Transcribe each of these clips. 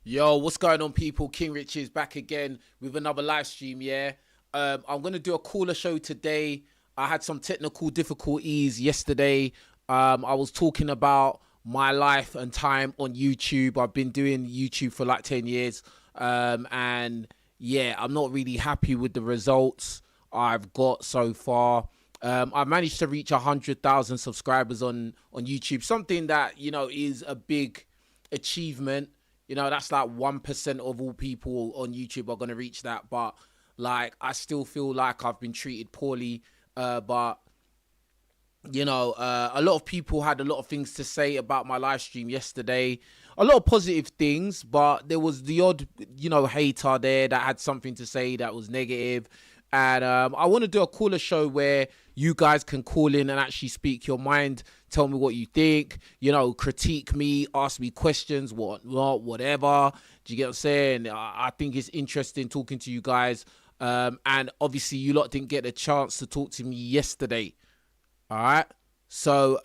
Yo, what's going on, people? King Rich is back again with another live stream. Yeah, I'm gonna do a cooler show today. I had some technical difficulties yesterday. I was talking about my life and time on YouTube. I've been doing YouTube for like 10 years, and yeah, I'm not really happy with the results I've got so far. I managed to reach 100,000 subscribers on YouTube, something that is a big achievement. That's like 1% of all people on YouTube are going to reach that. But like, I still feel like I've been treated poorly. But a lot of people had a lot of things to say about my live stream yesterday. A lot of positive things, but there was the odd, hater there that had something to say that was negative. And I want to do a cooler show where you guys can call in and actually speak your mind, tell me what you think, critique me, ask me questions, whatever. Do you get what I'm saying? I think it's interesting talking to you guys. And obviously you lot didn't get a chance to talk to me yesterday. All right. So,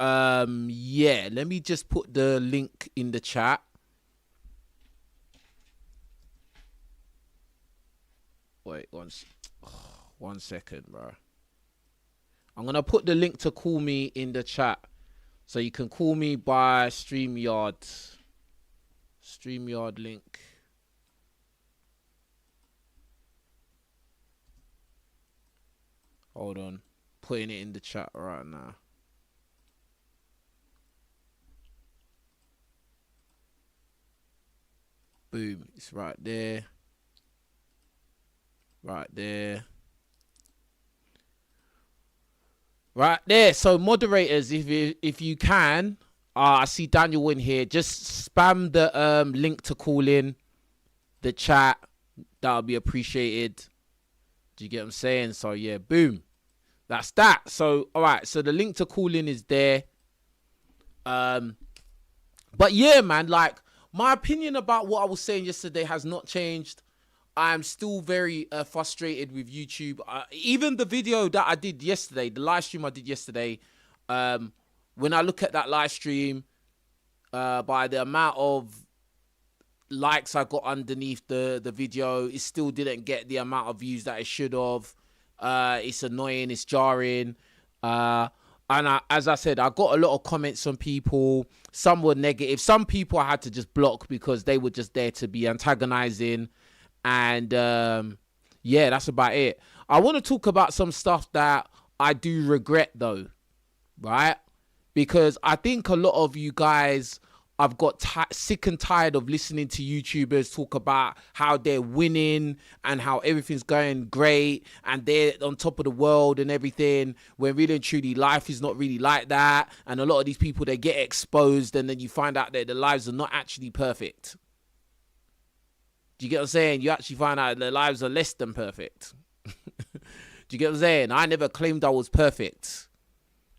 yeah, let me just put the link in the chat. Wait, one second, bro. I'm going to put the link to call me in the chat. So you can call me by StreamYard. StreamYard link. Hold on. Putting it in the chat right now. Boom. It's right there. Right there. Right there. So moderators, if you can, I see Daniel in here. Just spam the link to call in the chat. That'll be appreciated. Do you get what I'm saying? So yeah, boom. That's that. So all right. So the link to call in is there. But yeah, man. Like, my opinion about what I was saying yesterday has not changed. I'm still very frustrated with YouTube. Even the video that I did yesterday, the live stream I did yesterday, when I look at that live stream, by the amount of likes I got underneath the video, it still didn't get the amount of views that it should have. It's annoying, it's jarring. As I said, I got a lot of comments from people. Some were negative. Some people I had to just block because they were just there to be antagonizing. And yeah, that's about it. I want to talk about some stuff that I do regret, though, right? Because I think a lot of you guys, I've got sick and tired of listening to YouTubers talk about how they're winning and how everything's going great and they're on top of the world and everything, when really and truly life is not really like that. And a lot of these people, they get exposed and then you find out that their lives are not actually perfect. Do you get what I'm saying? You actually find out their lives are less than perfect. Do you get what I'm saying? I never claimed I was perfect,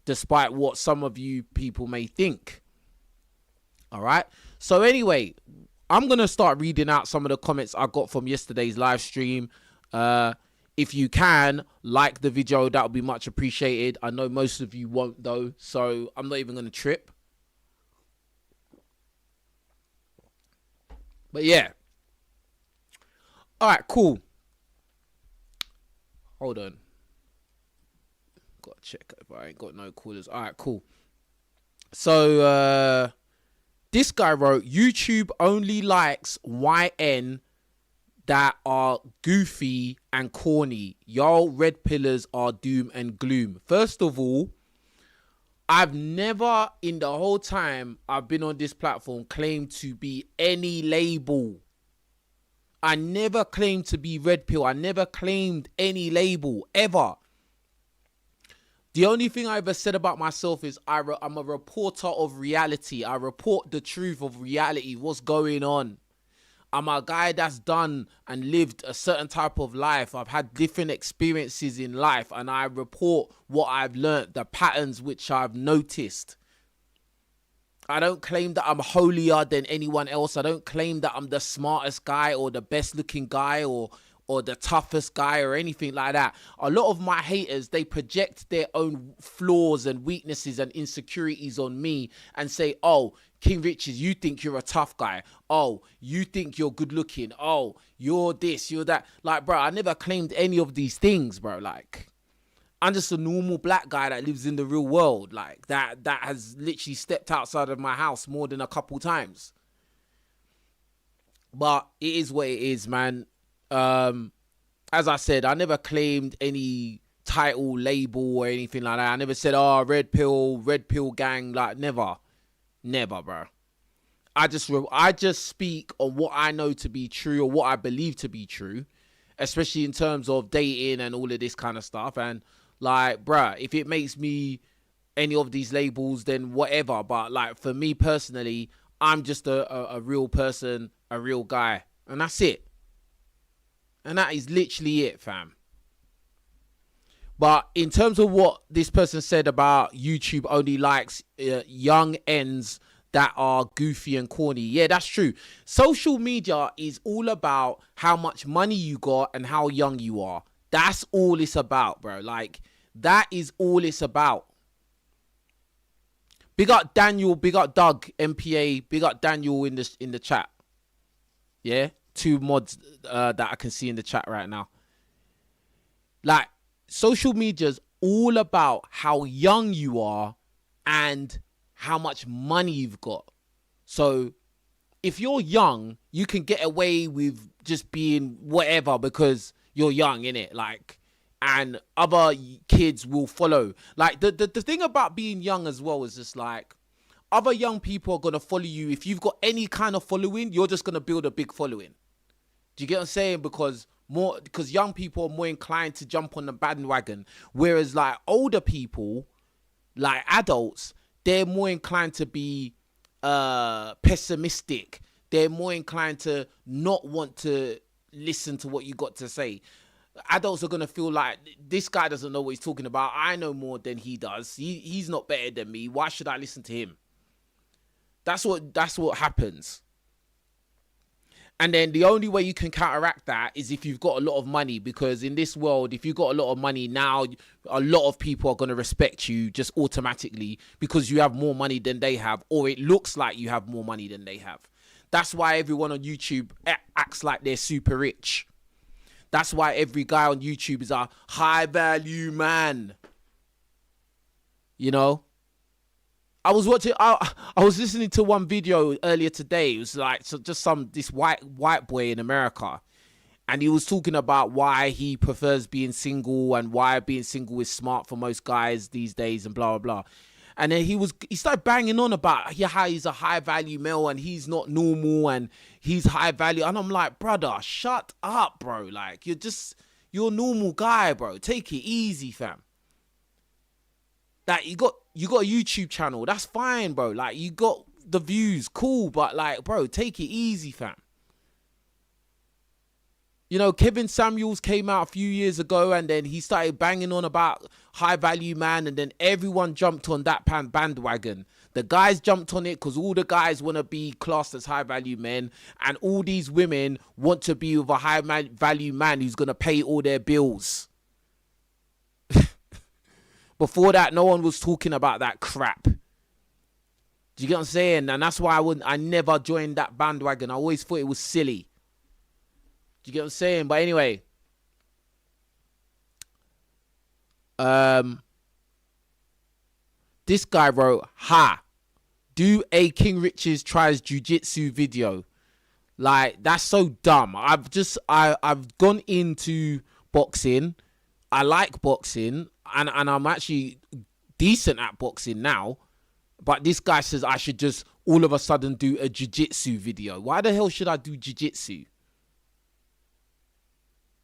despite what some of you people may think. All right. So anyway, I'm going to start reading out some of the comments I got from yesterday's live stream. If you can, like the video, that would be much appreciated. I know most of you won't, though, so I'm not even going to trip. But yeah. All right, cool. Hold on. Got to check if I ain't got no callers. All right, cool. So, this guy wrote, YouTube only likes YN that are goofy and corny. Y'all red pillars are doom and gloom. First of all, I've never in the whole time I've been on this platform claimed to be any label. I never claimed to be red pill. I never claimed any label ever. The only thing I ever said about myself is I'm a reporter of reality. I report the truth of reality, what's going on. I'm a guy that's done and lived a certain type of life. I've had different experiences in life and I report what I've learned, the patterns which I've noticed. I don't claim that I'm holier than anyone else. I don't claim that I'm the smartest guy or the best looking guy or or the toughest guy or anything like that. A lot of my haters, they project their own flaws and weaknesses and insecurities on me and say, oh, King Richards, you think you're a tough guy. Oh, you think you're good looking. Oh, you're this, you're that. Like, bro, I never claimed any of these things, bro. Like, I'm just a normal black guy that lives in the real world. Like, that has literally stepped outside of my house more than a couple times. But it is what it is, man. As I said, I never claimed any title, label, or anything like that. I never said, oh, red pill gang. Like, never, bro. I just speak on what I know to be true or what I believe to be true, especially in terms of dating and all of this kind of stuff. And like, bruh, if it makes me any of these labels, then whatever. But like, for me personally, I'm just a real person, a real guy, and that's it. And that is literally it, fam. But in terms of what this person said about YouTube only likes young ends that are goofy and corny. Yeah, that's true. Social media is all about how much money you got and how young you are. That's all it's about, bro. Like, that is all it's about. Big up Daniel, big up Doug, MPA, big up Daniel in the chat. Yeah, 2 mods that I can see in the chat right now. Like, social media's all about how young you are and how much money you've got. So if you're young, you can get away with just being whatever because you're young, innit? Like, and other kids will follow. Like, the thing about being young as well is just like, other young people are going to follow you. If you've got any kind of following, you're just going to build a big following. Do you get what I'm saying? Because young people are more inclined to jump on the bandwagon. Whereas like older people, like adults, they're more inclined to be pessimistic. They're more inclined to not want to listen to what you got to say. Adults are going to feel like, this guy doesn't know what he's talking about. I know more than he does. He's not better than me. Why should I listen to him? That's what happens. And then the only way you can counteract that is if you've got a lot of money, because in this world, if you've got a lot of money now, a lot of people are going to respect you just automatically because you have more money than they have, or it looks like you have more money than they have. That's why everyone on YouTube acts like they're super rich. That's why every guy on YouTube is a high value man. You know? I was listening to one video earlier today. It was like this white boy in America, and he was talking about why he prefers being single and why being single is smart for most guys these days and blah blah blah. And then he started banging on about how he's a high value male and he's not normal and he's high value. And I'm like, brother, shut up, bro. Like, you're a normal guy, bro. Take it easy, fam. Like, you got a YouTube channel. That's fine, bro. Like, you got the views. Cool. But, like, bro, take it easy, fam. You know, Kevin Samuels came out a few years ago and then he started banging on about high value man, and then everyone jumped on that bandwagon. The guys jumped on it because all the guys want to be classed as high value men, and all these women want to be with a high value man who's going to pay all their bills. Before that, no one was talking about that crap. Do you get what I'm saying? And that's why I never joined that bandwagon. I always thought it was silly. Do you get what I'm saying? But anyway, this guy wrote, do a King Richards tries jiu-jitsu video. Like, that's so dumb. I've gone into boxing. I like boxing, and I'm actually decent at boxing now. But this guy says I should just all of a sudden do a jiu-jitsu video. Why the hell should I do jiu-jitsu?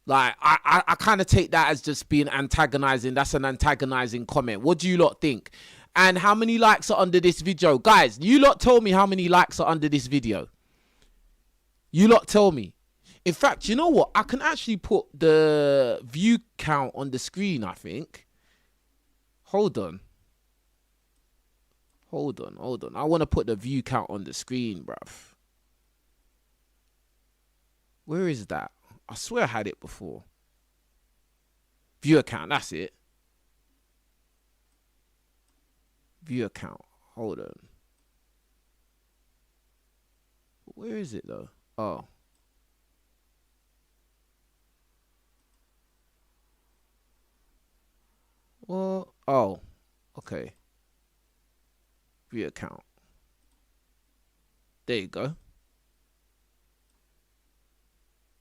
Like, I kind of take that as just being antagonizing. That's an antagonizing comment. What do you lot think? And how many likes are under this video? Guys, you lot tell me how many likes are under this video. You lot tell me. In fact, you know what? I can actually put the view count on the screen, I think. Hold on. I want to put the view count on the screen, bruv. Where is that? I swear I had it before. View account, that's it. View account. Hold on. Where is it though? Oh. Well, oh. Okay. View account. There you go.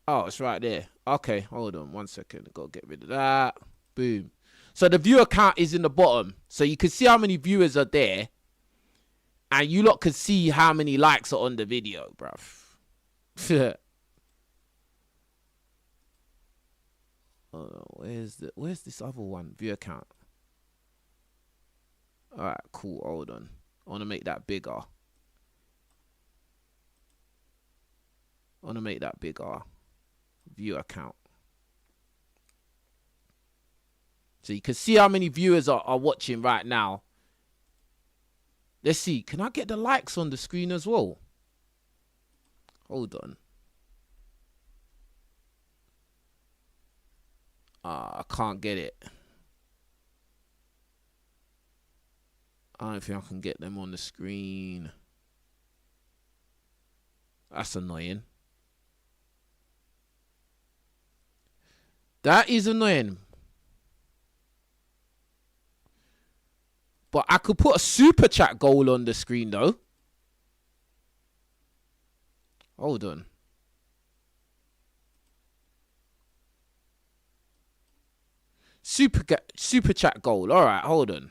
Oh, it's right there. Okay, hold on 1 second. Gotta get rid of that. Boom. So the view account is in the bottom. So you can see how many viewers are there. And you lot can see how many likes are on the video, bruv. Where's this other one? View account. Alright, cool. Hold on. I wanna make that bigger. View account. So you can see how many viewers are watching right now. Let's see. Can I get the likes on the screen as well? Hold on. I can't get it. I don't think I can get them on the screen. That's annoying. That is annoying. But I could put a super chat goal on the screen though. Hold on. Super chat goal. All right, hold on.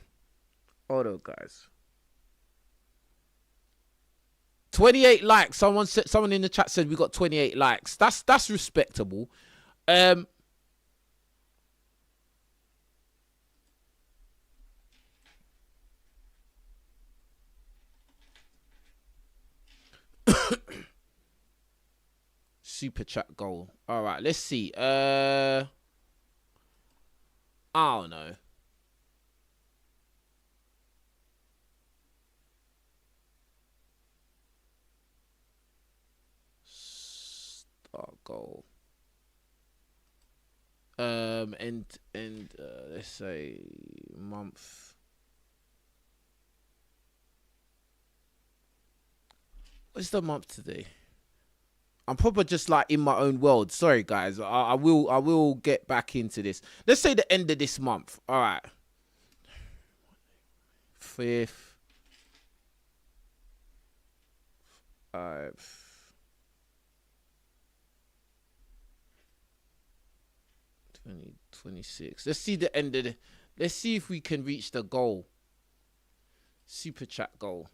Hold on, guys. 28 likes. Someone in the chat said we got 28 likes. That's respectable. Super chat goal. All right, let's see. I don't know. Start goal. And let's say month. What's the month today? I'm probably just like in my own world. Sorry, guys. I will get back into this. Let's say the end of this month. All right. 5th. 2026. Let's see the end of the. Let's see if we can reach the goal. Super chat goal.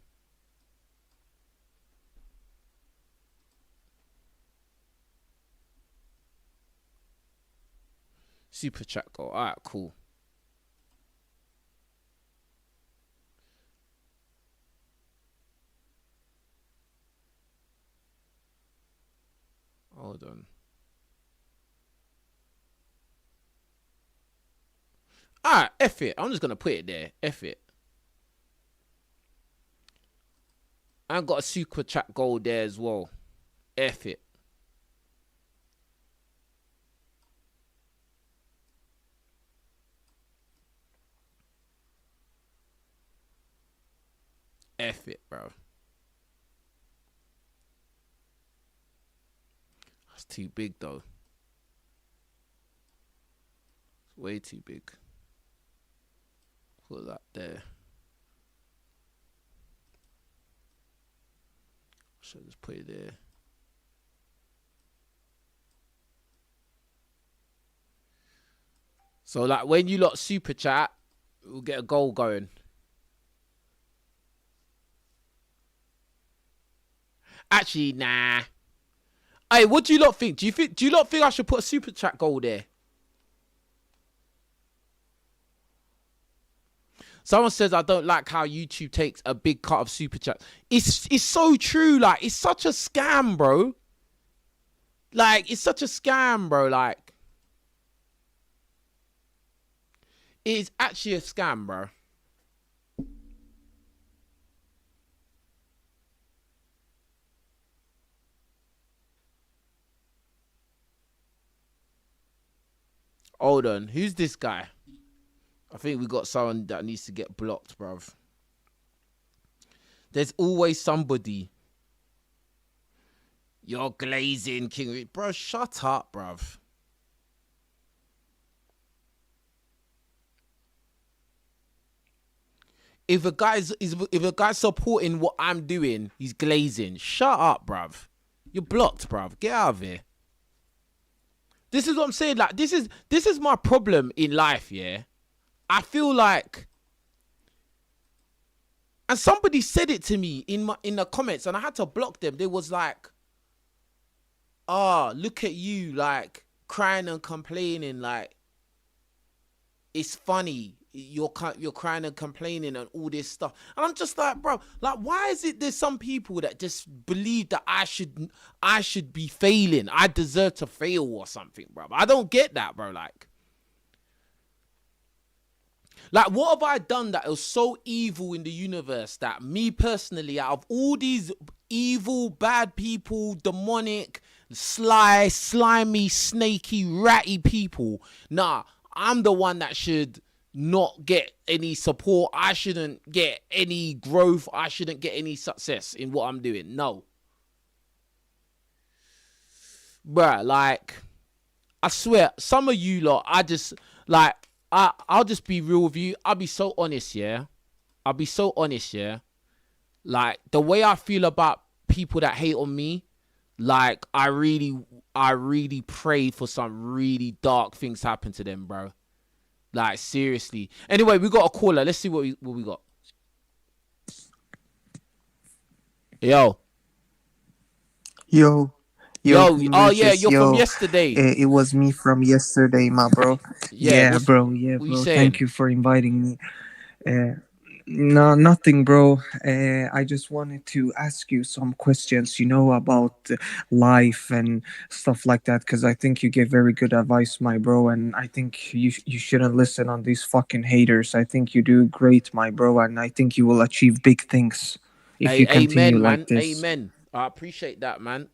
Super chat goal. All right, cool. Hold on. All right, F it. I'm just going to put it there. F it. I got a super chat goal there as well. F it. F it, bro. That's too big, though. It's way too big. Put that there. Should just put it there. So, like, when you lot super chat, we'll get a goal going. Actually, nah. Hey, what do you lot think? Do you lot think I should put a super chat goal there? Someone says I don't like how YouTube takes a big cut of super chat. It's so true. Like, it's such a scam, bro. Like, it's such a scam, bro. Like, it is actually a scam, bro. Hold on. Who's this guy? I think we got someone that needs to get blocked, bruv. There's always somebody. You're glazing, King. Bro, shut up, bruv. If a guy's supporting what I'm doing, he's glazing. Shut up, bruv. You're blocked, bruv. Get out of here. This is what I'm saying. Like, this is my problem in life, yeah. I feel like, and somebody said it to me in the comments, and I had to block them. They was like, "Oh, look at you, like crying and complaining. Like, it's funny. You're crying and complaining and all this stuff." And I'm just like, bro, like, why is it there's some people that just believe that I should be failing, I deserve to fail or something, bro? I don't get that, bro. Like, what have I done that was so evil in the universe that me personally, out of all these evil, bad people, demonic, sly, slimy, snaky, ratty people, nah, I'm the one that should not get any support. I shouldn't get any growth. I shouldn't get any success in what I'm doing. No. Bruh, like, I swear, some of you lot, I just, like, I'll just be real with you. I'll be so honest, yeah? I'll be so honest, yeah? Like, the way I feel about people that hate on me, like, I really pray for some really dark things happen to them, bro. Like, seriously. Anyway, we got a caller. Let's see what we got. Yo. Yo, Yo. King Oh, yeah, Riches, you're from yesterday. it was me from yesterday, my bro. Yeah, Yeah, what you bro. saying? Thank you for inviting me. Uh, no, nothing, bro. I just wanted to ask you some questions, about life and stuff like that, because I think you gave very good advice, my bro, and I think you shouldn't listen on these fucking haters. I think you do great, my bro, and I think you will achieve big things if you continue Amen, like man. this. Amen. I appreciate that, man.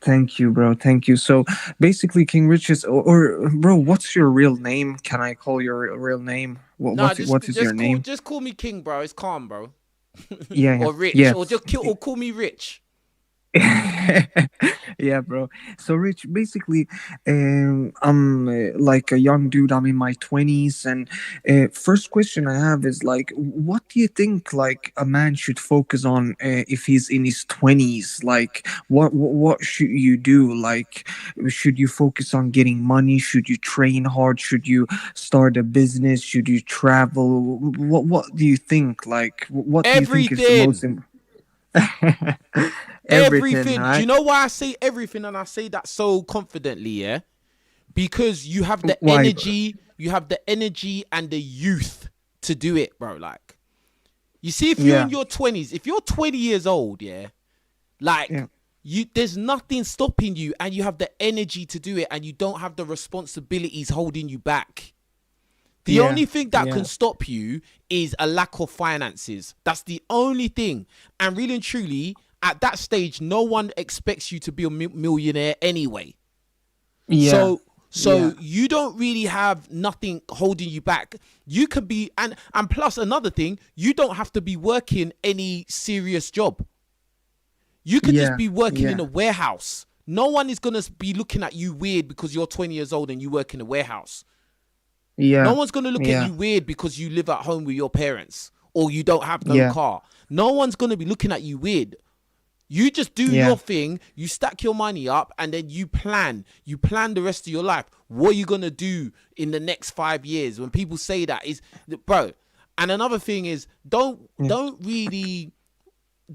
Thank you, bro. Thank you. So basically, King Riches, or bro, what's your real name? Can I call your real name? Nah, What is your name? just call me King, bro. It's calm, bro. Yeah, Or Rich, yeah, or or call me Rich. yeah. Yeah, bro. So, Rich, basically, I'm like a young dude. I'm in my 20s, and first question I have is like, what do you think like a man should focus on if he's in his 20s? Like, what should you do? Like, should you focus on getting money? Should you train hard? Should you start a business? Should you travel? What do you think? Like, what do you think is the most Everything. important? Everything, Everything. Do you right? know why I say everything and I say that so confidently, yeah? Because you have the Why, bro? energy and the youth to do it, bro. Like, you see, if you're in Yeah, your 20s, if you're 20 years old, yeah, like, yeah, there's nothing stopping you and you have the energy to do it and you don't have the responsibilities holding you back. The yeah, only thing that can yeah, stop you is a lack of finances. That's the only thing. And really and truly, at that stage, no one expects you to be a millionaire anyway. yeah, So yeah, you don't really have nothing holding you back. You could be, and plus another thing, you don't have to be working any serious job. You could just yeah, be working in yeah, a warehouse. No one is gonna be looking at you weird because you're 20 years old and you work in a warehouse. No yeah, one's going to look at yeah, you weird because you live at home with your parents or you don't have no yeah, car. No one's going to be looking at you weird. You just do yeah, your thing, you stack your money up, and then you plan. You plan the rest of your life. What are you going to do in the next 5 years? When people say that, is, bro. And another thing is, yeah,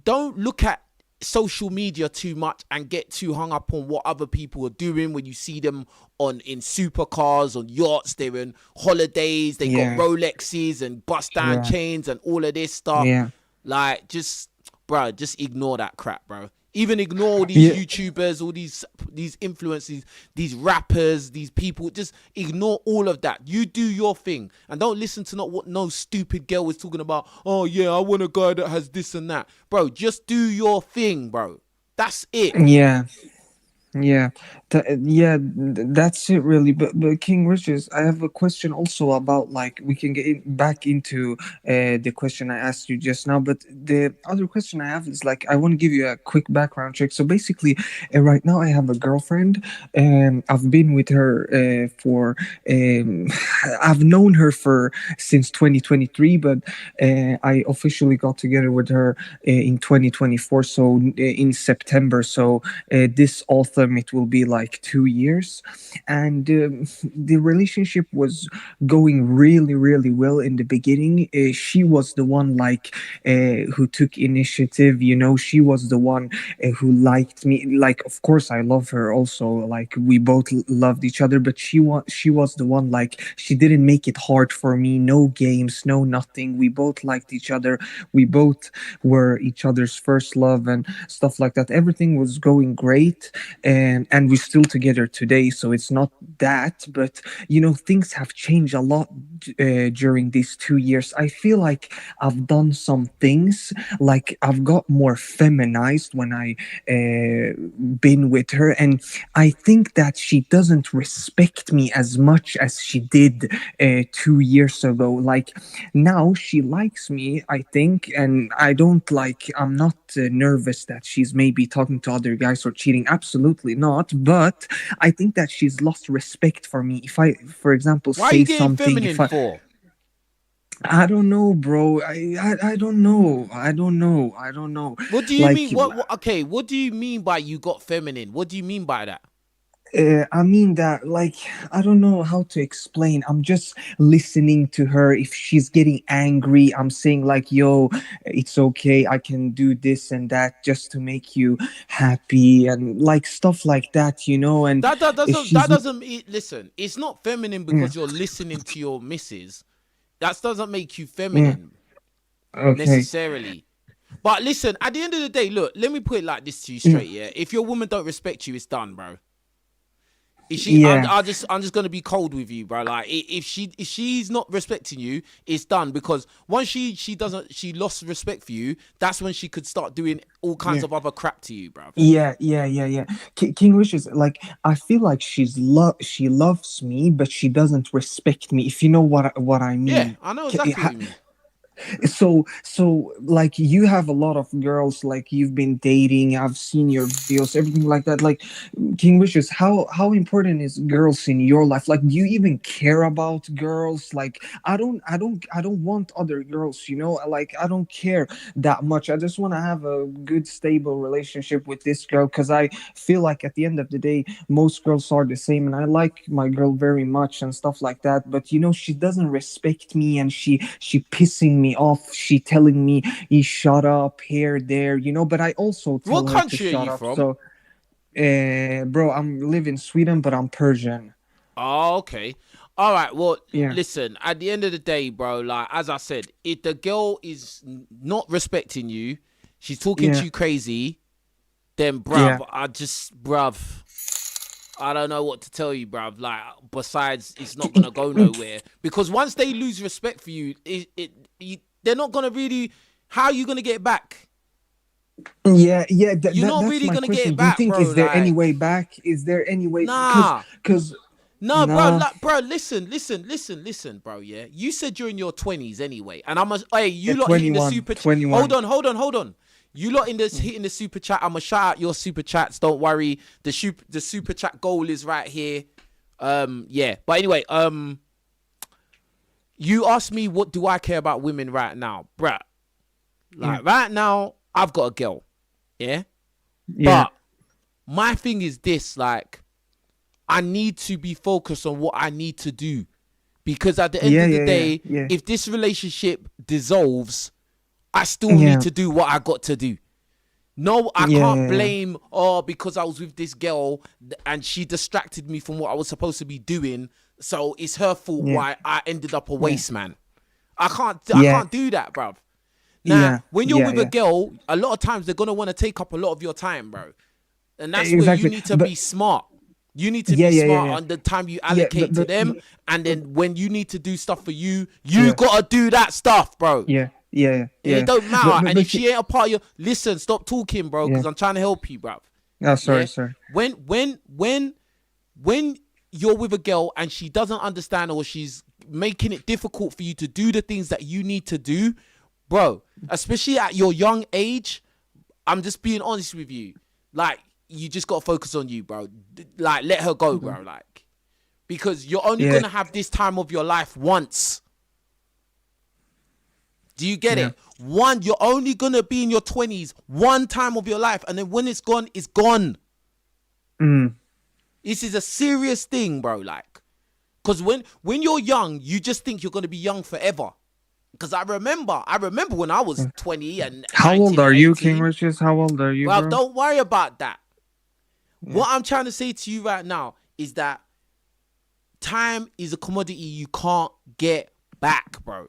don't look at social media too much and get too hung up on what other people are doing. When you see them in supercars, on yachts, they're in holidays, they got yeah, Rolexes and bust down yeah, chains and all of this stuff. yeah, Like, just ignore that crap, bro. Even ignore all these yeah, YouTubers, all these influencers, these rappers, these people. Just ignore all of that. You do your thing and don't listen to not what no stupid girl is talking about. Oh yeah, I want a guy that has this and that, bro. Just do your thing, bro. That's it. yeah. Yeah, that's it really. But King Riches, I have a question also about, like, we can get back into the question I asked you just now. But the other question I have is, like, I want to give you a quick background check. So basically, right now I have a girlfriend, and I've been with her for um, I've known her for since 2023, but I officially got together with her in 2024. So in September. So this autumn it will be like 2 years, and the relationship was going really really well in the beginning. She was the one, like, who took initiative, she was the one who liked me. Like, of course I love her also, like, we both loved each other, but she was the one, like, she didn't make it hard for me. No games, no nothing. We both liked each other. We both were each other's first love and stuff like that. Everything was going great, and we're still together today. So it's not that, but things have changed a lot during these 2 years. I feel like I've done some things, like I've got more feminized when I been with her, and I think that she doesn't respect me as much as she did 2 years ago. Like, now she likes me, I think, and I don't, like, I'm not nervous that she's maybe talking to other guys or cheating. Absolutely not. But I think that she's lost respect for me. If I, for example, Why are you say getting something, if feminine I, for? I don't know, bro. I don't know. I don't know. I don't know. What do you Like, mean? Okay, what do you mean by you got feminine? What do you mean by that? I mean that, like, I don't know how to explain. I'm just listening to her. If she's getting angry, I'm saying, like, yo, it's okay. I can do this and that just to make you happy, and like stuff like that. And That if doesn't she's, that doesn't listen. It's not feminine yeah, because you're listening to your missus. That doesn't make you yeah, feminine okay, necessarily. But listen, at the end of the day, look, let me put it like this to you yeah, straight. Yeah, if your woman don't respect you, it's done, bro. Is she? yeah, I'm just gonna be cold with you, bro. Like, if she's not respecting you, it's done. Because once she lost respect for you. That's when she could start doing all kinds yeah. of other crap to you, bro. Yeah, yeah, yeah, yeah. King Wishes, like, I feel like she loves me, but she doesn't respect me. If you know what I Yeah, mean. I know exactly what you mean. So like, you have a lot of girls, like, you've been dating. I've seen your videos, everything like that. Like, King Wishes, how important is girls in your life? Like, do you even care about girls? Like, I don't want other girls, like, I don't care that much. I just want to have a good stable relationship with this girl, because I feel like at the end of the day most girls are the same, and I like my girl very much and stuff like that. But she doesn't respect me, and she pissing me off. She telling me, you shut up here, there, but I also What tell her to country are shut you up. from? So bro, I'm live in Sweden, but I'm Persian. Oh, okay. All right. Well, Yeah, listen. At the end of the day, bro, like as I said, if the girl is not respecting you, she's talking to yeah, you crazy, then, yeah, bruv, bruv, I don't know what to tell you, bruv. Like, besides, it's not gonna go nowhere because once they lose respect for you, they're not gonna really. How are you gonna get it back? yeah, yeah. You're not That's really my gonna get question. it Do you back, think, bro. is there any Like, way back? Is there any way? Because nah. because No, bro, nah. like, bro, listen, bro, yeah? You said you're in your 20s anyway, and hey, Yeah, you lot hitting the 21, super hold 21. on, hold on. You lot in this hitting the super chat. I'ma shout out your super chats, don't worry. The super chat goal is right here. Yeah. But anyway, you asked me what do I care about women right now, bruh. Yeah, Like, right now, I've got a girl, yeah? yeah, But my thing is this, like, I need to be focused on what I need to do. Because at the end yeah, of the yeah, yeah, day, yeah, if this relationship dissolves, I still need yeah, to do what I got to do. No, I yeah, can't yeah, yeah. blame, because I was with this girl and she distracted me from what I was supposed to be doing. So it's her fault Yeah, why I ended up a yeah, waste man. I yeah, can't do that, bruv. Now, yeah, when you're yeah, with a yeah. girl, a lot of times they're gonna want to take up a lot of your time, bro. And that's where you Exactly. need to But be smart. You need to yeah, be yeah, yeah, smart yeah, on the time you yeah. allocate to them. And But then when you need to do stuff for you, you yeah, gotta do that stuff, bro. yeah, yeah, It yeah. don't But matter. but And if but she ain't a part of your listen, stop talking, bro, yeah, because I'm trying to help you, bro. Oh, sorry, Yeah. sorry. When you're with a girl and she doesn't understand, or she's making it difficult for you to do the things that you need to do, bro, especially at your young age, I'm just being honest with you. Like, you just gotta focus on you, bro. Like, let her go, bro. Like, because you're only Yeah, gonna have this time of your life once. Do you get yeah. it? You're only gonna be in your 20s one time of your life, and then when it's gone, it's gone. Mm, This is a serious thing, bro. Like, because when you're young, you just think you're gonna be young forever. Because I remember when I was yeah. 20 and How old 19 and are you, King 18. Riches? How old are you, Well, bro? don't worry about that. Yeah, What I'm trying to say to you right now is that time is a commodity you can't get back, bro.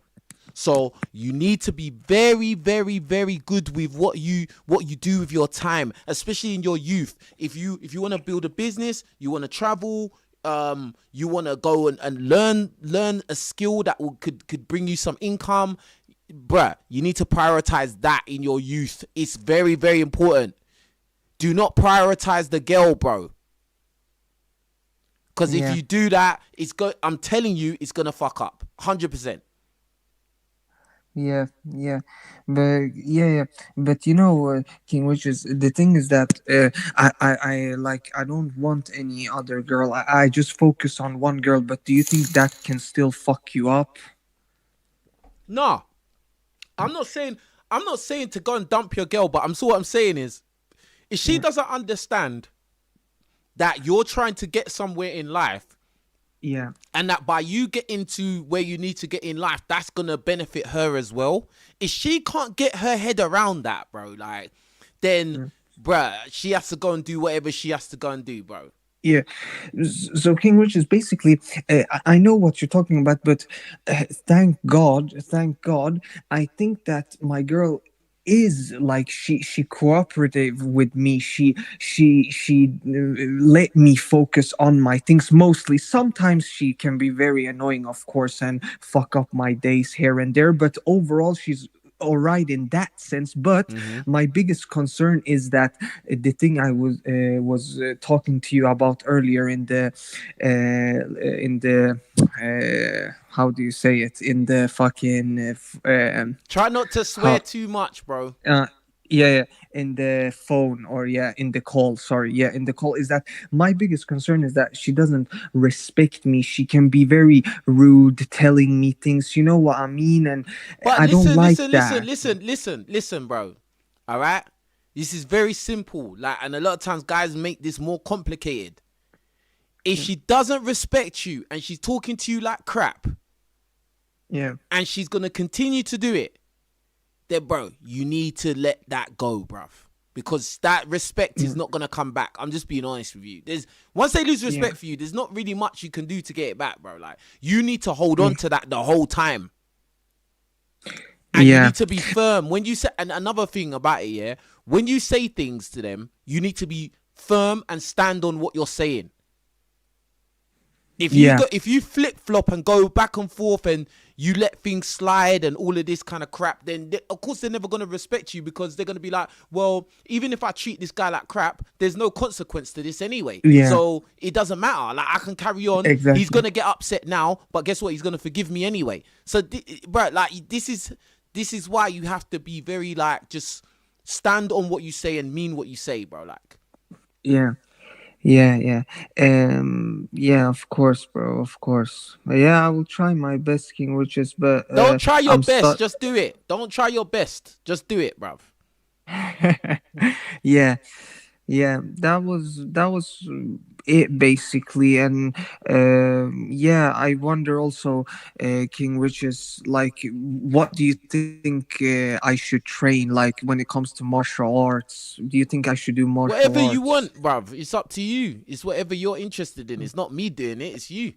So you need to be very, very, very good with what you do with your time, especially in your youth. If you want to build a business, you want to travel, you want to go and learn a skill that could bring you some income, bruh. You need to prioritize that in your youth. It's very, very important. Do not prioritize the girl, bro. Because if yeah, you do that, I'm telling you, it's gonna fuck up. 100%. yeah, yeah. But yeah, but King Riches, the thing is that I don't want any other girl. I just focus on one girl. But do you think that can still fuck you up? Nah, I'm not saying I'm not saying to go and dump your girl, but what I'm saying is, if she Yeah, doesn't understand that you're trying to get somewhere in life, yeah, and that by you getting to where you need to get in life, that's gonna benefit her as well. If she can't get her head around that, bro, like, then, yeah. bruh, she has to go and do whatever she has to go and do, bro. Yeah. So King Rich is basically, I know what you're talking about, but thank God, I think that my girl is like she cooperative with me. She let me focus on my things mostly. Sometimes she can be very annoying, of course, and fuck up my days here and there, but overall she's all right in that sense. But Mm-hmm. my biggest concern is that the thing I was talking to you about earlier in the how do you say it, in the fucking Try not to swear how too much, bro. uh yeah, yeah, in the phone, or yeah, in the call, sorry, yeah, in the call, is that my biggest concern is that she doesn't respect me. She can be very rude, telling me things, you know what I mean, and But I don't listen, like listen, listen, that. listen, listen, listen, bro. All right? This is very simple. Like, and a lot of times guys make this more complicated. If Yeah, she doesn't respect you and she's talking to you like crap, yeah, and she's gonna continue to do it, then, bro, you need to let that go, bruv. Because that respect is yeah, not gonna come back. I'm just being honest with you. There's Once they lose yeah, respect for you, there's not really much you can do to get it back, bro. Like, you need to hold yeah, on to that the whole time. And you yeah, need to be firm when you say. And another thing about it, yeah, when you say things to them, you need to be firm and stand on what you're saying. yeah, If you flip flop and go back and forth and you let things slide and all of this kind of crap, then of course they're never gonna respect you, because they're gonna be like, well, even if I treat this guy like crap, there's no consequence to this anyway. yeah, So it doesn't matter. Like, I can carry on. He's exactly. gonna get upset now, but guess what? He's gonna forgive me anyway. So, bro, like, this is why you have to be very, like, just stand on what you say and mean what you say, bro. Like, Yeah. Yeah, yeah. Yeah, of course, bro, of course. Yeah, I will try my best, King Riches, but don't try your I'm best, stuck. just do it. Don't try your best, just do it, bro. Yeah, yeah. That was it basically, and yeah, I wonder also, King Riches, like, what do you think I should train, like, when it comes to martial arts? Do you think I should do martial Whatever you arts? want, bruv. It's up to you. It's whatever you're interested in. It's not me doing it. It's you.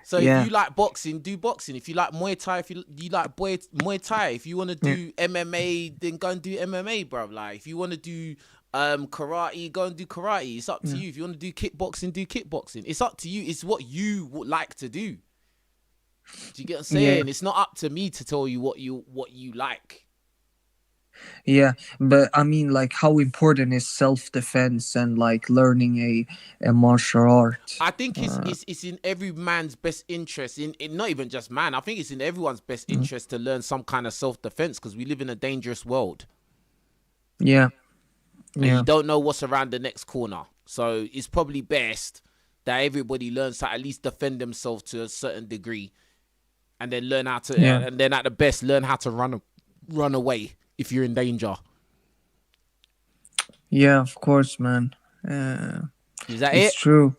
So if Yeah, you like boxing, do boxing. If you like Muay Thai, if you like Muay Thai. If you want to yeah, do MMA, then go and do MMA, bruv. Like, if you want to do karate, go and do karate. It's up to yeah, you. If you want to do kickboxing, do kickboxing. It's up to you. It's what you would like to do. Do you get what I'm yeah. saying? It's not up to me to tell you what you like. Yeah, but I mean, like, how important is self-defense and like learning a martial art? I think Uh, it's in every man's best interest. In not even just man. I think it's in everyone's best interest to learn some kind of self defense because we live in a dangerous world yeah, and you yeah, don't know what's around the next corner. So it's probably best that everybody learns to at least defend themselves to a certain degree, and then learn how to, yeah, and then at the best learn how to run away if you're in danger. yeah. Of course, man. Uh, Is that it's it? true.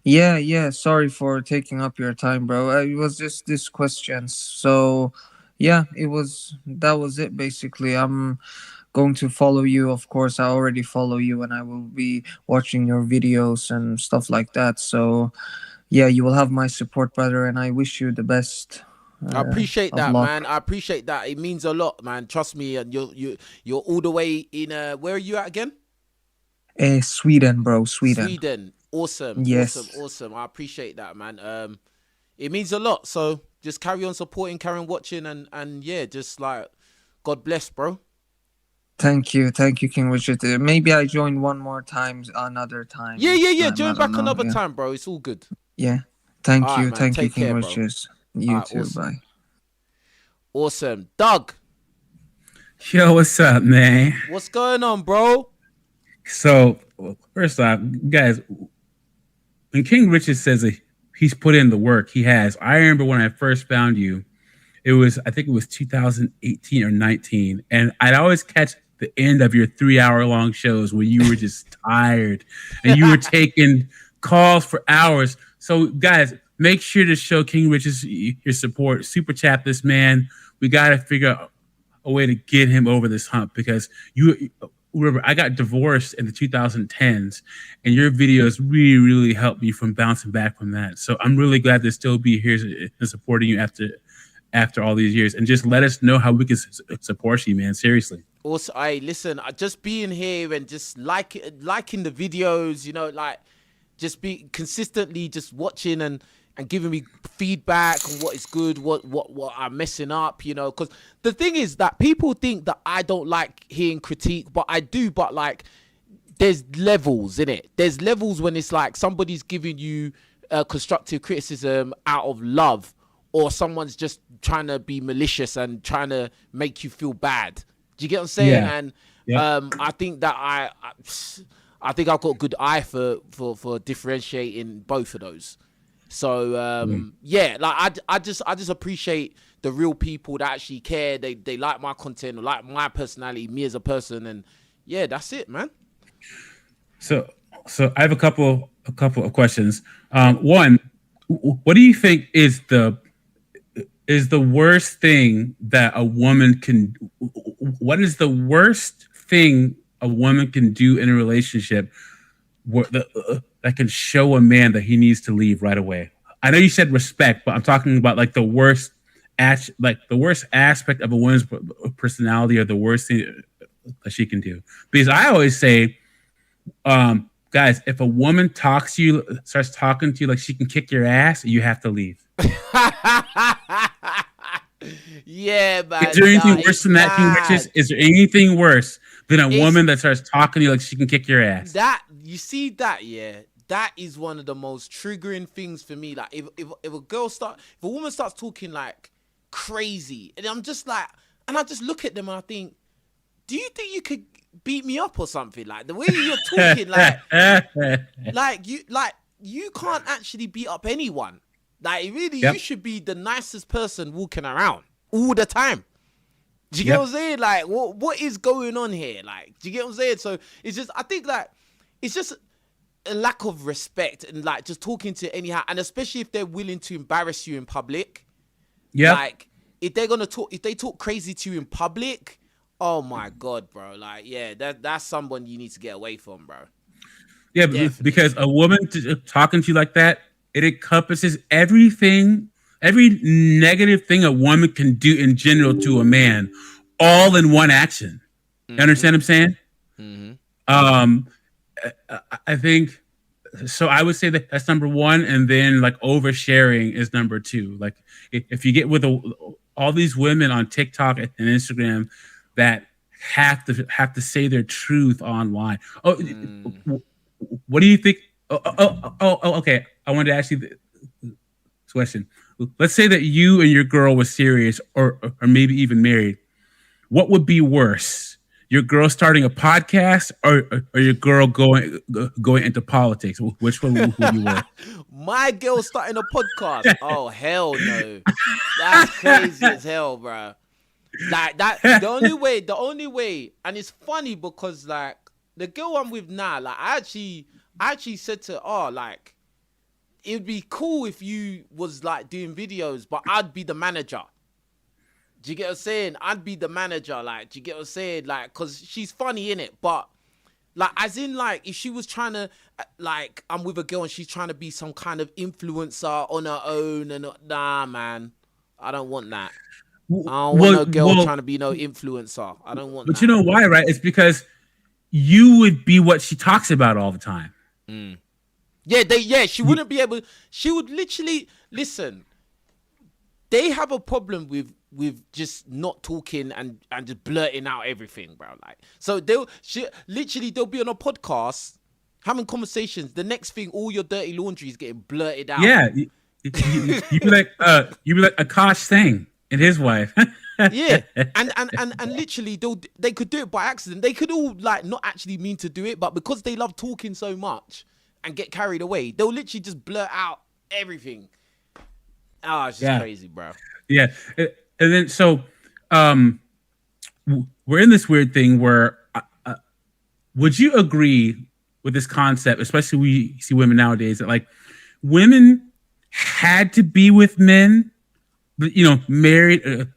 Yeah, yeah. Sorry for taking up your time, bro. It was just this questions. So, yeah, it was that was it basically. I'm going to follow you. Of course, I already follow you, and I will be watching your videos and stuff like that. So, yeah, you will have my support, brother, and I wish you the best I appreciate of that, man. luck. I appreciate that. It means a lot, man. Trust me. And you're all the way in. Where are you at again? Sweden, bro, Sweden. Sweden. Awesome, awesome, Yes. awesome. I appreciate that, man. It means a lot. So just carry on supporting, carry on watching, and yeah, just like God bless, bro. Thank you, King Richard. Maybe I join one more time, another time, Yeah, yeah, next yeah. time. I Join don't back know. another Yeah, time, bro. It's all good. yeah. All right, man. Thank you, Take King care, bro. Richard. All You right, too. awesome, Bye. awesome. Doug, Yo, what's up, man? what's going on, bro? So, first off, guys, when King Richard says that he's put in the work, he has. I remember when I first found you, I think it was 2018 or 19, and I'd always catch the end of your 3 hour long shows when you were just tired and you were taking calls for hours. So, guys, make sure to show King Richard your support. Super chat this man. We got to figure out a way to get him over this hump because you remember I got divorced in the 2010s and your videos really helped me from bouncing back from that. So I'm really glad to still be here and supporting you after all these years, and just let us know how we can support you, man. Seriously. Also, I listen. Just being here and just liking the videos, like just be consistently just watching and giving me feedback on what is good, what I'm messing up, because the thing is that people think that I don't like hearing critique, but I do. But like, there's levels in it. There's levels when it's like somebody's giving you constructive criticism out of love, or someone's just trying to be malicious and trying to make you feel bad. Do you get what I'm saying? Yeah. And Yep. I think that I think I've got a good eye for differentiating both of those. So yeah, like I just appreciate the real people that actually care. They like my content, or like my personality, me as a person, and yeah, that's it, man. So, I have a couple of questions. Yeah. One, what do you think is the worst thing that a woman can? What is the worst thing a woman can do in a relationship that can show a man that he needs to leave right away? I know you said respect, but I'm talking about like the worst aspect of a woman's personality, or the worst thing that she can do. Because I always say, guys, if a woman starts talking to you like she can kick your ass, you have to leave. Yeah, Is man. there anything Nah, worse it's than that, King Riches? mad. Is there anything worse than a It's woman that starts talking to you like she can kick your ass? that you see that, yeah. That is one of the most triggering things for me. Like if a woman starts talking like crazy, and I'm just like, and I just look at them and I think, do you think you could beat me up or something? Like the way you're talking, like you can't actually beat up anyone. Like really, you Yep. should be the nicest person walking around all the time. Do you get Yep. what I'm saying? Like, what is going on here? Like, do you get what I'm saying? So it's just, I think like it's just a lack of respect and like just talking to anyhow, and especially if they're willing to embarrass you in public. Yep. Like, if they talk crazy to you in public, oh my god, bro. Like, yeah, that's someone you need to get away from, bro. Yeah, Definitely. because a woman talking to you like that, it encompasses everything, every negative thing a woman can do in general to a man, all in one action. You Mm-hmm. understand what I'm saying? Mm-hmm. Um, I think so. I would say that's number one, and then like oversharing is number two. Like if you get with all these women on TikTok and Instagram that have to say their truth online. Oh, what do you think? Okay. I wanted to ask you this question. Let's say that you and your girl were serious, or maybe even married. What would be worse? Your girl starting a podcast, or your girl going into politics? Which one would be worse? My girl starting a podcast. Oh hell no, that's crazy as hell, bro. Like that. The only way, and it's funny because like the girl I'm with now, like I actually said to her, like it would be cool if you was like doing videos, but I'd be the manager. Do you get what I'm saying? I'd be the manager, like, do you get what I'm saying? Like, cause she's funny in it, but like, as in like, if she was trying to, like, I'm with a girl and she's trying to be some kind of influencer on her own, and nah, man, I don't want that. I don't want no girl trying to be no influencer. I don't want that. But you know why, right? It's because you would be what she talks about all the time. Yeah, she wouldn't be able. She would literally listen. They have a problem with just not talking and just blurting out everything, bro. Like, so they'll be on a podcast having conversations. The next thing, all your dirty laundry is getting blurted out. Yeah, you'd be like Akash Singh and his wife. Yeah, and literally they could do it by accident. They could all like not actually mean to do it, but because they love talking so much and get carried away, they'll literally just blurt out everything. Oh, it's just crazy, bro. Yeah, and then so we're in this weird thing where would you agree with this concept, especially we see women nowadays, that like women had to be with men, you know, married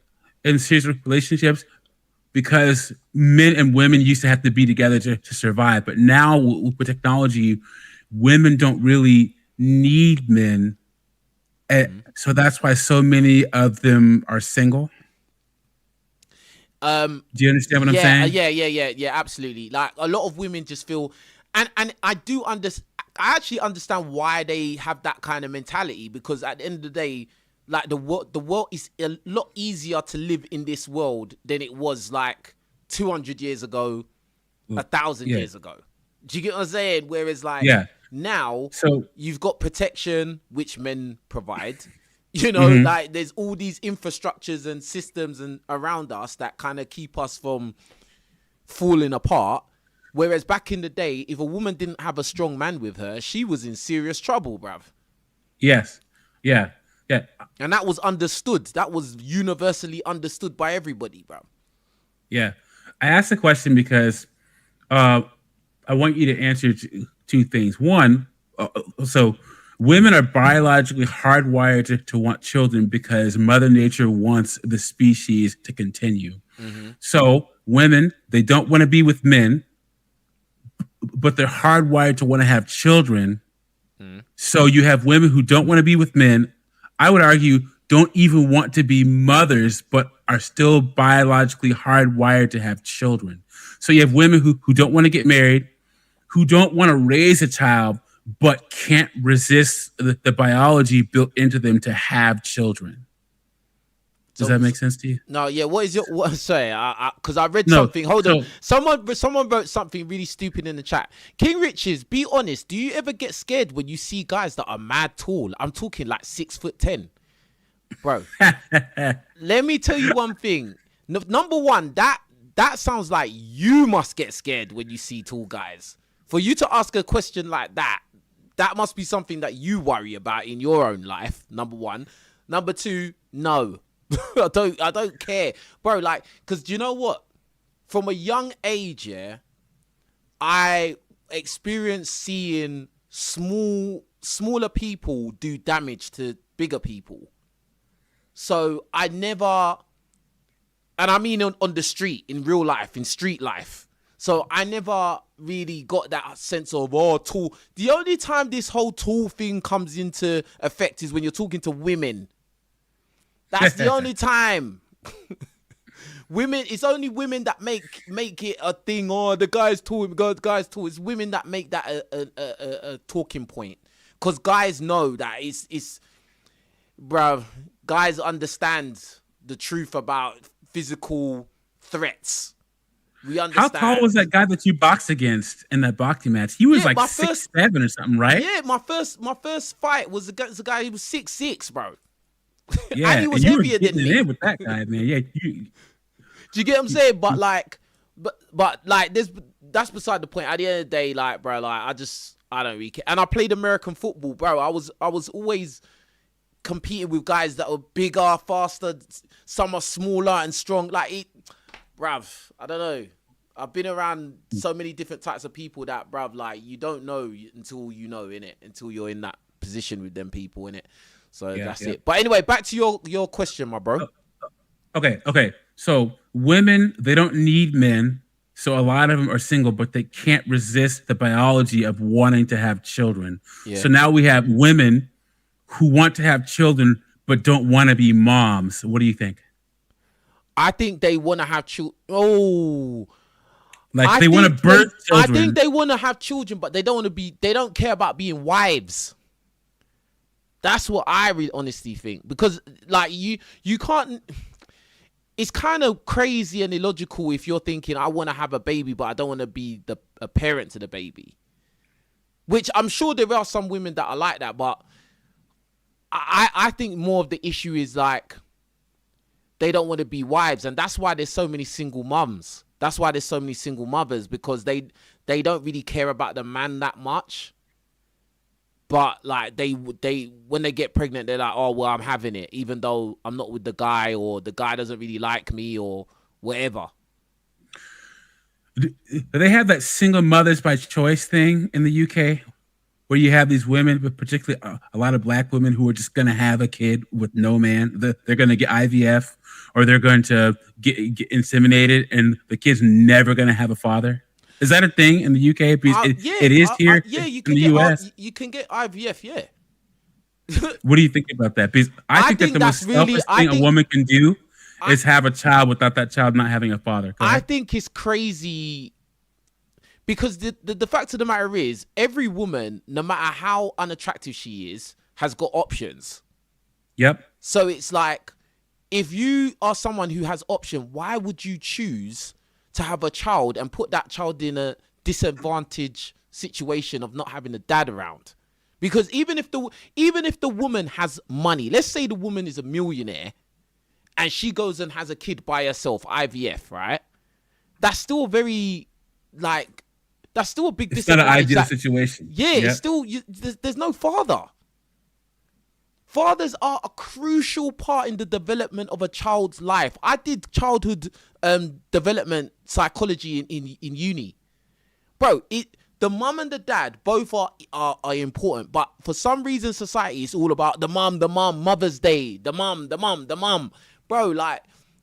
in serious relationships, because men and women used to have to be together to survive. But now with technology, women don't really need men. And so that's why so many of them are single. Do you understand what I'm saying? Yeah, absolutely. Like a lot of women just feel, and I do understand. I actually understand why they have that kind of mentality, because at the end of the day, like the world is a lot easier to live in this world than it was like 200 years ago, 1,000 years ago. Do you get what I'm saying? Whereas like now, so you've got protection, which men provide. You know, like there's all these infrastructures and systems and around us that kind of keep us from falling apart. Whereas back in the day, if a woman didn't have a strong man with her, she was in serious trouble, bruv. Yes. Yeah. And that was understood. That was universally understood by everybody, bruv. Yeah. I asked the question because I want you to answer two things. One, so women are biologically hardwired to want children because Mother Nature wants the species to continue. So women, they don't want to be with men, but they're hardwired to want to have children. So you have women who don't want to be with men. I would argue don't even want to be mothers, but are still biologically hardwired to have children. So you have women who don't want to get married, who don't want to raise a child, but can't resist the biology built into them to have children. Does that make sense to you? No, yeah. What is your sorry? Because I read something. Hold on. Someone wrote something really stupid in the chat. King Riches, be honest. Do you ever get scared when you see guys that are mad tall? I'm talking like 6'10", bro. Let me tell you one thing. Number one, that sounds like you must get scared when you see tall guys. For you to ask a question like that, that must be something that you worry about in your own life. Number one. Number two, no. I don't care, bro. Like, because do you know what? From a young age, I experienced seeing smaller people do damage to bigger people. So I never, and I mean on the street, in real life, in street life. So I never really got that sense of, tall. The only time this whole tall thing comes into effect is when you're talking to women. That's the only time. Women, it's only women that make it a thing. Oh, the guy's tall, the guy's tall. It's women that make that a talking point. Because guys know that it's bruv, guys understand the truth about physical threats. We How tall understand. was that guy that you boxed against in that boxing match? He was Yeah, like my 6'7" or something, right? Yeah, my first fight was a guy who was 6'6", bro. And Yeah, he was and you were heavier getting than it me. in with that guy, man. Yeah, Do you get what I'm saying? But like, this that's beside the point. At the end of the day, like, bro, like I don't really care. And I played American football, bro. I was always competing with guys that are bigger, faster. Some are smaller and strong. Like, bruv, I don't know. I've been around so many different types of people that, bruv, like, you don't know until you know, innit? Until you're in that position with them people, innit? So that's it. But anyway, back to your question, my bro. Okay. So women, they don't need men. So a lot of them are single, but they can't resist the biology of wanting to have children. Yeah. So now we have women who want to have children, but don't want to be moms. What do you think? I think they want to have children. Oh, like they want to birth children. I think they want to have children, but they don't want to be. They don't care about being wives. That's what I really honestly think, because like you can't. It's kind of crazy and illogical if you're thinking, I want to have a baby, but I don't want to be a parent to the baby. Which I'm sure there are some women that are like that, but I think more of the issue is like they don't want to be wives, and that's why there's so many single mums. That's why there's so many single mothers, because they don't really care about the man that much. But like they when they get pregnant, they're like, oh well, I'm having it, even though I'm not with the guy, or the guy doesn't really like me, or whatever. Do they have that single mothers by choice thing in the UK, where you have these women, but particularly a lot of black women, who are just going to have a kid with no man? They're going to get IVF, or they're going to get inseminated, and the kid's never going to have a father. Is that a thing in the UK? Because it is here you in can the get US. You can get IVF, yeah. What do you think about that? Because I think that the most selfish thing a woman can do is have a child without that child not having a father. Correct? I think it's crazy, because the fact of the matter is, every woman, no matter how unattractive she is, has got options. Yep. So it's like, if you are someone who has option, why would you choose to have a child and put that child in a disadvantaged situation of not having a dad around? Because even if the woman has money, let's say the woman is a millionaire and she goes and has a kid by herself, IVF, right? That's still very, like, that's still a big disadvantage. It's not an ideal situation. Yeah, yep. It's still, there's no father. Fathers are a crucial part in the development of a child's life. I did childhood development psychology in uni. Bro, the mum and the dad both are important, but for some reason society is all about the mum, Mother's Day, the mum. Bro, like,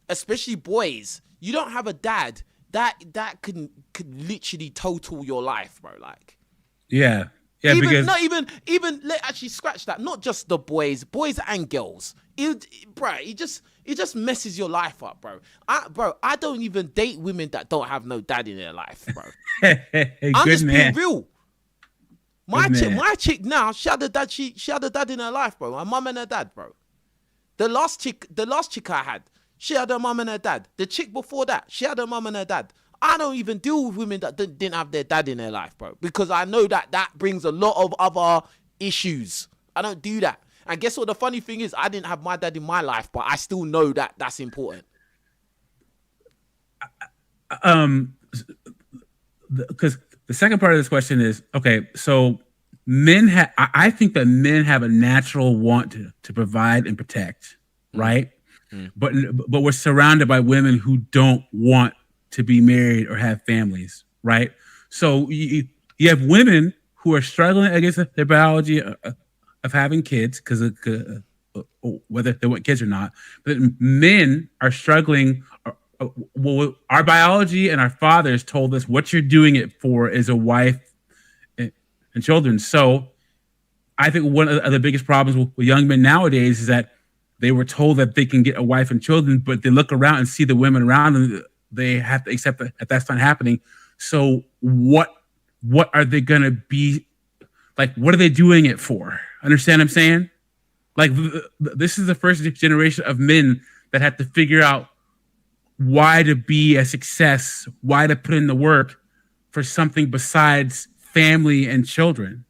especially boys, you don't have a dad, that could literally total your life, bro. Like, yeah. Yeah, even let actually scratch that. Not just the boys and girls. It just messes your life up, bro. I don't even date women that don't have no dad in their life, bro. I'm just being real. My chick now, she had a dad. She had a dad in her life, bro. My mum and her dad, bro. The last chick I had, she had her mum and her dad. The chick before that, she had her mum and her dad. I don't even deal with women that didn't have their dad in their life, bro, because I know that brings a lot of other issues. I don't do that. And guess what? The funny thing is, I didn't have my dad in my life, but I still know that that's important. Because the second part of this question is, okay, so I think that men have a natural want to provide and protect, right? But we're surrounded by women who don't want to be married or have families, right? So you have women who are struggling against their biology of having kids, because whether they want kids or not. But men are struggling. Well, our biology and our fathers told us what you're doing it for is a wife and children. So I think one of the biggest problems with young men nowadays is that they were told that they can get a wife and children, but they look around and see the women around them. They have to accept that that's not happening. So what are they going to be like? What are they doing it for? Understand what I'm saying? Like, this is the first generation of men that have to figure out why to be a success, why to put in the work for something besides family and children.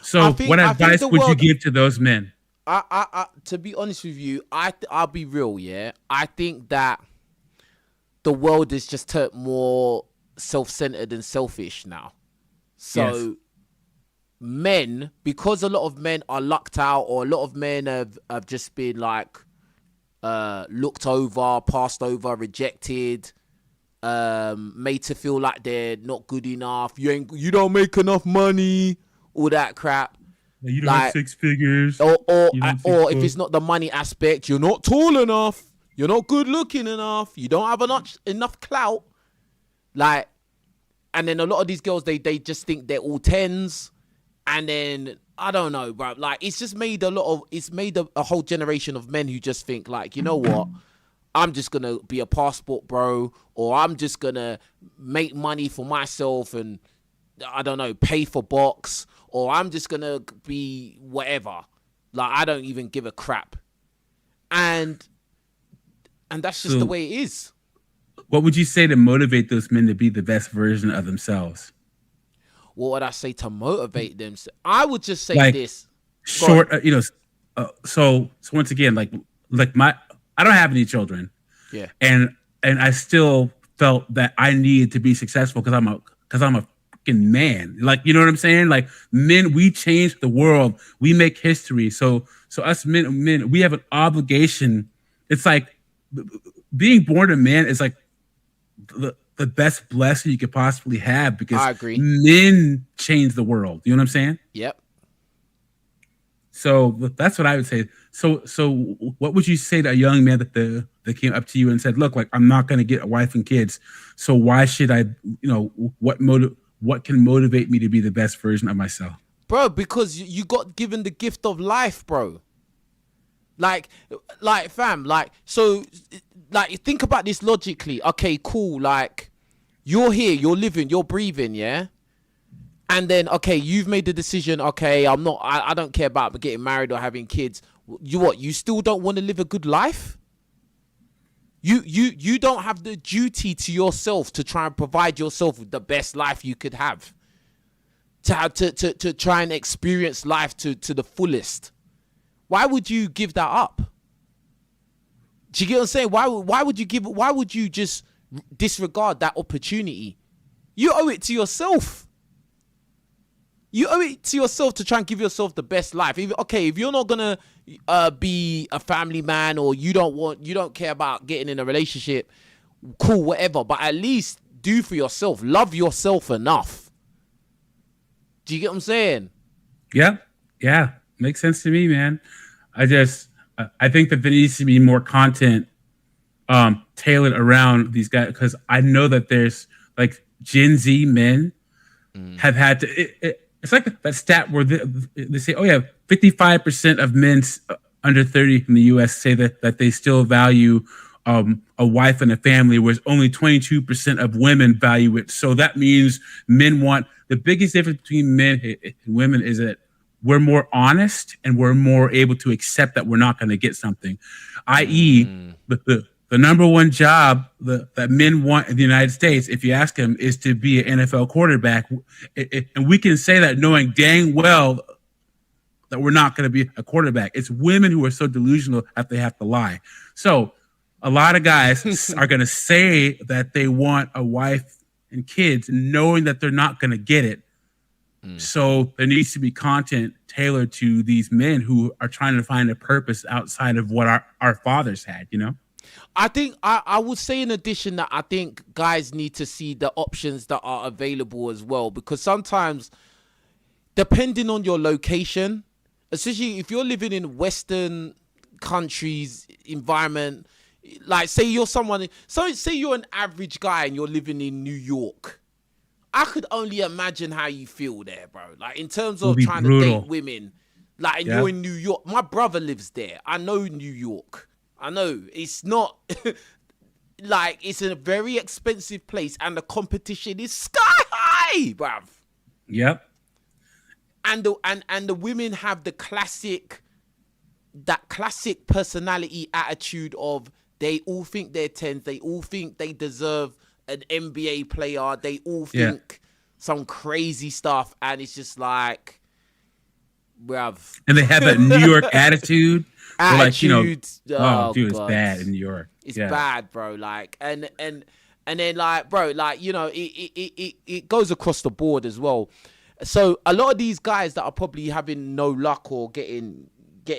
So, what I think advice the would you world. give to those men? To be honest with you, I'll be real. Yeah, I think that the world is just turned more self-centered and selfish now. Yes. So men, because a lot of men are lucked out, or a lot of men have just been like looked over, passed over, rejected, made to feel like they're not good enough. You don't make enough money, all that crap. You don't have Like, 6 figures. You don't or if it's not the money aspect, you're not tall enough, you're not good looking enough, you don't have enough clout. Like, and then a lot of these girls, they just think they're all tens, and then I don't know, bro. Like, it's just made a whole generation of men who just think like, you know what, I'm just gonna be a passport bro, or I'm just gonna make money for myself and I don't know, pay for box, or I'm just gonna be whatever. Like, I don't even give a crap. And that's just the So, way it is. what would you say to motivate those men to be the best version of themselves? What would I say to motivate them? I would just say Like this. short, so once again, I don't have any children, Yeah. and I still felt that I needed to be successful because I'm a fucking man. Like, you know what I'm saying? Like, men, we change the world, we make history. So us men, we have an obligation. It's like being born a man is like the best blessing you could possibly have, because I agree. men change the world. You know what I'm saying? Yep. So that's what I would say. So what would you say to a young man that came up to you and said, "Look, like, I'm not going to get a wife and kids. So why should I? What can motivate me to be the best version of myself?" Bro, because you got given the gift of life, bro. Like fam, like, so, like, think about this logically. Okay, cool. Like, you're here, you're living, you're breathing, yeah? And then, okay, you've made the decision, okay, I don't care about getting married or having kids. You still don't want to live a good life? You don't have the duty to yourself to try and provide yourself with the best life you could have. To try and experience life to the fullest. Why would you give that up? Do you get what I'm saying? Why would you just disregard that opportunity? You owe it to yourself. You owe it to yourself to try and give yourself the best life. If you're not gonna be a family man, or you don't care about getting in a relationship, cool, whatever. But at least do for yourself. Love yourself enough. Do you get what I'm saying? Yeah, makes sense to me, man. I think that there needs to be more content tailored around these guys, because I know that there's like Gen Z men have had to. It's like that stat where they say, oh yeah, 55% of men under 30 in the U.S. say that they still value a wife and a family, whereas only 22% of women value it. So that means men want, the biggest difference between men and women is that we're more honest and we're more able to accept that we're not going to get something, i.e., the number one job that men want in the United States, if you ask them, is to be an NFL quarterback. And we can say that knowing dang well that we're not going to be a quarterback. It's women who are so delusional that they have to lie. So a lot of guys are going to say that they want a wife and kids, knowing that they're not going to get it. So there needs to be content tailored to these men who are trying to find a purpose outside of what our fathers had, you know? I think I would say in addition that I think guys need to see the options that are available as well, because sometimes, depending on your location, especially if you're living in Western countries environment, like say you're an average guy and you're living in New York, I could only imagine how you feel there, bro. Like, in terms of trying to date women, like, and you're in New York. My brother lives there. I know New York. I know it's not like, it's a very expensive place, and the competition is sky high, bruv. Yep. And the women have that classic personality attitude of They all think they're 10s. They all think they deserve an NBA player. They all think some crazy stuff. And it's just like, bruv. And they have that New York attitude. Attitude. Like, oh, dude, God. it's bad in New York. It's bad, bro. Like, and then like, bro, like, it goes across the board as well. So a lot of these guys that are probably having no luck or getting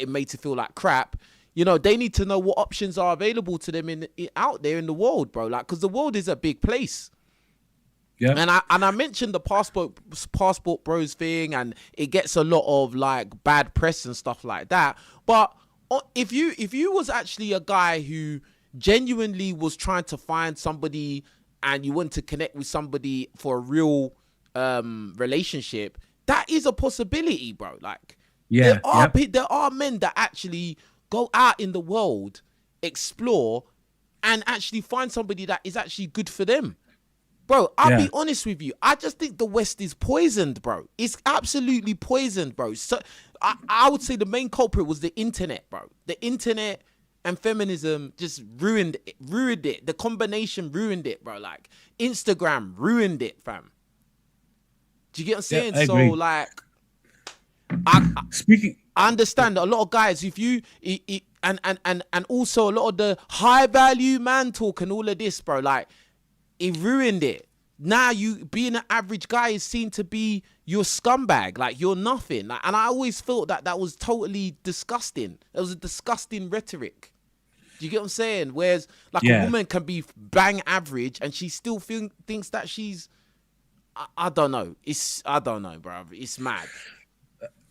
made to feel like crap, they need to know what options are available to them out there in the world, bro. Like, because the world is a big place. Yeah. And I mentioned the passport bros thing, and it gets a lot of like bad press and stuff like that. But if you was actually a guy who genuinely was trying to find somebody and you want to connect with somebody for a real relationship, that is a possibility, bro. Like, there are men that actually go out in the world, explore, and actually find somebody that is actually good for them. Bro, I'll be honest with you. I just think the West is poisoned, bro. It's absolutely poisoned, bro. So I would say the main culprit was the internet, bro. The internet and feminism just ruined it. The combination ruined it, bro. Like, Instagram ruined it, fam. Do you get what I'm saying? I so agree. like, I understand a lot of guys, if you and also a lot of the high value man talk and all of this, bro, like, it ruined it. Now you being an average guy is seen to be your scumbag, like you're nothing. Like, and I always felt that was totally disgusting. It was a disgusting rhetoric. Do you get what I'm saying? Whereas like a woman can be bang average and she still thinks that she's, I don't know. I don't know, bro. It's mad.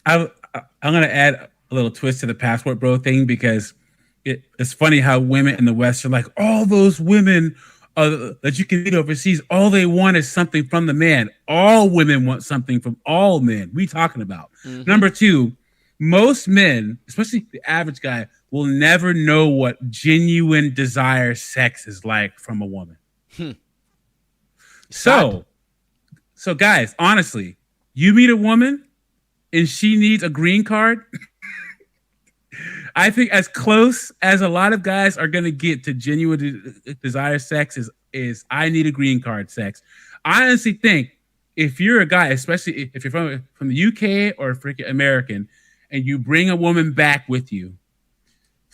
I'm gonna add a little twist to the passport bro thing, because it's funny how women in the West are like, all those women that you can meet overseas, all they want is something from the man. All women want something from all men. We talking about. Mm-hmm. Number two, most men, especially the average guy, will never know what genuine desire sex is like from a woman. So guys, honestly, you meet a woman and she needs a green card. I think as close as a lot of guys are going to get to genuine desire sex is I need a green card sex. I honestly think if you're a guy, especially if you're from the UK or freaking American, and you bring a woman back with you,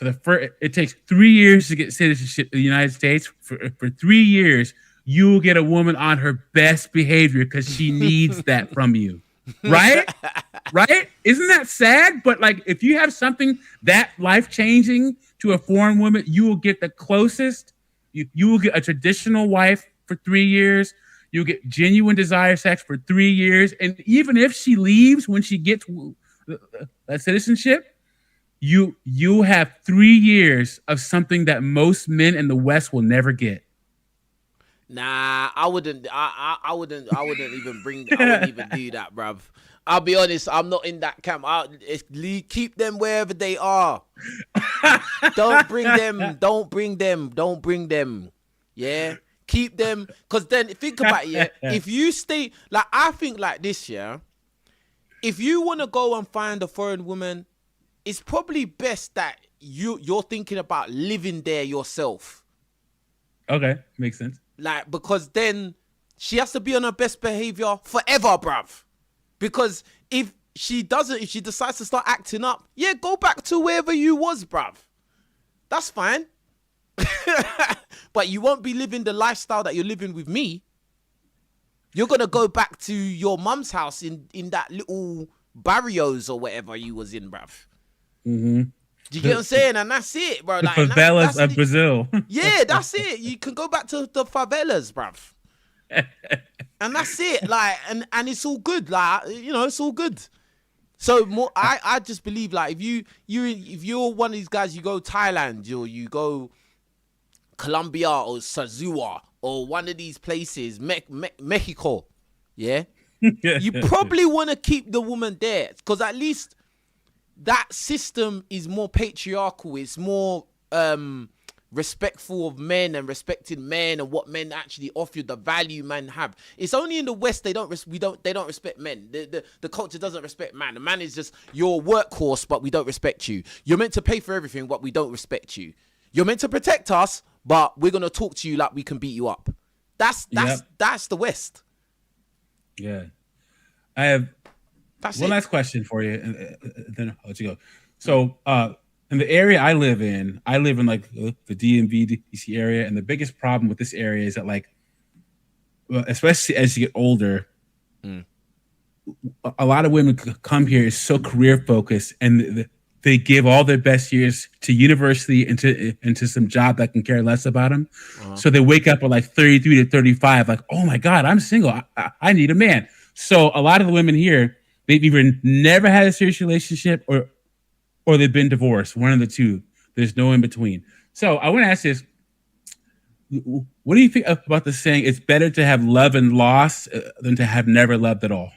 it takes 3 years to get citizenship in the United States. For 3 years, you will get a woman on her best behavior because she needs that from you. Right? Right? Isn't that sad? But like, if you have something that life-changing to a foreign woman, you will get the closest. You will get a traditional wife for 3 years. You'll get genuine desire sex for 3 years. And even if she leaves when she gets that citizenship, you have 3 years of something that most men in the West will never get. Nah, I wouldn't. I wouldn't even I wouldn't even do that, bruv. I'll be honest. I'm not in that camp. Keep them wherever they are. Don't bring them. Don't bring them. Don't bring them. Yeah, keep them. Cause then think about it. Yeah? If you stay, like, I think like this. Yeah, if you want to go and find a foreign woman, it's probably best that you're thinking about living there yourself. Okay, makes sense. Like, because then she has to be on her best behavior forever, bruv. Because if she decides to start acting up, go back to wherever you was, bruv. That's fine. But you won't be living the lifestyle that you're living with me. You're going to go back to your mum's house in that little barrios or whatever you was in, bruv. Mm-hmm. Do you get what I'm saying? And that's it, bro. The like, favelas of Brazil. Yeah, that's it. You can go back to the favelas, bruv. And that's it. Like, and it's all good. Like, it's all good. So I just believe, like, if you're one of these guys, you go Thailand or you go Colombia or Sazua or one of these places, Mexico, yeah? You probably want to keep the woman there, because at least that system is more patriarchal. It's more respectful of men and respecting men and what men actually offer, the value men have. It's only in the West they don't respect men. The culture doesn't respect man. The man is just your workhorse, but we don't respect you. You're meant to pay for everything, but we don't respect you. You're meant to protect us, but we're gonna talk to you like we can beat you up. That's the West. Yeah. I have That's one it. last question for you, and then I'll let you go. So, in the area I live in like the DMV, DC area, and the biggest problem with this area is that, like, well, especially as you get older, a lot of women come here is so career focused, and they give all their best years to university and into some job that can care less about them. So they wake up at like 33 to 35, like, oh my God, I'm single. I need a man. So a lot of the women here, they've either never had a serious relationship or they've been divorced. One of the two. There's no in between. So I want to ask this. What do you think about the saying, it's better to have love and loss than to have never loved at all?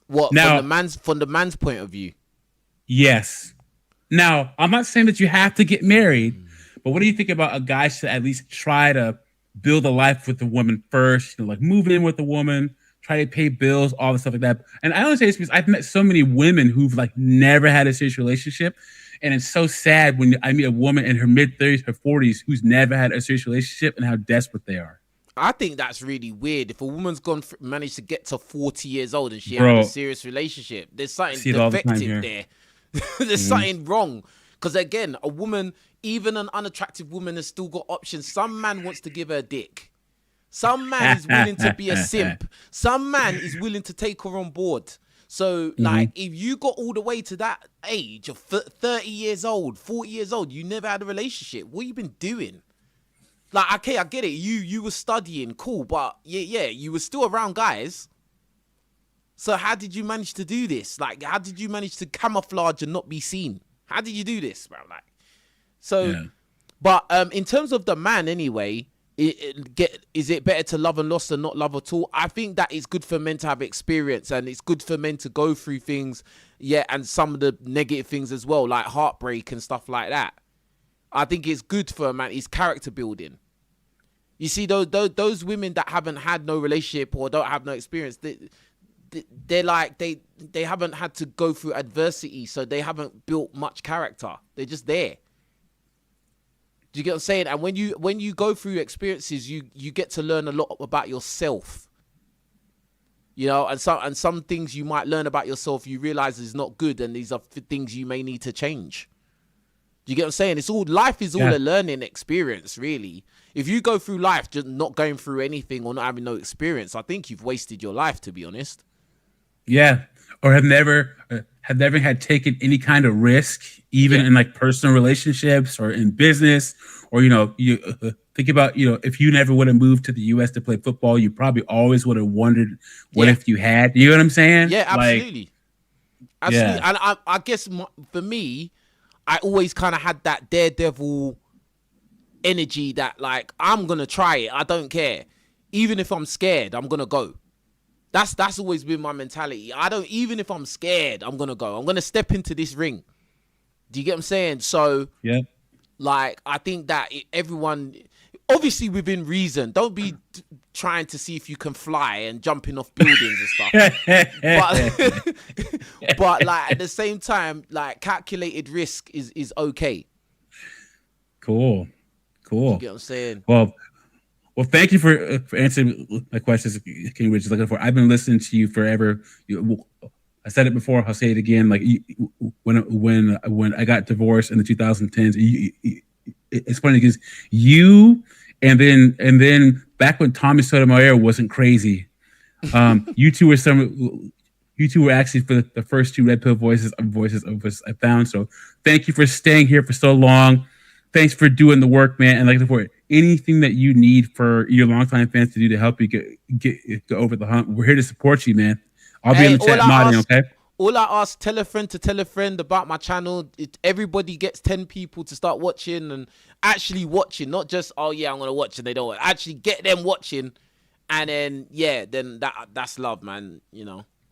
What, now, from the man's point of view? Yes. Now, I'm not saying that you have to get married, but what do you think about a guy should at least try to build a life with the woman first, like move in with the woman, try to pay bills, all the stuff like that. And I only say this because I've met so many women who've like never had a serious relationship. And it's so sad when I meet a woman in her mid-30s, her 40s, who's never had a serious relationship and how desperate they are. I think that's really weird. If a woman's managed to get to 40 years old and she has a serious relationship, there's something defective there. There's something wrong. Because again, a woman, even an unattractive woman, has still got options. Some man wants to give her a dick. Some man is willing to be a simp. Some man is willing to take her on board. So, like, if you got all the way to that age of 30 years old, 40 years old, you never had a relationship, what you been doing? Like, okay, I get it. You were studying, cool, but yeah, you were still around guys. So how did you manage to do this? Like, how did you manage to camouflage and not be seen? How did you do this, bro? Like, so, but in terms of the man, anyway, is it better to love and lost than not love at all? I think that it's good for men to have experience, and it's good for men to go through things, and some of the negative things as well, like heartbreak and stuff like that. I think it's good for a man. It's character building. You see, those women that haven't had no relationship or don't have no experience, they're like, they haven't had to go through adversity, so they haven't built much character. They're just there. Do you get what I'm saying? And when you go through experiences, you get to learn a lot about yourself. You know, and some things you might learn about yourself, you realize is not good, and these are things you may need to change. Do you get what I'm saying? Life is all a learning experience, really. If you go through life just not going through anything or not having no experience, I think you've wasted your life, to be honest. Yeah, or have never had taken any kind of risk, even in like personal relationships or in business, or you think about if you never would have moved to the U.S. to play football, you probably always would have wondered what if you had. You know what I'm saying? Yeah, absolutely. Absolutely. And I guess for me, I always kind of had that daredevil energy that, like, I'm going to try it. I don't care. Even if I'm scared, I'm going to go. That's always been my mentality. Even if I'm scared, I'm going to go. I'm going to step into this ring. Do you get what I'm saying? So, like, I think that everyone, obviously within reason, don't be trying to see if you can fly and jumping off buildings and stuff. but like, at the same time, like, calculated risk is okay. Cool. You get what I'm saying? Well, thank you for answering my questions, King Rich. Looking for. I've been listening to you forever. I said it before. I'll say it again. Like, when I got divorced in the 2010s, it's funny because you and then back when Tommy Sotomayor wasn't crazy, you two were actually for the first two Red Pill voices of us I found. So thank you for staying here for so long. Thanks for doing the work, man. And like for anything that you need for your longtime fans to do to help you get over the hump, we're here to support you, man. I'll be in the chat modding, okay? All I ask, tell a friend about my channel. Everybody gets 10 people to start watching and actually watching, not just, oh yeah, I'm going to watch and they don't watch. Actually get them watching. And then, then that's love, man.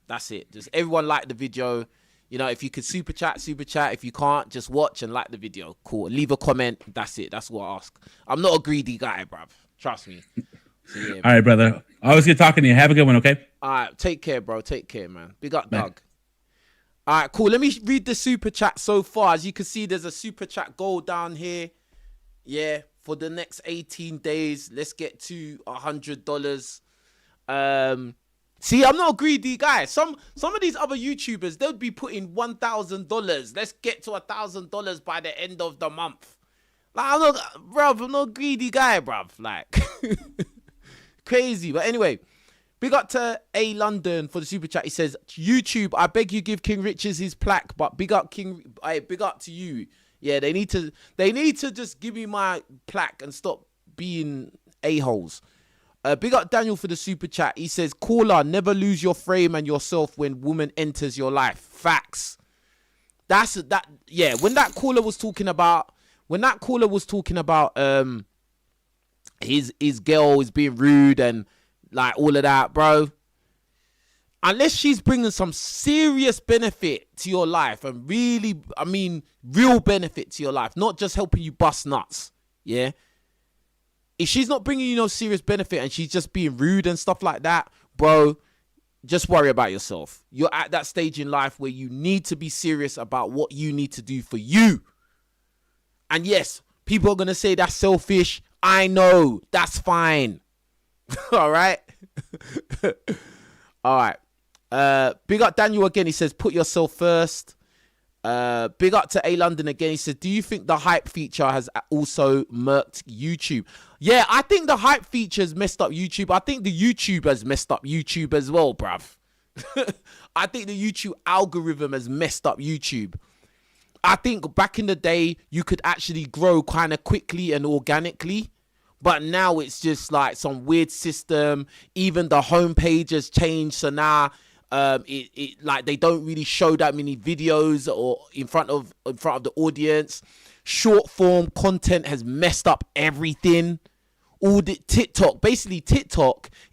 That's it. Just everyone like the video. If you could super chat. If you can't, just watch and like the video. Cool. Leave a comment. That's it. That's what I ask. I'm not a greedy guy, bruv. Trust me. So, yeah, all right, brother. Always good talking to you. Have a good one, okay? All right. Take care, bro. Take care, man. Big up, Doug. All right, cool. Let me read the super chat so far. As you can see, there's a super chat goal down here. Yeah, for the next 18 days, let's get to $100. See, I'm not a greedy guy. Some of these other YouTubers, they'll be putting $1,000. Let's get to $1,000 by the end of the month. Like, I'm not a greedy guy, bruv. Like, crazy. But anyway, big up to A London for the super chat. He says, YouTube, I beg you give King Richards his plaque, but big up to you. Yeah, they need to just give me my plaque and stop being a-holes. Big up Daniel for the super chat. He says, caller, never lose your frame and yourself when woman enters your life. Facts. Yeah, when that caller was talking about his girl is being rude and like all of that, bro, unless she's bringing some serious benefit to your life and really, I mean, real benefit to your life, not just helping you bust nuts, yeah? If she's not bringing you no serious benefit and she's just being rude and stuff like that, bro, just worry about yourself. You're at that stage in life where you need to be serious about what you need to do for you. And yes, people are going to say that's selfish. I know. That's fine. All right? All right. Big up Daniel again. He says, put yourself first. Big up to A London again. He says, do you think the hype feature has also murked YouTube? Yeah, I think the hype feature has messed up YouTube. I think the YouTube has messed up YouTube as well, bruv. I think the YouTube algorithm has messed up YouTube. I think back in the day, you could actually grow kind of quickly and organically. But now it's just like some weird system. Even the homepage has changed. So now it like they don't really show that many videos or in front of the audience. Short form content has messed up everything. All the TikTok,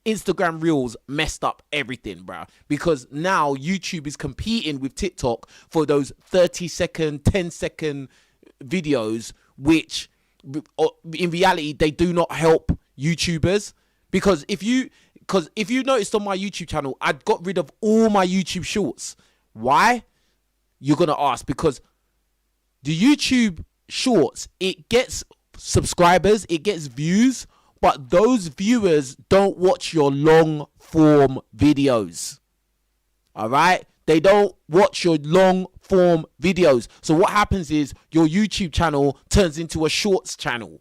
Instagram Reels messed up everything, bro. Because now YouTube is competing with TikTok for those 30-second, 10-second videos, which in reality they do not help YouTubers. Because if you noticed on my YouTube channel, I got rid of all my YouTube shorts. Why? You're gonna ask. Because the YouTube shorts, it gets subscribers, it gets views, but those viewers don't watch your long form videos. All right? They don't watch your long form videos. So what happens is your YouTube channel turns into a shorts channel.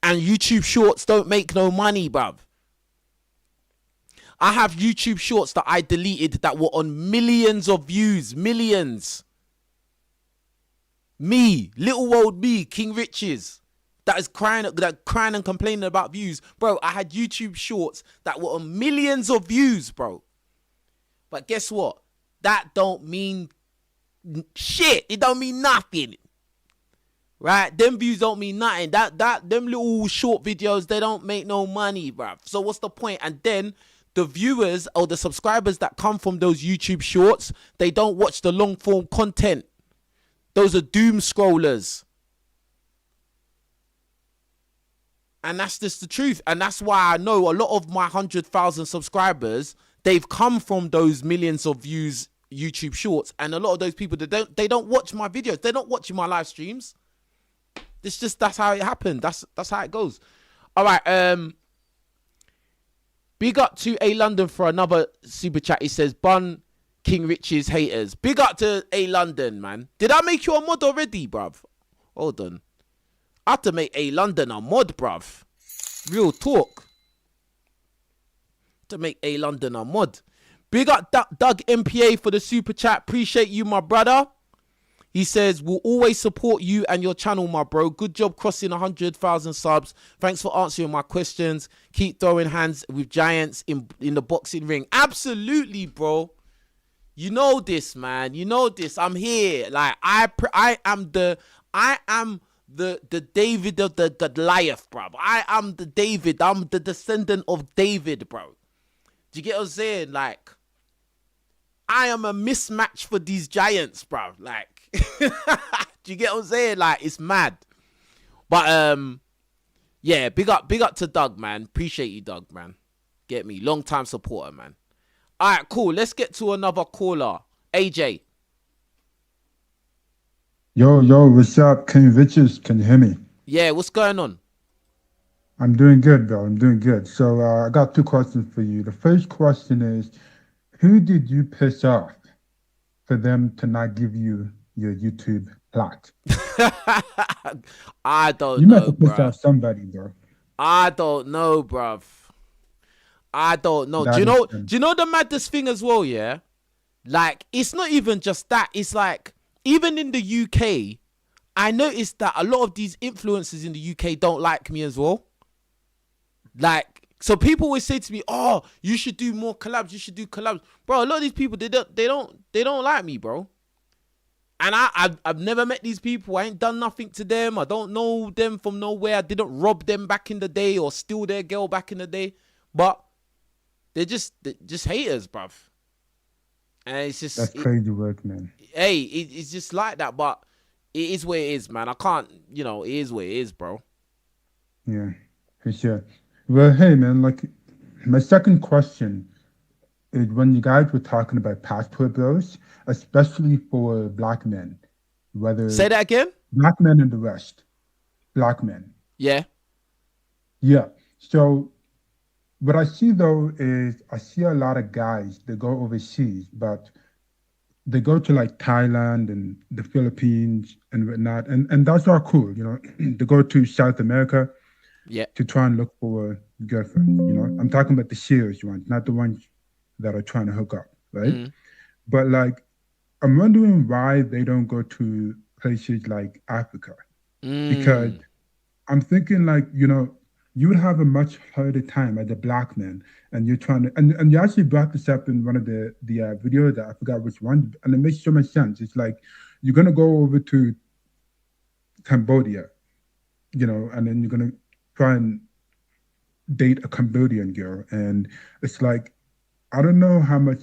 And YouTube shorts don't make no money, bruv. I have YouTube shorts that I deleted that were on millions of views. Millions. Me, little old me, King Riches, that is crying and complaining about views. Bro, I had YouTube shorts that were on millions of views, bro. But guess what? That don't mean shit. It don't mean nothing. Right? Them views don't mean nothing. Them little short videos, they don't make no money, bro. So what's the point? And then the viewers or the subscribers that come from those YouTube shorts, they don't watch the long form content. Those are doom scrollers. And that's just the truth. And that's why I know a lot of my 100,000 subscribers, they've come from those millions of views YouTube shorts. And a lot of those people, they don't watch my videos. They're not watching my live streams. That's how it happened. That's how it goes. All right. Big up to A London for another super chat. He says, bun King Rich's haters. Big up to A London, man. Did I make you a mod already, bruv? Hold on. I have to make A London a mod, bruv. Real talk. To make A London a mod. Big up Doug MPA for the super chat. Appreciate you, my brother. He says, we'll always support you and your channel, my bro. Good job crossing 100,000 subs. Thanks for answering my questions. Keep throwing hands with giants in the boxing ring. Absolutely, bro. You know this, man. You know this. I'm here. Like, I am the David of the Goliath, bro. I am the David. I'm the descendant of David, bro. Do you get what I'm saying? Like, I am a mismatch for these giants, bro. Like, do you get what I'm saying? Like, it's mad. But yeah, big up to Doug, man. Appreciate you, Doug, man. Get me, long time supporter, man. All right, cool. Let's get to another caller. AJ. Yo, what's up? King Richards, can you hear me? Yeah, what's going on? I'm doing good, bro. I'm doing good. So I got two questions for you. The first question is, who did you piss off for them to not give you your YouTube plot? I don't You must know, have pissed bruh. off somebody, bro. I don't know, bruv. I don't know. That is Do you know the maddest thing as well, yeah? Like, it's not even just that. It's like, even in the UK, I noticed that a lot of these influencers in the UK don't like me as well. Like, so people always say to me, "Oh, you should do more collabs. You should do collabs, bro." A lot of these people, they don't like me, bro. And I've never met these people. I ain't done nothing to them. I don't know them from nowhere. I didn't rob them back in the day or steal their girl back in the day. But they're just haters, bruv. And it's just, that's crazy work, man. it's just like that. But it is what it is, man. I can't, it is what it is, bro. Yeah, for sure. Well, hey, man, like my second question is when you guys were talking about passport bros, especially for black men, Say whether that again? black men in the West, black men. Yeah. Yeah. So what I see though is I see a lot of guys that go overseas, but they go to like Thailand and the Philippines and whatnot, and that's all cool, you know. They go to South America Yeah. to try and look for a girlfriend, you know. I'm talking about the serious ones, not the ones that are trying to hook up, right? Mm. But like, I'm wondering why they don't go to places like Africa because Mm. I'm thinking like, you know, you would have a much harder time as a black man, and you're trying to, and you actually brought this up in one of the videos that I forgot which one, and it makes so much sense. It's like you're gonna go over to Cambodia, you know, and then you're gonna try and date a Cambodian girl, and it's like I don't know how much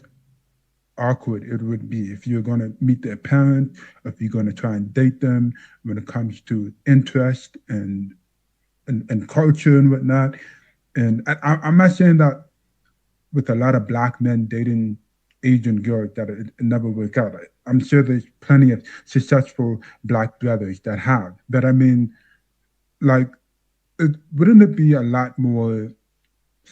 awkward it would be if you're gonna meet their parents, if you're gonna try and date them when it comes to interest and culture and whatnot. And I'm not saying that with a lot of black men dating Asian girls that it never work out. I'm sure there's plenty of successful black brothers that have. But I mean, like, wouldn't it be a lot more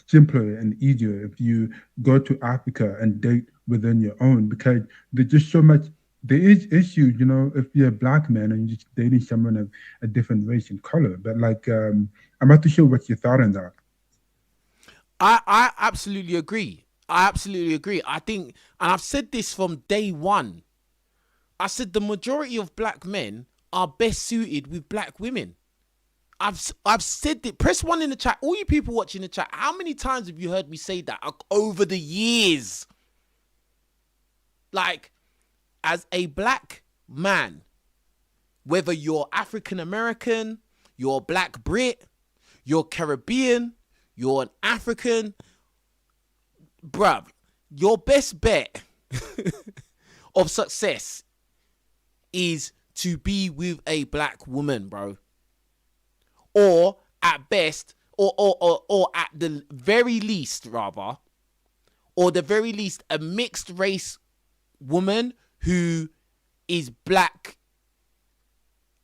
simpler and easier if you go to Africa and date within your own? Because there's just so much. There is issues, you know, if you're a black man and you're just dating someone of a different race and color. But like, I'm not too sure what your thought on that. I absolutely agree. I absolutely agree. I think, and I've said this from day one. I said the majority of black men are best suited with black women. I've said it. Press one in the chat. All you people watching the chat, how many times have you heard me say that over the years? Like, as a black man, whether you're African American, you're black Brit, you're Caribbean, you're an African, bruv, your best bet of success is to be with a black woman, bro. Or at best, or at the very least, rather, or the very least, a mixed race woman who is black,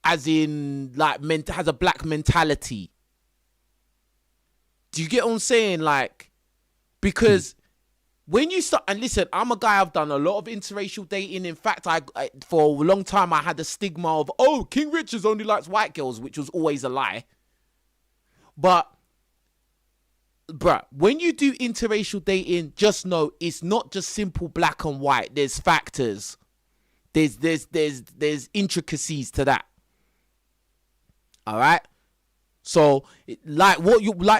as in, like, has a black mentality. Do you get what I'm saying? Like, because when you start, and listen, I'm a guy, I've done a lot of interracial dating. In fact, I for a long time, I had the stigma of, oh, King Richards only likes white girls, which was always a lie. But, bruh, when you do interracial dating, just know it's not just simple black and white. There's factors. There's intricacies to that. All right. So,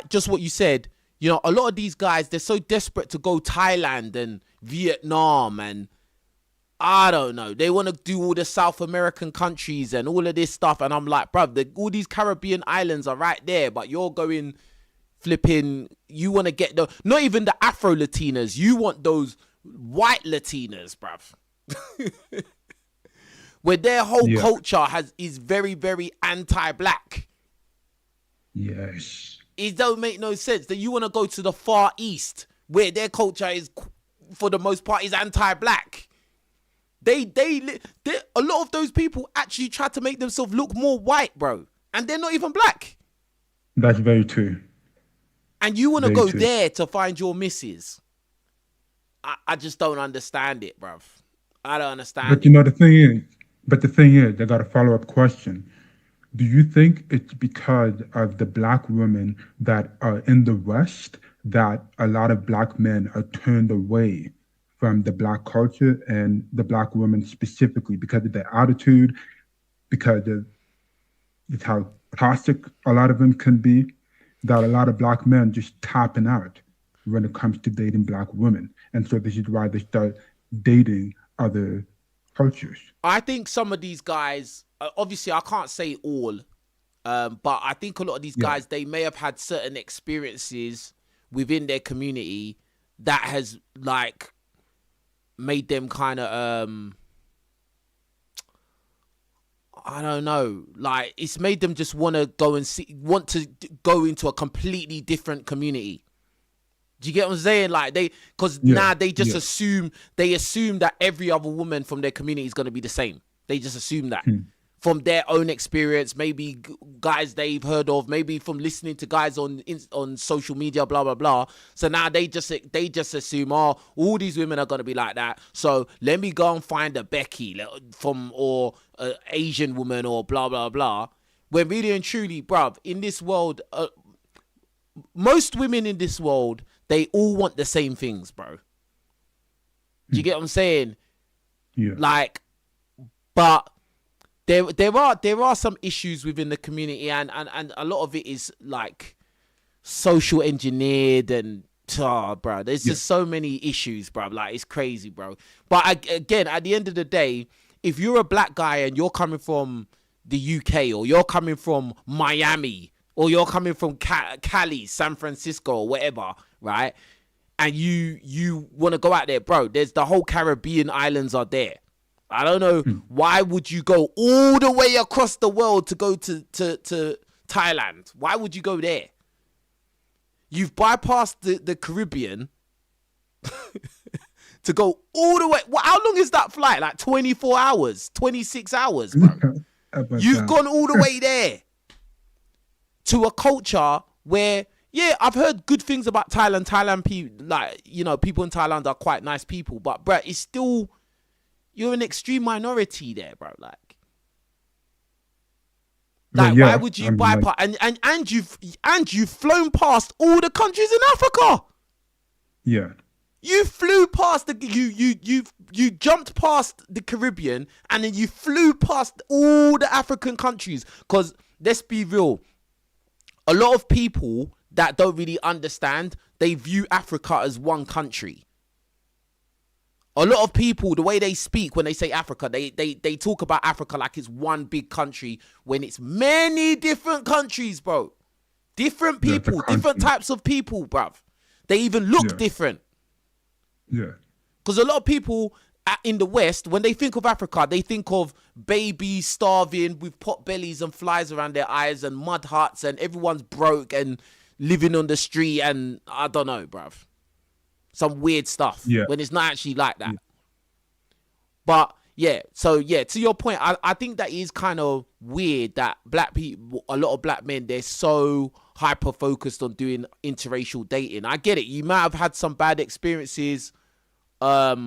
just what you said, you know, a lot of these guys, they're so desperate to go Thailand and Vietnam and I don't know. They want to do all the South American countries and all of this stuff. And I'm like, bruv, all these Caribbean islands are right there, but you're going flipping, you want to get not even the Afro Latinas. You want those white Latinas, bruv. Where their whole culture is very, very anti-black. Yes. It don't make no sense that you want to go to the Far East where their culture is, for the most part, is anti-black. They a lot of those people actually try to make themselves look more white, bro. and they're not even black. That's very true. And you want to Very go true. there to find your missus. I just don't understand it, bruv. I don't understand But it. you know, the thing is, I got a follow-up question. Do you think it's because of the black women that are in the West that a lot of black men are turned away from the black culture and the black women specifically because of their attitude, because of it's how toxic a lot of them can be, that a lot of black men just tapping out when it comes to dating black women. And so this is why they start dating other cultures. I think some of these guys, obviously, I can't say all, but I think a lot of these Yeah. guys, they may have had certain experiences within their community that has like made them kind of, I don't know, like it's made them just want to go into a completely different community. Do you get what I'm saying? Like because now they just assume that every other woman from their community is going to be the same. They just assume that from their own experience, maybe guys they've heard of, maybe from listening to guys on social media, blah blah blah. So now they just assume, oh, all these women are going to be like that. So let me go and find a Becky or an Asian woman or blah blah blah. When really and truly, bruv, in this world, most women in this world, they all want the same things, bro. Do you get what I'm saying? Yeah. Like, but there are some issues within the community, and a lot of it is like social engineered and bro. There's just so many issues, bro. Like it's crazy, bro. But again, at the end of the day, if you're a black guy and you're coming from the UK or you're coming from Miami or you're coming from Cali, San Francisco or whatever, right? And you want to go out there, bro, there's the whole Caribbean islands are there. I don't know why would you go all the way across the world to go to Thailand? Why would you go there? You've bypassed the Caribbean to go all the way. How long is that flight? Like 24 hours, 26 hours, bro. You've gone all the way there to a culture where, yeah, I've heard good things about Thailand. Thailand people, like, you know, people in Thailand are quite nice people, but bro, it's still, you're an extreme minority there, bro. Like why would you bypass? And you've flown past all the countries in Africa. Yeah. You flew past you jumped past the Caribbean and then you flew past all the African countries. Because let's be real, a lot of people that don't really understand, they view Africa as one country. A lot of people, the way they speak when they say Africa, they talk about Africa like it's one big country when it's many different countries, bro. Different people, different types of people, bruv. They even look different. Yeah. Because a lot of people in the West, when they think of Africa, they think of babies starving with pot bellies and flies around their eyes and mud huts and everyone's broke and living on the street and I don't know, bruv. Some weird stuff when it's not actually like that. But yeah, so yeah, to your point, I think that is kind of weird that black people, a lot of black men, they're so hyper focused on doing interracial dating. I get it. You might have had some bad experiences or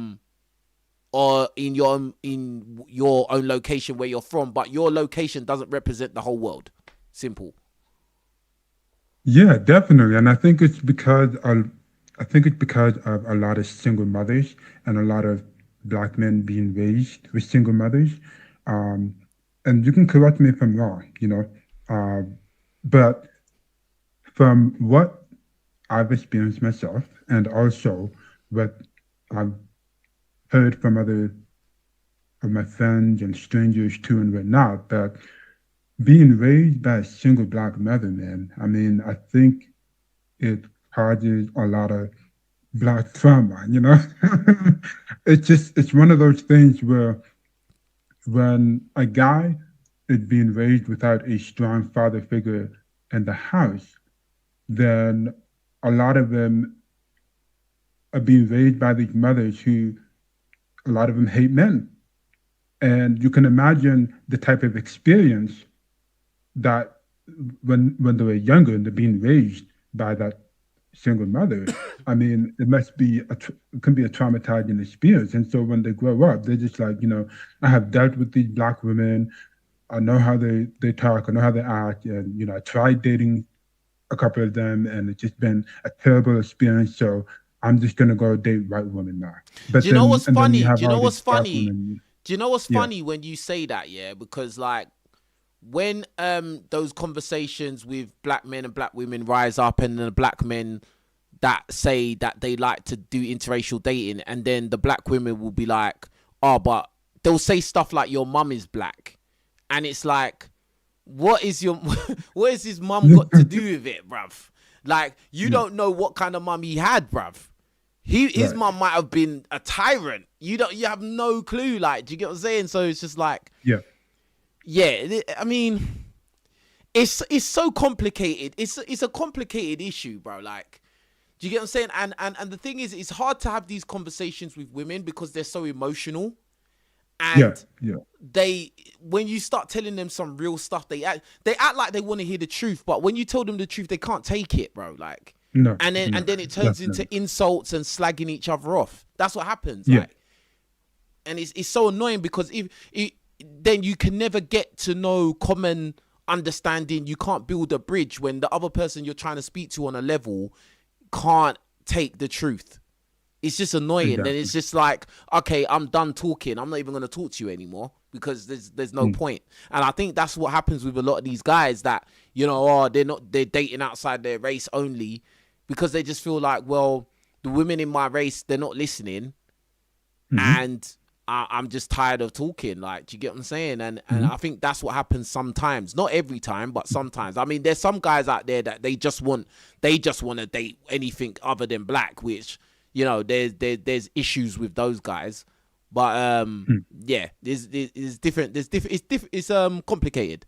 in your own location where you're from, but your location doesn't represent the whole world. Simple. Yeah, definitely. And I think it's because of a lot of single mothers and a lot of black men being raised with single mothers. And you can correct me if I'm wrong, you know, but from what I've experienced myself and also what I've heard from other of my friends and strangers too and whatnot, that being raised by a single black mother, man, I mean, I think it causes a lot of black trauma, you know? It's one of those things where when a guy is being raised without a strong father figure in the house, then a lot of them are being raised by these mothers who, a lot of them hate men. And you can imagine the type of experience that when they were younger and they're being raised by that single mother, I mean, it must be it can be a traumatizing experience. And so when they grow up, they're just like, I have dealt with these black women. I know how they talk. I know how they act. And I tried dating a couple of them, and it's just been a terrible experience. So I'm just gonna go date white women now. Do But you know then what's and then you funny? have Do you all know what's these black funny? women. Do you know what's Yeah, funny when you say that? Yeah, because like when those conversations with black men and black women rise up, and the black men that say that they like to do interracial dating, and then the black women will be like, oh, but they'll say stuff like your mum is black, and it's like, what is your what has his mum got to do with it, bruv? Like, you yeah, don't know what kind of mum he had, bruv. His right. mum might have been a tyrant. You have no clue. Like, do you get what I'm saying? So it's just like, Yeah, yeah, I mean, it's so complicated. It's a complicated issue, bro. Like, do you get what I'm saying? And the thing is, it's hard to have these conversations with women because they're so emotional. yeah, And yeah. when you start telling them some real stuff, they act like they want to hear the truth, but when you tell them the truth, they can't take it, bro. Like, No, and no, then it turns definitely. into insults and slagging each other off. That's what happens. Yeah, Like, and it's so annoying because then you can never get to know common understanding. You can't build a bridge when the other person you're trying to speak to on a level can't take the truth. It's just annoying. Then exactly. it's just like, okay, I'm done talking. I'm not even going to talk to you anymore because there's no Mm. point. And I think that's what happens with a lot of these guys that, they're dating outside their race only because they just feel like, well, the women in my race, they're not listening, Hmm. and I'm just tired of talking. Like, do you get what I'm saying? And Hmm. I think that's what happens sometimes. Not every time, but sometimes. I mean, there's some guys out there that they just want to date anything other than black, which, there's issues with those guys. But yeah, there's different. It's complicated.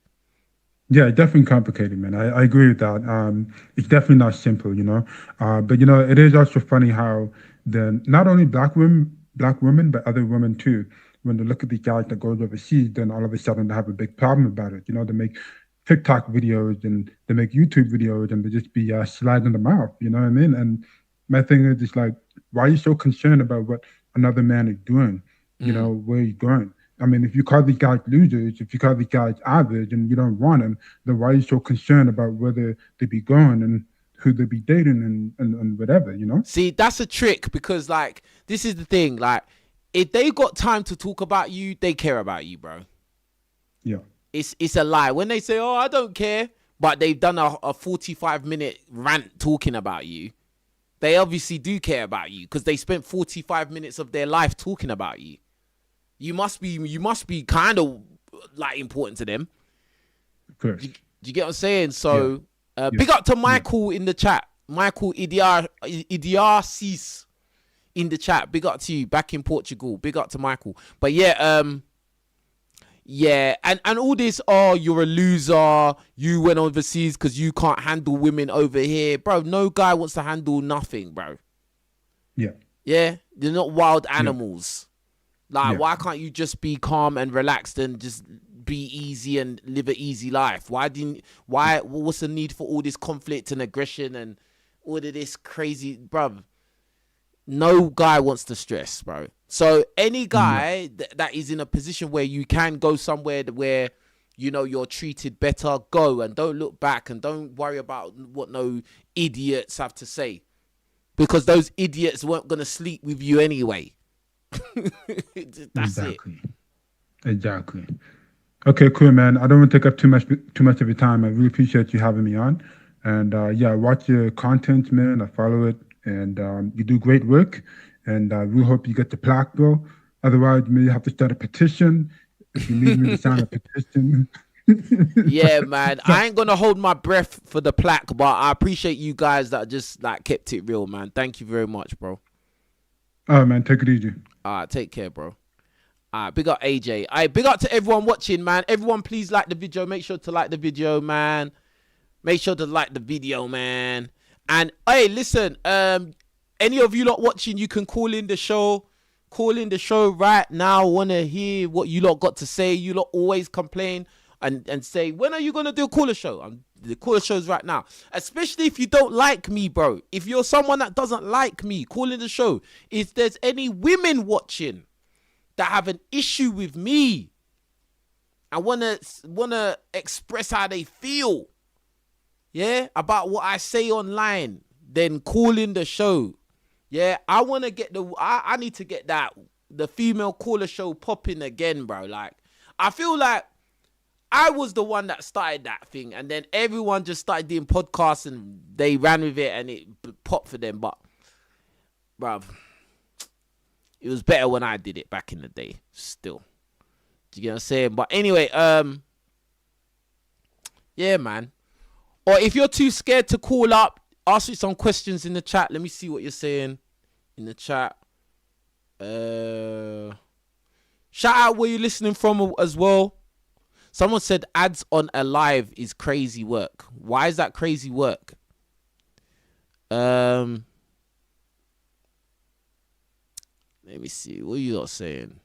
Yeah, definitely complicated, man. I agree with that. It's definitely not simple. But it is also funny how the not only black women, but other women too. When they look at the guys that goes overseas, then all of a sudden they have a big problem about it. They make TikTok videos and they make YouTube videos and they just be sliding them out. You know what I mean? And my thing is just like, why are you so concerned about what another man is doing? Mm. Where he's going. I mean, if you call these guys losers, if you call these guys average and you don't want them, then why are you so concerned about whether they be going and who they be dating and whatever? See, that's a trick because, like, this is the thing. Like, if they got time to talk about you, they care about you, bro. Yeah. It's a lie when they say, "Oh, I don't care," but they've done a 45-minute rant talking about you. They obviously do care about you because they spent 45 minutes of their life talking about you. You must be kind of like important to them. Of course. Do you get what I'm saying? Yeah. So big up to Michael in the chat. Michael Idiasis in the chat. Big up to you back in Portugal. Big up to Michael. But yeah, and all this, oh, you're a loser. You went overseas because you can't handle women over here. Bro, no guy wants to handle nothing, bro. Yeah. Yeah? They're not wild Yeah. animals. Like, Yeah. why can't you just be calm and relaxed and just be easy and live an easy life? What's the need for all this conflict and aggression and all of this crazy, bruv? No guy wants to stress, bro. So any No. guy that is in a position where you can go somewhere where, you're treated better, go and don't look back and don't worry about what no idiots have to say. Because those idiots weren't going to sleep with you anyway. That's it. Exactly. Okay, cool, man. I don't want to take up too much of your time. I really appreciate you having me on. And yeah, I watch your content, man. I follow it, and you do great work. And I really hope you get the plaque, bro. Otherwise, you may have to start a petition. If you need me to sign a petition. Yeah, man. I ain't gonna hold my breath for the plaque, but I appreciate you guys that just like kept it real, man. Thank you very much, bro. All right, man. Take it easy. Take care, bro. Big up AJ. Big up to everyone watching, man. Everyone, please like the video. Make sure to like the video, man. Make sure to like the video, man. And hey, listen, any of you lot watching, you can call in the show. Call in the show right now. Want to hear what you lot got to say. You lot always complain and say, when are you gonna do a caller show? The caller shows right now. Especially if you don't like me, bro. If you're someone that doesn't like me, call in the show. If there's any women watching that have an issue with me and wanna express how they feel, yeah, about what I say online, then call in the show. Yeah, I wanna get I need to get the female caller show popping again, bro. Like, I feel like I was the one that started that thing, and then everyone just started doing podcasts and they ran with it and it popped for them. But, bruv, it was better when I did it back in the day. Still, do you get what I'm saying? But anyway, yeah, man. Or if you're too scared to call up, ask me some questions in the chat. Let me see what you're saying in the chat. Shout out where you're listening from as well. Someone said ads on a live is crazy work. Why is that crazy work? Let me see. What are you not saying?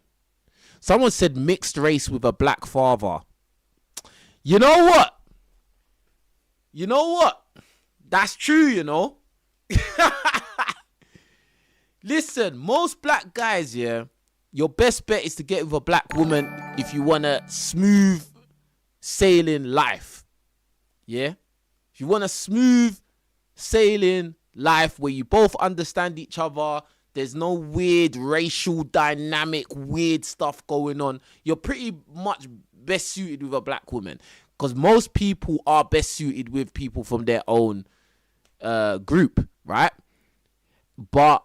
Someone said mixed race with a black father. You know what? You know what? That's true, you know. Listen, most black guys, yeah, your best bet is to get with a black woman if you want a smooth sailing life. Yeah? If you want a smooth sailing life where you both understand each other, there's no weird racial dynamic, weird stuff going on, you're pretty much best suited with a black woman. Because most people are best suited with people from their own group, right? But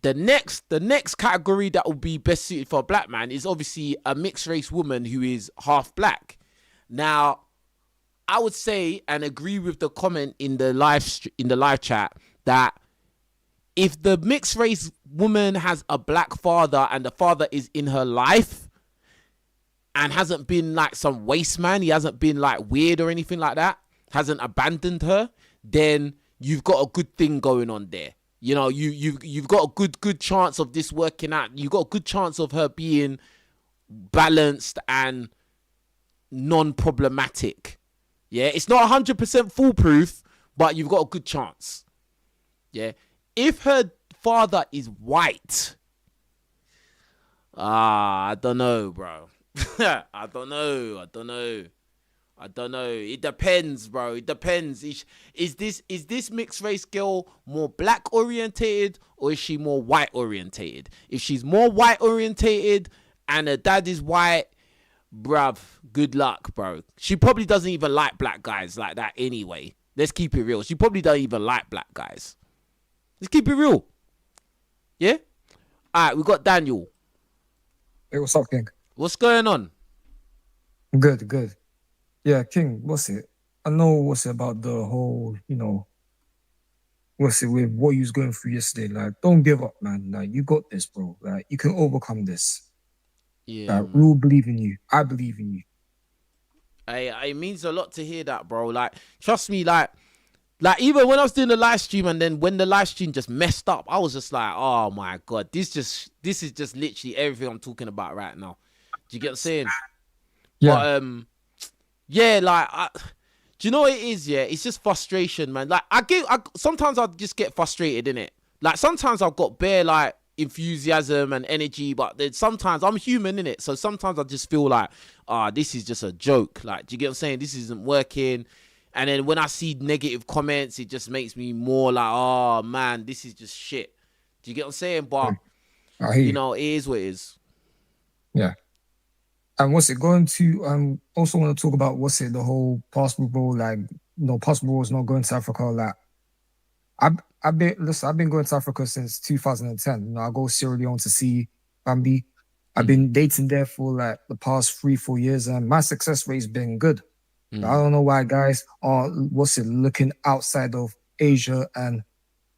the next category that will be best suited for a black man is obviously a mixed race woman who is half black. Now, I would say and agree with the comment in the live chat that if the mixed race woman has a black father and the father is in her life and hasn't been like some waste man, he hasn't been like weird or anything like that, hasn't abandoned her, then you've got a good thing going on there. You know, you've got a good chance of this working out. You've got a good chance of her being balanced and non-problematic. Yeah, it's not 100% foolproof, but you've got a good chance. Yeah, if her father is white, I don't know, bro. I don't know. It depends, bro. It depends. Is this mixed race girl more black orientated or is she more white orientated? If she's more white orientated and her dad is white, bruv, good luck, bro. She probably doesn't even like black guys like that anyway. Let's keep it real. She probably doesn't even like black guys. Let's keep it real. Yeah? Alright, we got Daniel. Hey, what's up, King? What's going on? Good. Yeah, King, what's it? I know what's it about the whole, what's it with what you was going through yesterday. Like, don't give up, man. Like, you got this, bro. Like, you can overcome this. Yeah. Like, we all believe in you. I believe in you. It means a lot to hear that, bro. Like, trust me, like even when I was doing the live stream and then when the live stream just messed up, I was just like, oh my God, this is just literally everything I'm talking about right now. Do you get what I'm saying? Yeah. But, yeah, like, do you know what it is? Yeah, it's just frustration, man. Like, sometimes I just get frustrated, innit? Like, sometimes I've got bare, like, enthusiasm and energy, but then sometimes I'm human, innit? So sometimes I just feel like, this is just a joke. Like, do you get what I'm saying? This isn't working. And then when I see negative comments, it just makes me more like, oh, man, this is just shit. Do you get what I'm saying? But, you know, it is what it is. Yeah. And what's it going to, also want to talk about, the whole passport rule, like, passport rule is not going to Africa, like, I've been going to Africa since 2010. I go Sierra Leone to see Bambi. I've been dating there for like the past 3-4 years and my success rate's been good. I don't know why guys are, looking outside of Asia and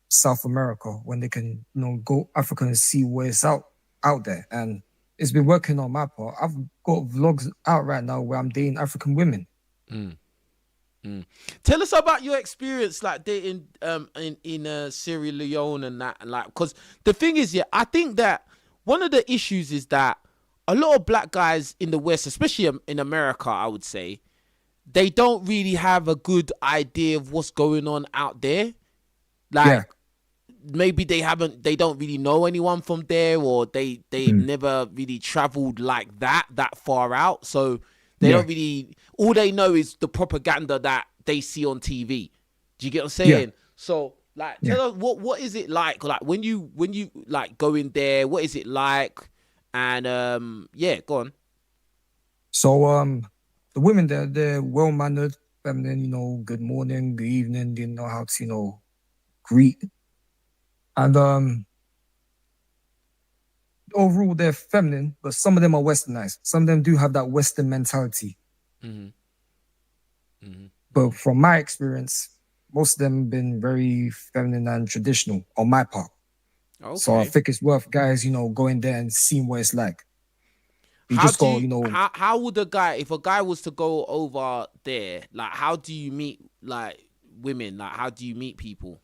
South America when they can, go Africa and see where it's out there. And it's been working on my part. I've got vlogs out right now where I'm dating African women. Tell us about your experience, like dating in Sierra Leone and that, and like, because the thing is, yeah, I think that one of the issues is that a lot of black guys in the West, especially in America, I would say, they don't really have a good idea of what's going on out there. Like, maybe they don't really know anyone from there, or they've never really traveled like that far out. So they don't really, all they know is the propaganda that they see on TV. Do you get what I'm saying? Yeah. So like, tell us what is it like when you like go in there, what is it like? And go on. So the women there, they're well mannered, feminine, you know, good morning, good evening, they know how to, you know, greet. And overall they're feminine, but some of them are westernized. Some of them do have that Western mentality. But from my experience, most of them have been very feminine and traditional on my part. Okay. So I think it's worth guys, you know, going there and seeing what it's like. How would if a guy was to go over there, like, how do you meet like women? Like, how do you meet people?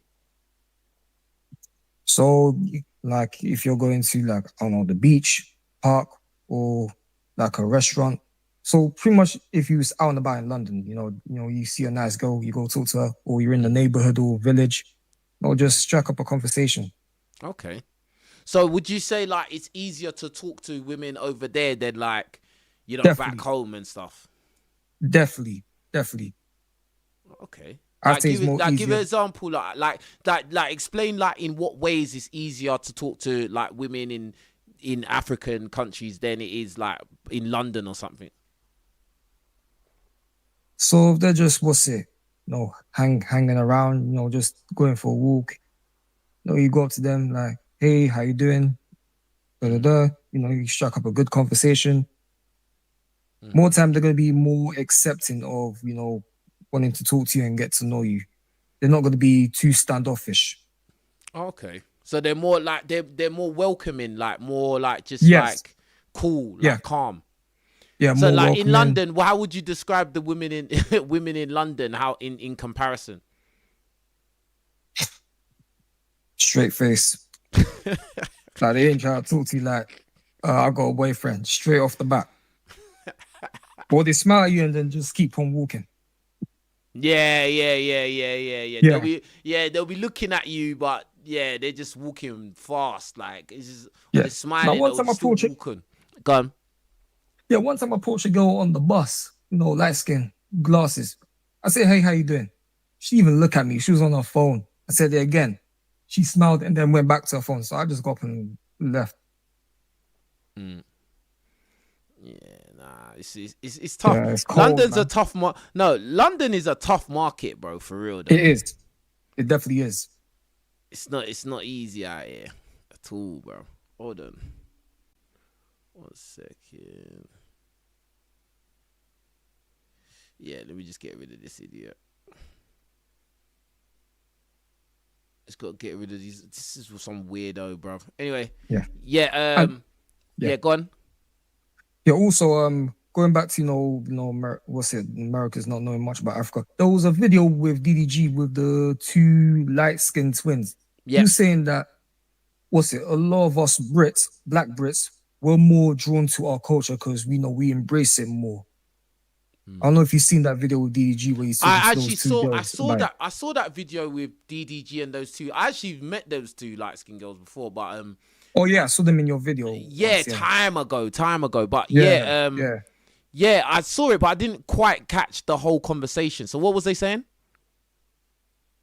So, like, if you're going to, like, I don't know, the beach, park, or like a restaurant. So pretty much if you was out and about in London, you know, you see a nice girl, you go talk to her, or you're in the neighborhood or village, or just strike up a conversation. Okay. So would you say like it's easier to talk to women over there than like, you know, Definitely. back home and stuff? Definitely. Okay. I'd say it's more give easier. an example, like explain like in what ways it's easier to talk to like women in African countries than it is like in London or something. So if they're just, hanging around, you know, just going for a walk, you know, you go up to them like, hey, how you doing? You know, you strike up a good conversation. More time they're going to be more accepting of, you know, wanting to talk to you and get to know you. They're not going to be too standoffish. Okay. So they're more like they're more welcoming, like more like just like cool, like calm. Yeah. So more like welcoming. in London, how would you describe the women in London? How in comparison? Straight face. Like they ain't trying to talk to you like, I got a boyfriend, straight off the bat. But they smile at you and then just keep on walking. Yeah. They'll be looking at you, but yeah, they're just walking fast. Like it's just they're smiling. Now, once I'm approaching, go on. Yeah, once I'm approaching a girl on the bus, you know, light skin, glasses. I say, hey, how you doing? She even looked at me. She was on her phone. I said it again. She smiled and then went back to her phone. So I just got up and left. Yeah, nah, it's tough. Yeah, it's cold, London's man. a tough London is a tough market, bro, for real though. It is. It definitely is. It's not easy out here at all, bro. Hold on. 1 second. Yeah, let me just get rid of this idiot. Just got to get rid of these. This is some weirdo, bro. Anyway. Yeah. Go on. Yeah. Also, going back to America's not knowing much about Africa. There was a video with DDG with the two light-skinned twins. Yeah. He was saying that a lot of us Brits, Black Brits, we're more drawn to our culture because we embrace it more. I don't know if you've seen that video with DDG where I saw that video with DDG and those two. I actually met those two light skinned girls before, but oh yeah, I saw them in your video. Time ago. But yeah, I saw it, but I didn't quite catch the whole conversation. So what was they saying?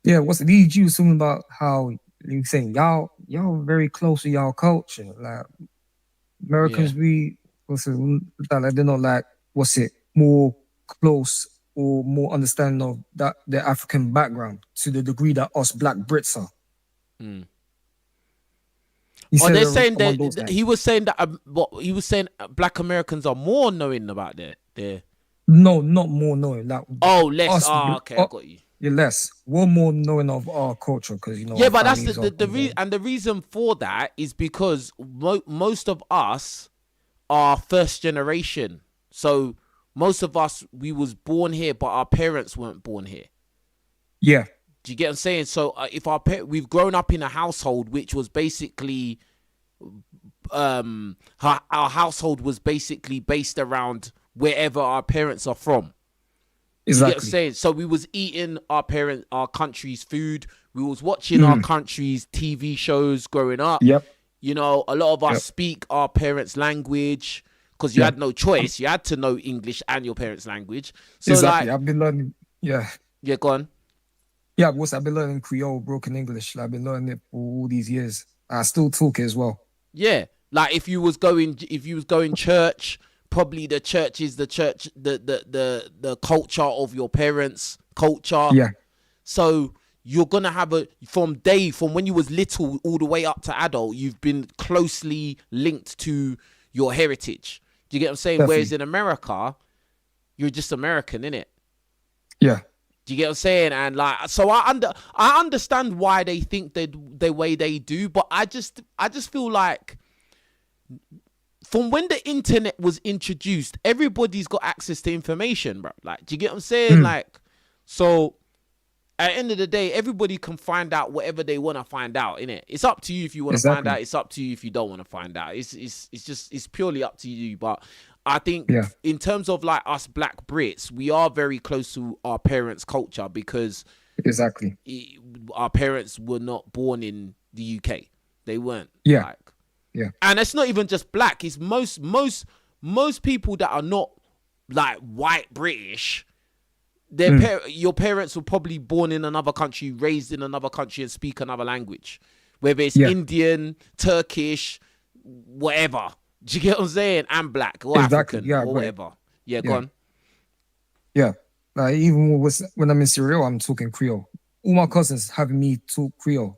Yeah, DDG was talking about how he was saying y'all very close to y'all culture. Like Americans, they're not like more close or more understanding of that their African background to the degree that us Black Brits are. They're saying that he was saying that Black Americans are more knowing about their. No, not more knowing. Like less. Okay, I got you. Yeah, less. We're more knowing of our culture because Yeah, but that's the reason for that is because most of us are first generation. So most of us, we was born here, but our parents weren't born here. Yeah. Do you get what I'm saying? So if we've grown up in a household which was basically our household was basically based around wherever our parents are from. You get what I'm Exactly. saying? So we was eating our country's food. We was watching our country's TV shows growing up. Yep. You know, a lot of us Yep. speak our parents' language because you Yeah. had no choice. You had to know English and your parents' language. So Exactly. like, I've been learning. Yeah. yeah, go on. Yeah. I've been learning Creole, broken English. I've been learning it for all these years. I still talk it as well. Yeah, like if you was going church, probably the church is the the culture of your parents' culture. Yeah. So you're gonna have from when you was little all the way up to adult, you've been closely linked to your heritage. Do you get what I'm saying? Definitely. Whereas in America, you're just American, innit? Yeah. Do you get what I'm saying? And like, so I understand why they think the way they do, but I just feel like from when the internet was introduced, everybody's got access to information, bro. Like, do you get what I'm saying? Like, so at the end of the day, everybody can find out whatever they want to find out, innit? It's up to you if you want to find Exactly. out. It's up to you if you don't want to find out. It's purely up to you. But I think Yeah. in terms of like us Black Brits, we are very close to our parents' culture because Exactly. our parents were not born in the UK. They weren't. Yeah. Like, Yeah. and it's not even just black. It's most people that are not like white British. Your parents were probably born in another country, raised in another country, and speak another language, whether it's Yeah. Indian, Turkish, whatever. Do you get what I'm saying? And black or Exactly. African Yeah, or right. whatever. Yeah, go Yeah. on. Yeah. Like even when I'm in Syria, I'm talking Creole. All my cousins having me talk Creole. And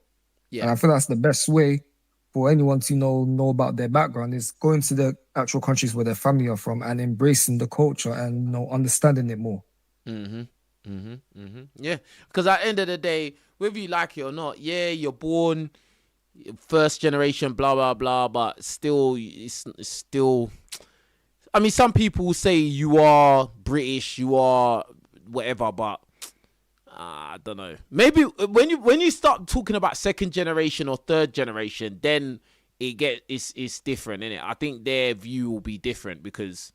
Yeah, I feel that's the best way for anyone to know about their background is going to the actual countries where their family are from and embracing the culture and understanding it more. yeah. Because at the end of the day, whether you like it or not, yeah, you're born first generation, blah blah blah, but still, it's still. I mean, some people say you are British, you are whatever, but I don't know. Maybe when you start talking about second generation or third generation, then it's different, innit? I think their view will be different because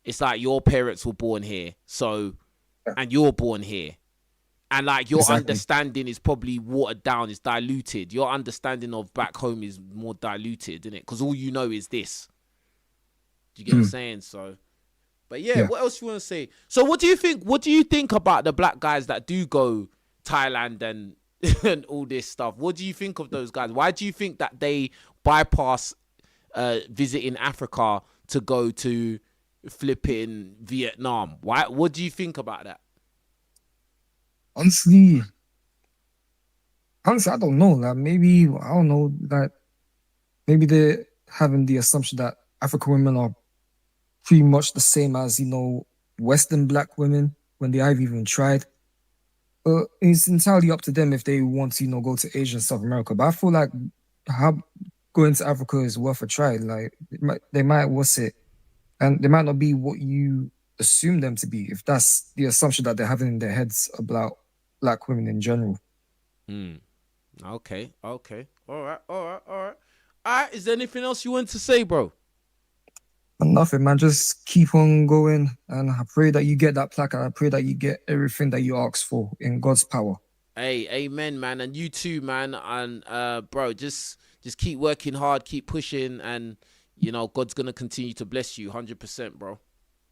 it's like your parents were born here, so and you're born here. And like your Exactly. understanding is probably watered down, is diluted. Your understanding of back home is more diluted, isn't it? Because all you know is this. Do you get what I'm saying? So, but yeah, what else you want to say? So, what do you think? What do you think about the black guys that do go Thailand and and all this stuff? What do you think of those guys? Why do you think that they bypass visiting Africa to go to flipping Vietnam? Why? What do you think about that? Honestly, I don't know. Like maybe I don't know. Like maybe they're having the assumption that African women are pretty much the same as Western black women when they have even tried. It's entirely up to them if they want to go to Asia and South America. But I feel like going to Africa is worth a try. Like they might what's it, and they might not be what you assume them to be if that's the assumption that they're having in their heads about black women in general. Okay. All right. Is there anything else you want to say, bro? Nothing, man. Just keep on going, and I pray that you get that placard. I pray that you get everything that you ask for in God's power. Hey, amen, man, and you too, man. And bro, just keep working hard, keep pushing, and God's gonna continue to bless you, 100%, bro.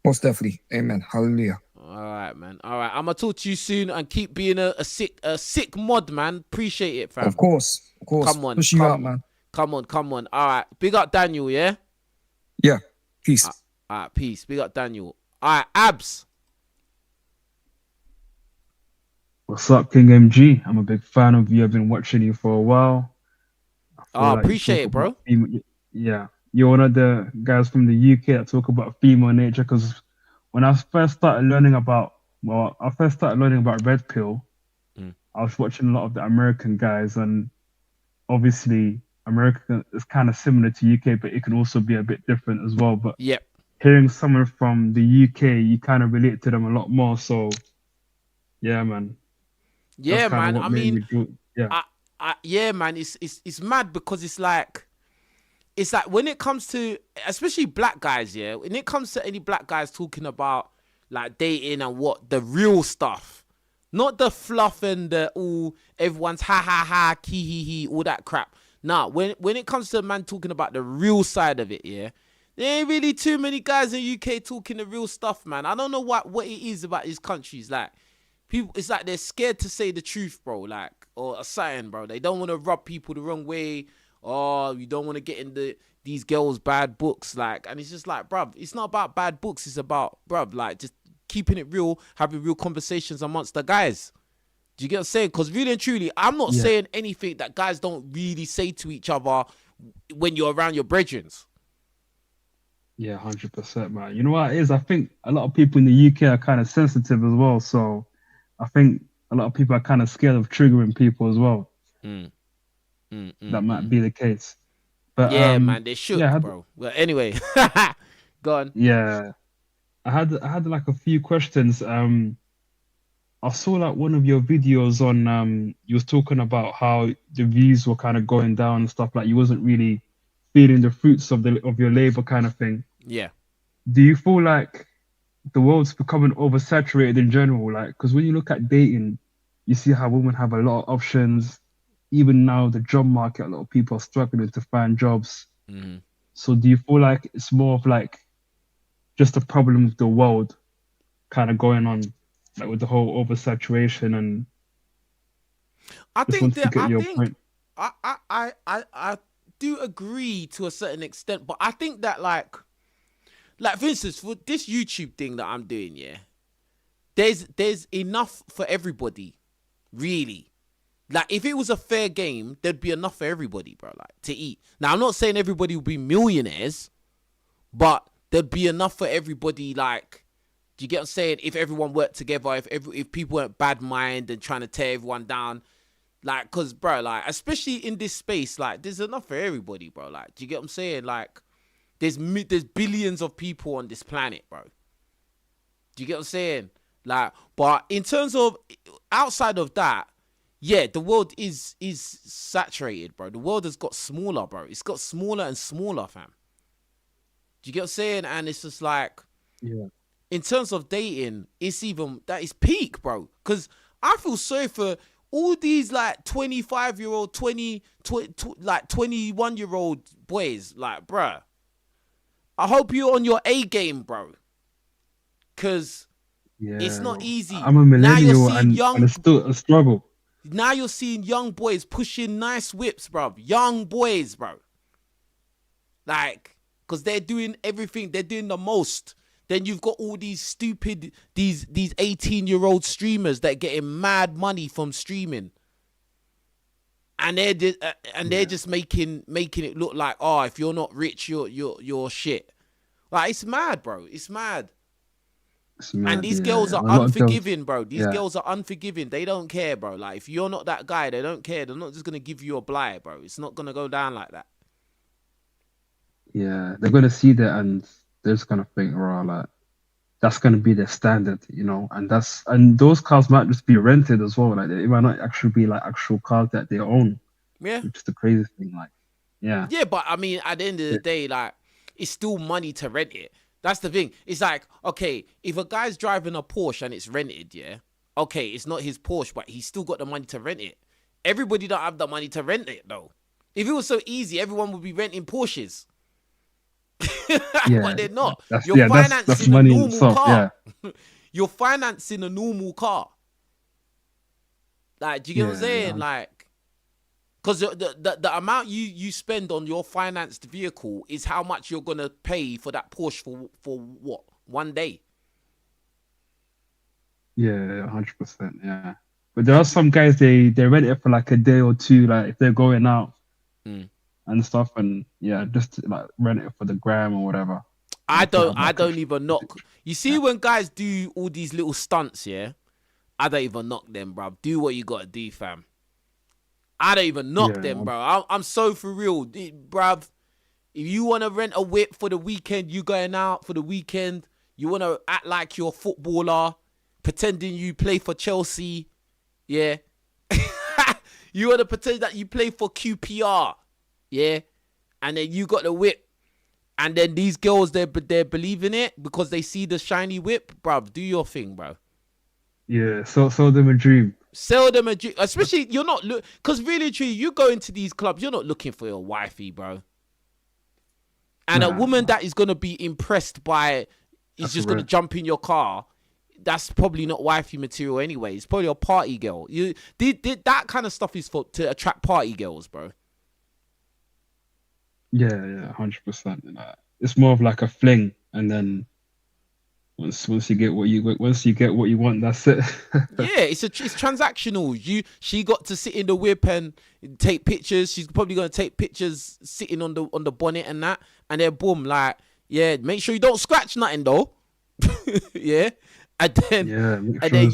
Most definitely, amen. Hallelujah. All right, man. All right, I'm gonna talk to you soon, and keep being a sick mod, man. Appreciate it, fam. Of course. Come on, Push you out, man. Come on. All right, big up Daniel, yeah. Yeah. Peace. All right, peace. Big up Daniel. All right, Abs. What's up, King MG? I'm a big fan of you. I've been watching you for a while. Appreciate it, bro. Yeah, you're one of the guys from the UK that talk about female nature. Because when I first started learning about, Red Pill, I was watching a lot of the American guys, and obviously America is kind of similar to UK, but it can also be a bit different as well. But yep, hearing someone from the UK, you kind of relate to them a lot more. So, yeah, man. Yeah, man. I mean, yeah. yeah, man. It's mad because it's like it's like when it comes to, especially black guys, yeah, when it comes to any black guys talking about like dating and what the real stuff, not the fluff and the all everyone's ha ha ha, key hee hee, all that crap. Nah, when it comes to a man talking about the real side of it, yeah, there ain't really too many guys in UK talking the real stuff, man. I don't know what it is about these countries, like people. It's like they're scared to say the truth, bro, like or a sign, bro. They don't want to rub people the wrong way. Oh, you don't want to get into these girls' bad books, like, and it's just like, bruv, it's not about bad books. It's about, bruv, like, just keeping it real, having real conversations amongst the guys. Do you get what I'm saying? Because really and truly, I'm not saying anything that guys don't really say to each other when you're around your brethrens. Yeah, 100%, man. You know what it is? I think a lot of people in the UK are kind of sensitive as well. So I think a lot of people are kind of scared of triggering people as well. That might be the case. But yeah, man, they should, yeah, bro. Well, anyway, go on. Yeah, I had like a few questions. I saw like one of your videos on you was talking about how the views were kind of going down and stuff, like you wasn't really feeling the fruits of your labor kind of thing. Yeah. Do you feel like the world's becoming oversaturated in general? Like, because when you look at dating, you see how women have a lot of options. Even now, the job market, a lot of people are struggling to find jobs. So do you feel like it's more of like just a problem with the world kind of going on, like with the whole oversaturation? And I just think wanted to that get your point. I do agree to a certain extent, but I think that like for instance, for this YouTube thing that I'm doing, yeah, there's enough for everybody, really. Like, if it was a fair game, there'd be enough for everybody, bro, like, to eat. Now, I'm not saying everybody will be millionaires, but there'd be enough for everybody, like, do you get what I'm saying? If everyone worked together, if people weren't bad mind and trying to tear everyone down, like, because, bro, like, especially in this space, like, there's enough for everybody, bro. Like, do you get what I'm saying? Like, there's billions of people on this planet, bro. Do you get what I'm saying? Like, but in terms of, outside of that, yeah, the world is saturated, bro. The world has got smaller, bro. It's got smaller and smaller, fam. Do you get what I'm saying? And it's just like, in terms of dating, it's even, that is peak, bro. Because I feel sorry for all these, like, 25-year-old, 21-year-old boys. Like, bro, I hope you're on your A game, bro. Because it's not easy. I'm a millennial and it's still a struggle. Now you're seeing young boys pushing nice whips, bro. Young boys, bro. Like, because they're doing everything. They're doing the most. Then you've got all these stupid, these 18-year-old streamers that are getting mad money from streaming. And they're just making it look like, oh, if you're not rich, you're shit. Like, it's mad, bro. It's mad. And these girls are unforgiving, bro. These girls are unforgiving. They don't care, bro. Like, if you're not that guy, they don't care. They're not just going to give you a blight, bro. It's not going to go down like that. Yeah, they're going to see that and they're just going to think, right, like, that's going to be their standard, you know? And those cars might just be rented as well. Like, it might not actually be, like, actual cars that they own. Yeah. Which is the crazy thing, like, yeah. Yeah, but, I mean, at the end of the day, like, it's still money to rent it. That's the thing. It's like, okay, if a guy's driving a Porsche and it's rented, yeah, okay, it's not his Porsche, but he's still got the money to rent it. Everybody don't have the money to rent it, though. If it was so easy, everyone would be renting Porsches. But they're not. You're financing a normal car. Yeah. You're financing a normal car. Like, do you get what I'm saying? Yeah. Like, because the amount you spend on your financed vehicle is how much you're going to pay for that Porsche for what? One day? Yeah, 100%, yeah. But there are some guys, they rent it for like a day or two, like if they're going out and stuff, and yeah, just to, like rent it for the gram or whatever. I don't even knock. You see, when guys do all these little stunts, yeah, I don't even knock them, bruv. Do what you got to do, fam. I don't even knock them, bro. I'm so for real, bruv. If you want to rent a whip for the weekend, you going out for the weekend, you want to act like you're a footballer, pretending you play for Chelsea, yeah? You want to pretend that you play for QPR, yeah? and then you got the whip, and then these girls they're believing it because they see the shiny whip, bruv. Do your thing, bro. Yeah, so them a dream. Sell them a dream, especially you're not because really, truly, you go into these clubs, you're not looking for your wifey, bro. And a woman that is gonna be impressed by is just gonna jump in your car. That's probably not wifey material anyway. It's probably a party girl. You did that kind of stuff is to attract party girls, bro. Yeah, 100%. It's more of like a fling, and then once you get what you want, that's it. Yeah, it's transactional. She got to sit in the whip and take pictures. She's probably gonna take pictures sitting on the bonnet and that, and then boom, like, yeah, make sure you don't scratch nothing though. Yeah. And then, and then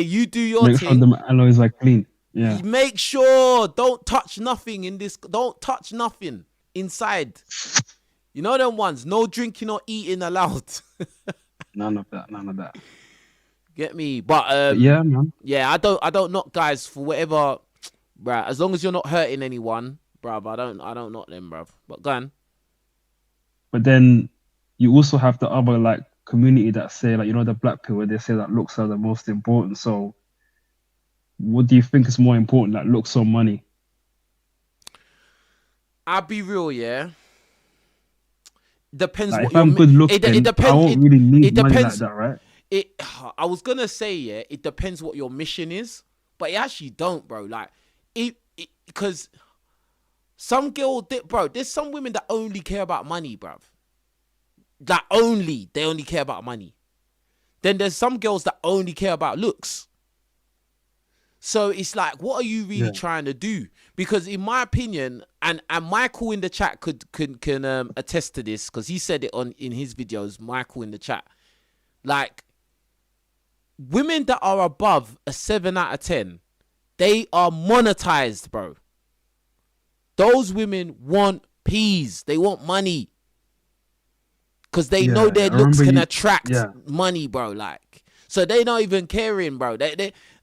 you do your make thing. Sure the alloys are clean. Yeah. Make sure don't touch nothing in this. Don't touch nothing inside. You know them ones. No drinking or eating allowed. None of that. Get me? But yeah, man. Yeah, I don't knock guys for whatever, bruh. As long as you're not hurting anyone, bruv. I don't knock them, bruv. But go on. But then you also have the other like community that say like, you know, the black people, where they say that looks are the most important. So what do you think is more important, like looks or money? I'll be real, yeah. Depends like what if I'm good looking, it depends. I won't really need money like depends, that, right? I was gonna say, yeah, it depends what your mission is, but it actually don't, bro. Like because some girl, bro, there's some women that only care about money, bro. They only care about money. Then there's some girls that only care about looks. So it's like, what are you really trying to do? Because in my opinion, and Michael in the chat can attest to this, because he said it in his videos. Michael in the chat, like, women that are above a 7 out of 10, they are monetized, bro. Those women want peas. They want money. Because they know their looks can attract money, bro. Like, so they not even caring, bro.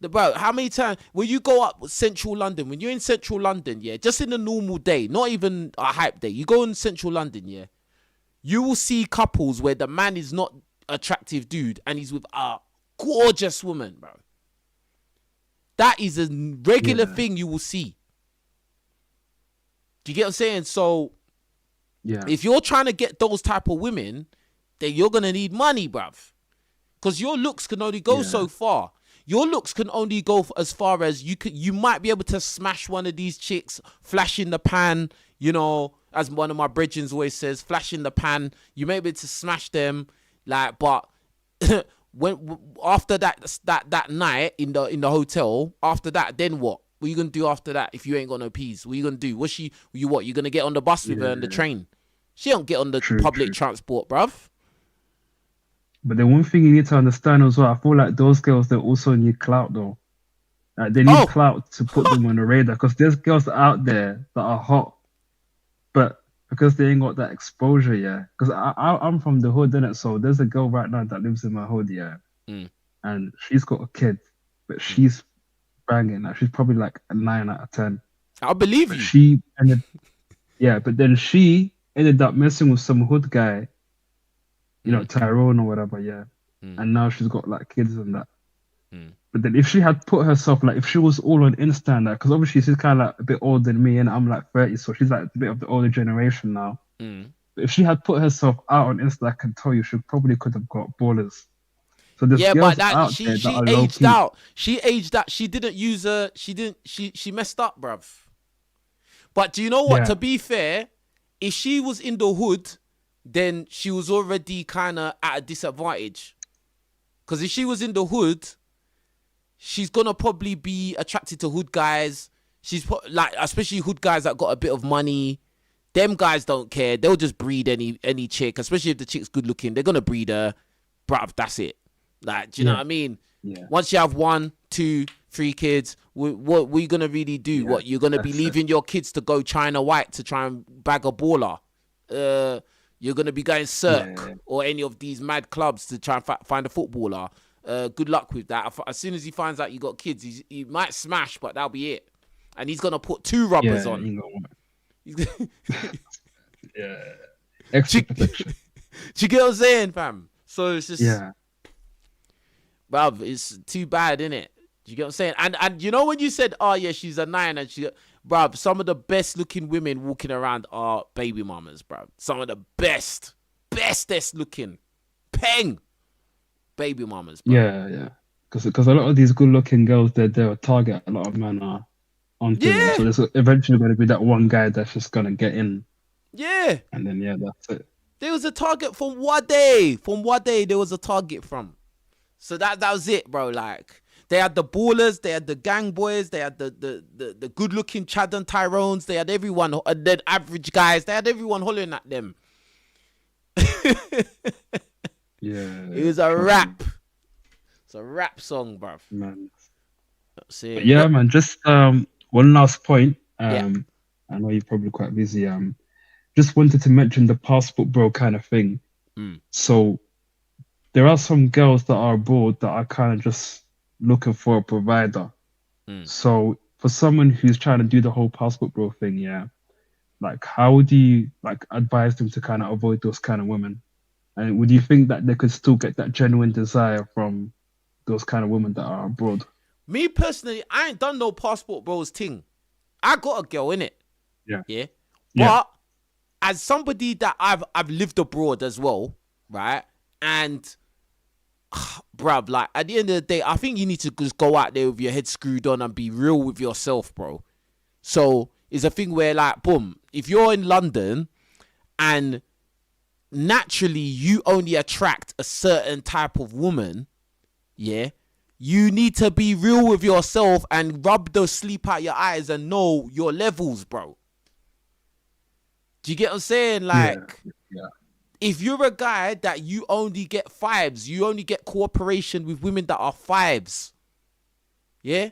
Bro, how many times when you go up Central London, when you're in Central London, yeah, just in a normal day, not even a hype day, you go in Central London, yeah, you will see couples where the man is not attractive dude and he's with a gorgeous woman, bro. That is a regular thing you will see. Do you get what I'm saying? So, if you're trying to get those type of women, then you're going to need money, bruv. Because your looks can only go so far. Your looks can only go as far as you might be able to smash one of these chicks, flash in the pan, you know, as one of my brethren always says, flash in the pan. You may be able to smash them, like, but when after that night in the hotel, after that, then what? What are you gonna do after that if you ain't got no peas? What are you gonna do? You're gonna get on the bus with her and the train? She don't get on the public transport, bruv. But the one thing you need to understand as well, I feel like those girls, they also need clout though. Like they need clout to put them on the radar, because there's girls out there that are hot, but because they ain't got that exposure, Because I'm from the hood, innit? So there's a girl right now that lives in my hood, and she's got a kid, but she's banging. Like, she's probably like a 9 out of 10. I believe but you. But then she ended up messing with some hood guy, you know, Tyrone or whatever, and now she's got like kids and that. But then if she had put herself, like, if she was all on Insta and that, because obviously she's kind of like a bit older than me and I'm like 30, so she's like a bit of the older generation now. But if she had put herself out on Insta, I can tell you, she probably could have got ballers. So there's girls but out she there that are aged low-key. out. She aged out. She didn't use her. She messed up, bruv. But do you know what? To be fair, if she was in the hood, then she was already kind of at a disadvantage. Because if she was in the hood, she's gonna probably be attracted to hood guys. Like, especially hood guys that got a bit of money. Them guys don't care. They'll just breed any chick, especially if the chick's good looking. They're gonna breed her, bruv. That's it. Like, do you know what I mean? Yeah. Once you have 1, 2, 3 kids, what are you gonna really do? What, you're gonna be leaving your kids to go China White to try and bag a baller? You're gonna be going Cirque or any of these mad clubs to try and find a footballer. Good luck with that. As soon as he finds out you got kids, he might smash, but that'll be it. And he's gonna put 2 rubbers on. Yeah. Extra Do protection. you get what I'm saying, fam? So it's just, Yeah. bruv, it's too bad, innit? Do you get what I'm saying? And you know when you said, oh yeah, she's a 9 and bruv, some of the best looking women walking around are baby mamas, bruv. Some of the bestest looking, baby mamas, bruv. Yeah. Because a lot of these good looking girls, they're a target a lot of men are onto them. Yeah, So there's eventually going to be that one guy that's just going to get in. yeah. And then, yeah, that's it. There was a target from what day? From what day there was a target from? So that was it, bro. Like, they had the ballers, they had the gang boys, they had the good looking Chad and Tyrones, they had everyone, the average guys, they had everyone hollering at them. Yeah. It was a rap. It's a rap song, bruv. Man. That's it. But yeah, man, just one last point. Yeah. I know you're probably quite busy. Just wanted to mention the passport bro kind of thing. So there are some girls that are abroad that are kind of just looking for a provider. So for someone who's trying to do the whole passport bro thing, yeah, like how would you like advise them to kind of avoid those kind of women? And would you think that they could still get that genuine desire from those kind of women that are abroad? Me personally, I ain't done no passport bros thing. I got a girl in it. Yeah. Yeah. Yeah. But as somebody that I've lived abroad as well, right? And bruv, like at the end of the day, I think you need to just go out there with your head screwed on and be real with yourself, bro. So it's a thing where, like, boom, if you're in London and naturally you only attract a certain type of woman, yeah, you need to be real with yourself and rub the sleep out your eyes and know your levels, bro. Do you get what I'm saying? Like, Yeah. if you're a guy that you only get fives, you only get cooperation with women that are fives, yeah?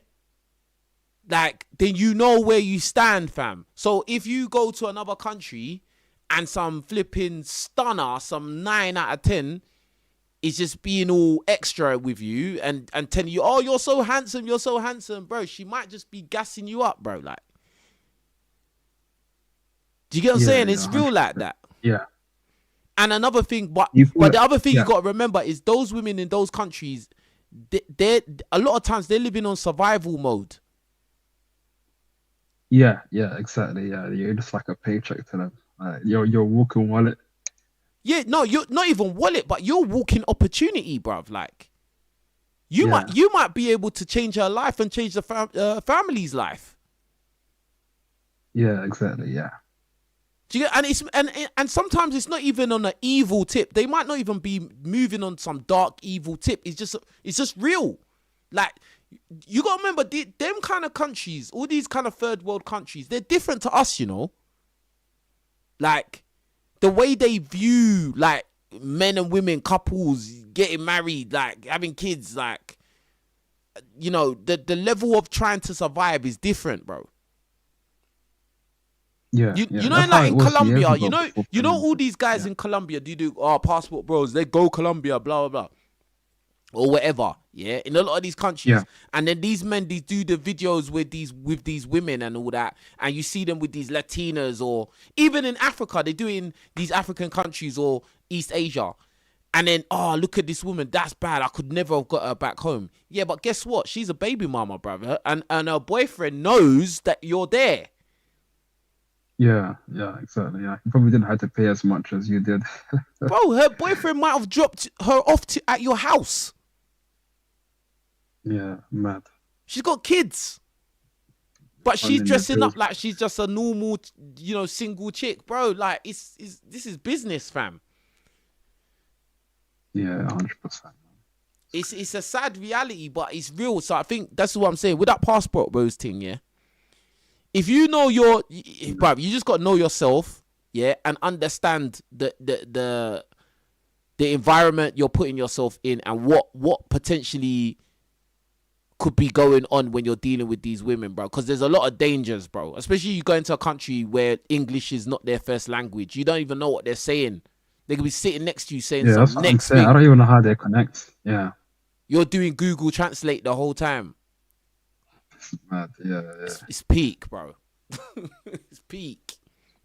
Like, then you know where you stand, fam. So if you go to another country and some flipping stunner, some 9 out of 10, is just being all extra with you and telling you, oh, you're so handsome, bro. She might just be gassing you up, bro. Like, do you get what I'm saying? It's real like that. Yeah. And another thing, but You feel the other thing yeah. you got to remember is those women in those countries, they're a lot of times they're living on survival mode. Yeah, exactly. Yeah, you're just like a paycheck to them. You're walking wallet. Yeah, no, you're not even wallet, but you're walking opportunity, bruv. Like, you might be able to change her life and change the family's life. Yeah, exactly. Yeah. Do you get, and sometimes it's not even on an evil tip. They might not even be moving on some dark evil tip. It's just real. Like, you gotta remember, them kind of countries, all these kind of third world countries, they're different to us, you know. Like, the way they view, like, men and women, couples, getting married, like, having kids, like, you know, the level of trying to survive is different, bro. Yeah, you know, like in Colombia, you know all these guys in Colombia, do passport bros, they go Colombia, blah, blah, blah, or whatever, yeah, in a lot of these countries. And then these men, they do the videos with these women and all that, and you see them with these Latinas, or even in Africa, they do it in these African countries or East Asia. And then, oh, look at this woman, that's bad, I could never have got her back home. Yeah, but guess what? She's a baby mama, brother, and her boyfriend knows that you're there. Yeah, exactly. Yeah, you probably didn't have to pay as much as you did. Bro, her boyfriend might have dropped her off at your house. Yeah, mad. She's got kids, but she's dressing up like she's just a normal, you know, single chick, bro. Like, this is business, fam. Yeah, 100%. It's a sad reality, but it's real. So I think that's what I'm saying with that passport bros thing, yeah. If you know bruv, you just got to know yourself, yeah, and understand the environment you're putting yourself in and what potentially could be going on when you're dealing with these women, bro. Because there's a lot of dangers, bro. Especially you go into a country where English is not their first language. You don't even know what they're saying. They could be sitting next to you saying some next thing. I don't even know how they connect. Yeah. You're doing Google Translate the whole time. Mad. Yeah. It's peak, bro. It's peak.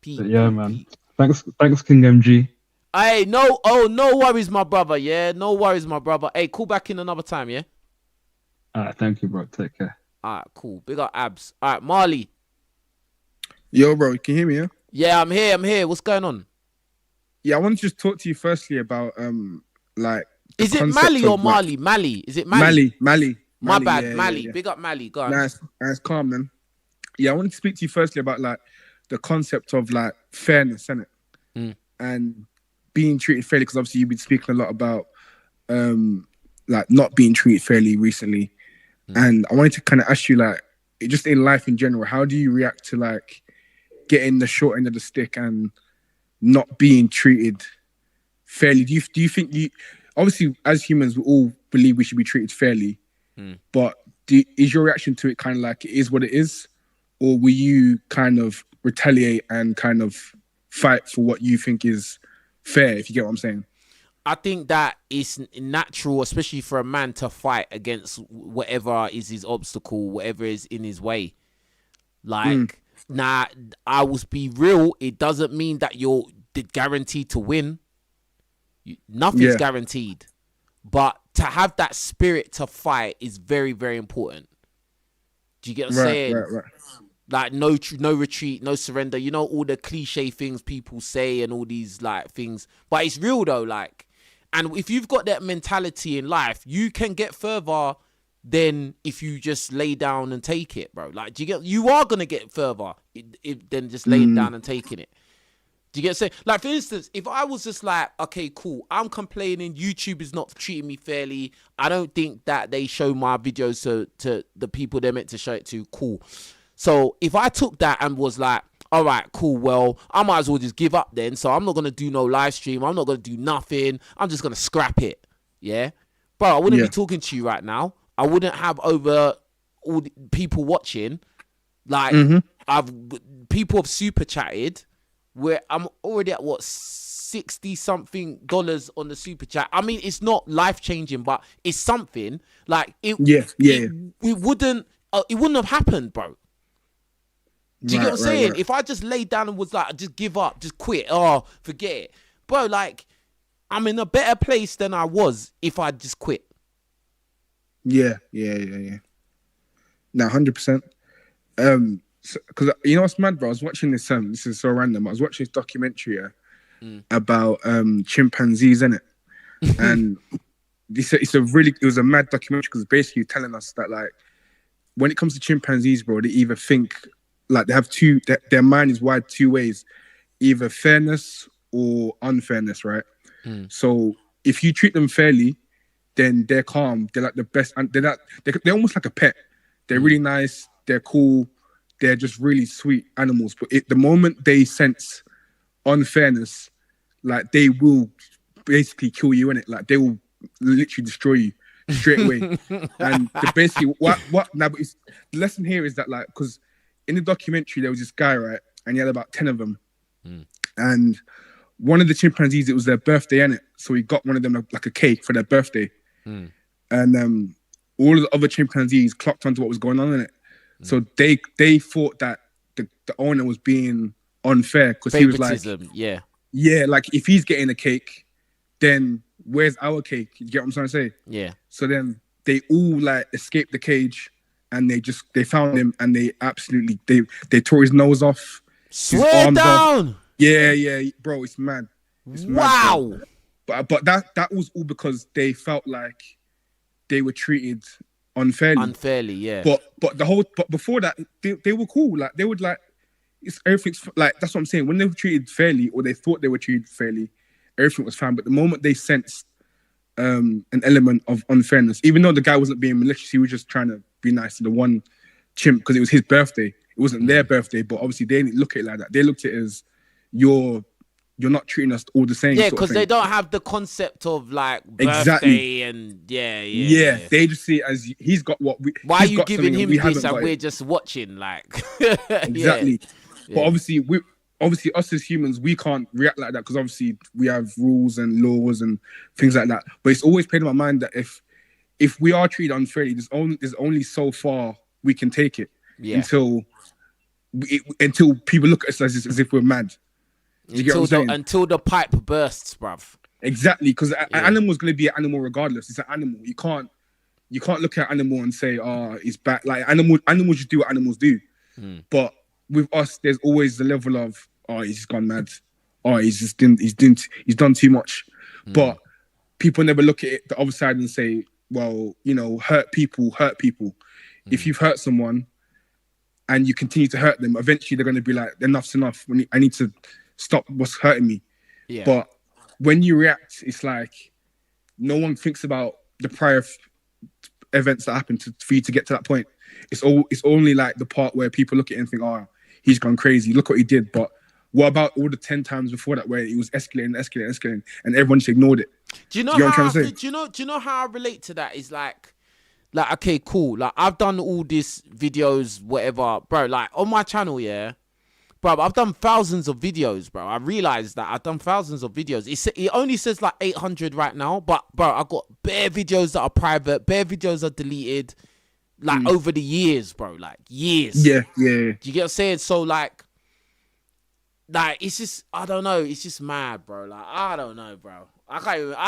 But yeah, man. Thanks, King MG. Hey, no worries, my brother. Yeah, no worries, my brother. Hey, call back in another time. Yeah. Thank you, bro. Take care. Alright, cool. Big up Abs. Alright, Marley. Yo, bro, can you hear me? Yeah? Yeah, I'm here. What's going on? Yeah, I want to just talk to you firstly about like. Is it Mali or Marley? Mali. Is it Mali? Mali. My bad, yeah, Mali. Yeah. Big up Mali. Go on. Nice, calm, man. Yeah, I wanted to speak to you firstly about like the concept of like fairness, innit? And being treated fairly, because obviously you've been speaking a lot about like not being treated fairly recently. And I wanted to kind of ask you, like, just in life in general, how do you react to like getting the short end of the stick and not being treated fairly? Do you think obviously as humans we all believe we should be treated fairly, but is your reaction to it kind of like it is what it is, or will you kind of retaliate and kind of fight for what you think is fair, if you get what I'm saying? I think that it's natural, especially for a man, to fight against whatever is his obstacle, whatever is in his way. Like, nah, I will be real. It doesn't mean that you're guaranteed to win. Nothing's guaranteed. But to have that spirit to fight is very, very important. Do you get what I'm saying? Right. Like no retreat, no surrender. You know, all the cliche things people say and all these like things. But it's real though, like. And if you've got that mentality in life, you can get further than if you just lay down and take it, bro. Like, you are going to get further than just laying down and taking it. Do you get what I'm saying? Like, for instance, if I was just like, okay, cool, I'm complaining, YouTube is not treating me fairly. I don't think that they show my videos to the people they're meant to show it to. Cool. So if I took that and was like, all right, cool, well, I might as well just give up then. So I'm not going to do no live stream. I'm not going to do nothing. I'm just going to scrap it. Yeah? Bro, I wouldn't be talking to you right now. I wouldn't have over all the people watching. Like, people have super chatted where I'm already at, what, $60-something on the super chat. I mean, it's not life-changing, but it's something. Like, it wouldn't have happened, bro. Do you get what I'm saying? Right. If I just laid down and was like, just give up, just quit, forget it. Bro, like, I'm in a better place than I was if I just quit. Yeah. No, 100%. Because you know what's mad, bro? I was watching this, this is so random. I was watching this documentary about chimpanzees, innit? And it was a mad documentary because basically telling us that, like, when it comes to chimpanzees, bro, they either think, like, they have their mind is wired two ways, either fairness or unfairness, right? So if you treat them fairly, then they're calm. They're like the best, and they're almost like a pet. They're really nice. They're cool. They're just really sweet animals. But the moment they sense unfairness, like, they will basically kill you, innit? Like, they will literally destroy you straight away. And basically, what now? But the lesson here is that, like, because in the documentary, there was this guy, right? And he had about 10 of them. And one of the chimpanzees, it was their birthday, innit? So he got one of them like a cake for their birthday. And all of the other chimpanzees clocked onto what was going on in it. So they thought that the owner was being unfair because he was like, yeah, like, if he's getting a cake, then where's our cake? You get what I'm trying to say? Yeah. So then they all like escaped the cage. And they found him and they absolutely they tore his nose off. Swear down. Off. Yeah, bro, it's mad. Wow. Mad, but that was all because they felt like they were treated unfairly. Unfairly, yeah. But before that, they were cool. Like, they would, like, everything's like, that's what I'm saying. When they were treated fairly, or they thought they were treated fairly, everything was fine. But the moment they sensed an element of unfairness, even though the guy wasn't being malicious, he was just trying to be nice to the one chimp because it was his birthday. It wasn't their birthday, but obviously they didn't look at it like that. They looked at it as you're not treating us all the same. Yeah, because they don't have the concept of, like, birthday and yeah. They just see it as he's got what we. Why are you giving him this and we're just watching? Like, exactly. Yeah. But obviously us as humans, we can't react like that because obviously we have rules and laws and things like that. But it's always played in my mind that if we are treated unfairly, there's only so far we can take it until until people look at us as if we're mad. Do you get what I'm saying? Until the pipe bursts, bruv. Exactly, because an animal's going to be an animal regardless. It's an animal. You can't look at an animal and say, "Oh, it's bad." Like animals just do what animals do. But with us, there's always the level of, "Oh, he's just gone mad. Oh, he's done too much." But people never look at it the other side and say, "Well, hurt people. If you've hurt someone and you continue to hurt them, eventually they're going to be like, enough's enough. I need to stop what's hurting me." Yeah. But when you react, it's like no one thinks about the prior events that happened for you to get to that point. It's only like the part where people look at it and think, "Oh, he's gone crazy. Look what he did." But what about all the 10 times before that where it was escalating, and everyone just ignored it? Do you know what I'm how? trying to say? Do you know how I relate to that? Is like, okay, cool. Like I've done all these videos, whatever, bro. Like on my channel, yeah. Bro, I've done thousands of videos, bro. I realized that I've done thousands of videos. It only says like 800 right now, but bro, I got bare videos that are private, bare videos are deleted, like over the years, bro, like years. Yeah. Do you get what I'm saying? So like it's just, I don't know, it's just mad, bro. Like I don't know, bro. I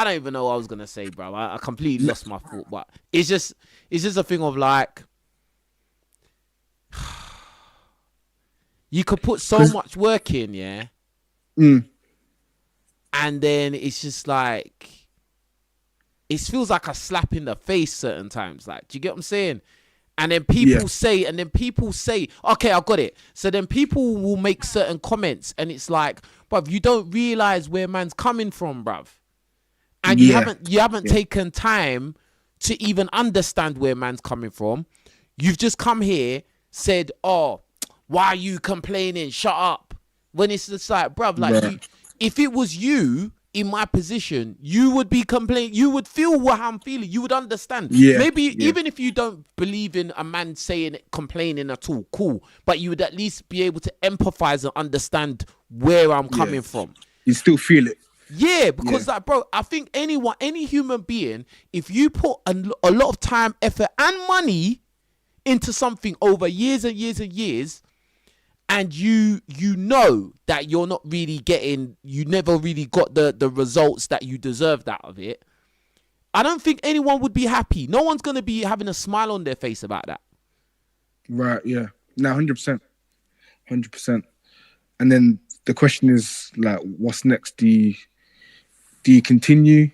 don't even know what I was gonna say, bro. I completely lost my thought, but it's just a thing of like. You could put so much work in, yeah? And then it's just like, it feels like a slap in the face certain times. Like, do you get what I'm saying? And then people say, okay, I got it. So then people will make certain comments and it's like, bruv, you don't realize where man's coming from, bruv. And you haven't taken time to even understand where man's coming from. You've just come here, said, "Oh, why are you complaining? Shut up." When it's just like, bruv, like if it was you in my position, you would be complaining. You would feel what I'm feeling. You would understand. Maybe even if you don't believe in a man complaining at all, cool. But you would at least be able to empathize and understand where I'm coming from. You still feel it. Yeah, because like, bro, I think any human being, if you put a lot of time, effort, and money into something over years and years and years, and you know that you're not really getting, you never really got the results that you deserved out of it, I don't think anyone would be happy. No one's going to be having a smile on their face about that. Right, yeah. No, 100%. 100%. And then the question is, like, what's next? Do you continue?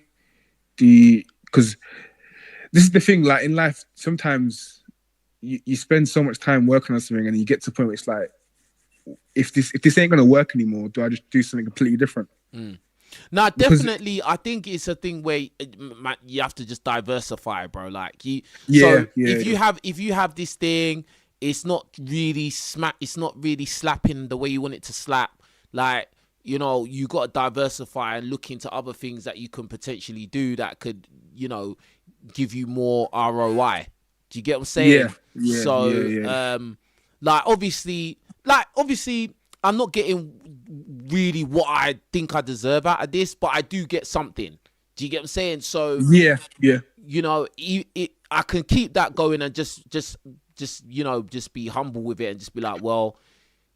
Because this is the thing, like, in life, sometimes you spend so much time working on something and you get to a point where it's like, if this ain't gonna work anymore, do I just do something completely different? No, definitely. I think it's a thing where you have to just diversify, bro. Like if you have this thing, it's not really it's not really slapping the way you want it to slap. Like, you know, you got to diversify and look into other things that you can potentially do that could, you know, give you more ROI. Do you get what I'm saying? Yeah. So, like obviously, I'm not getting really what I think I deserve out of this, but I do get something. Do you get what I'm saying? So yeah. You know, I can keep that going and just you know, just be humble with it and just be like, well,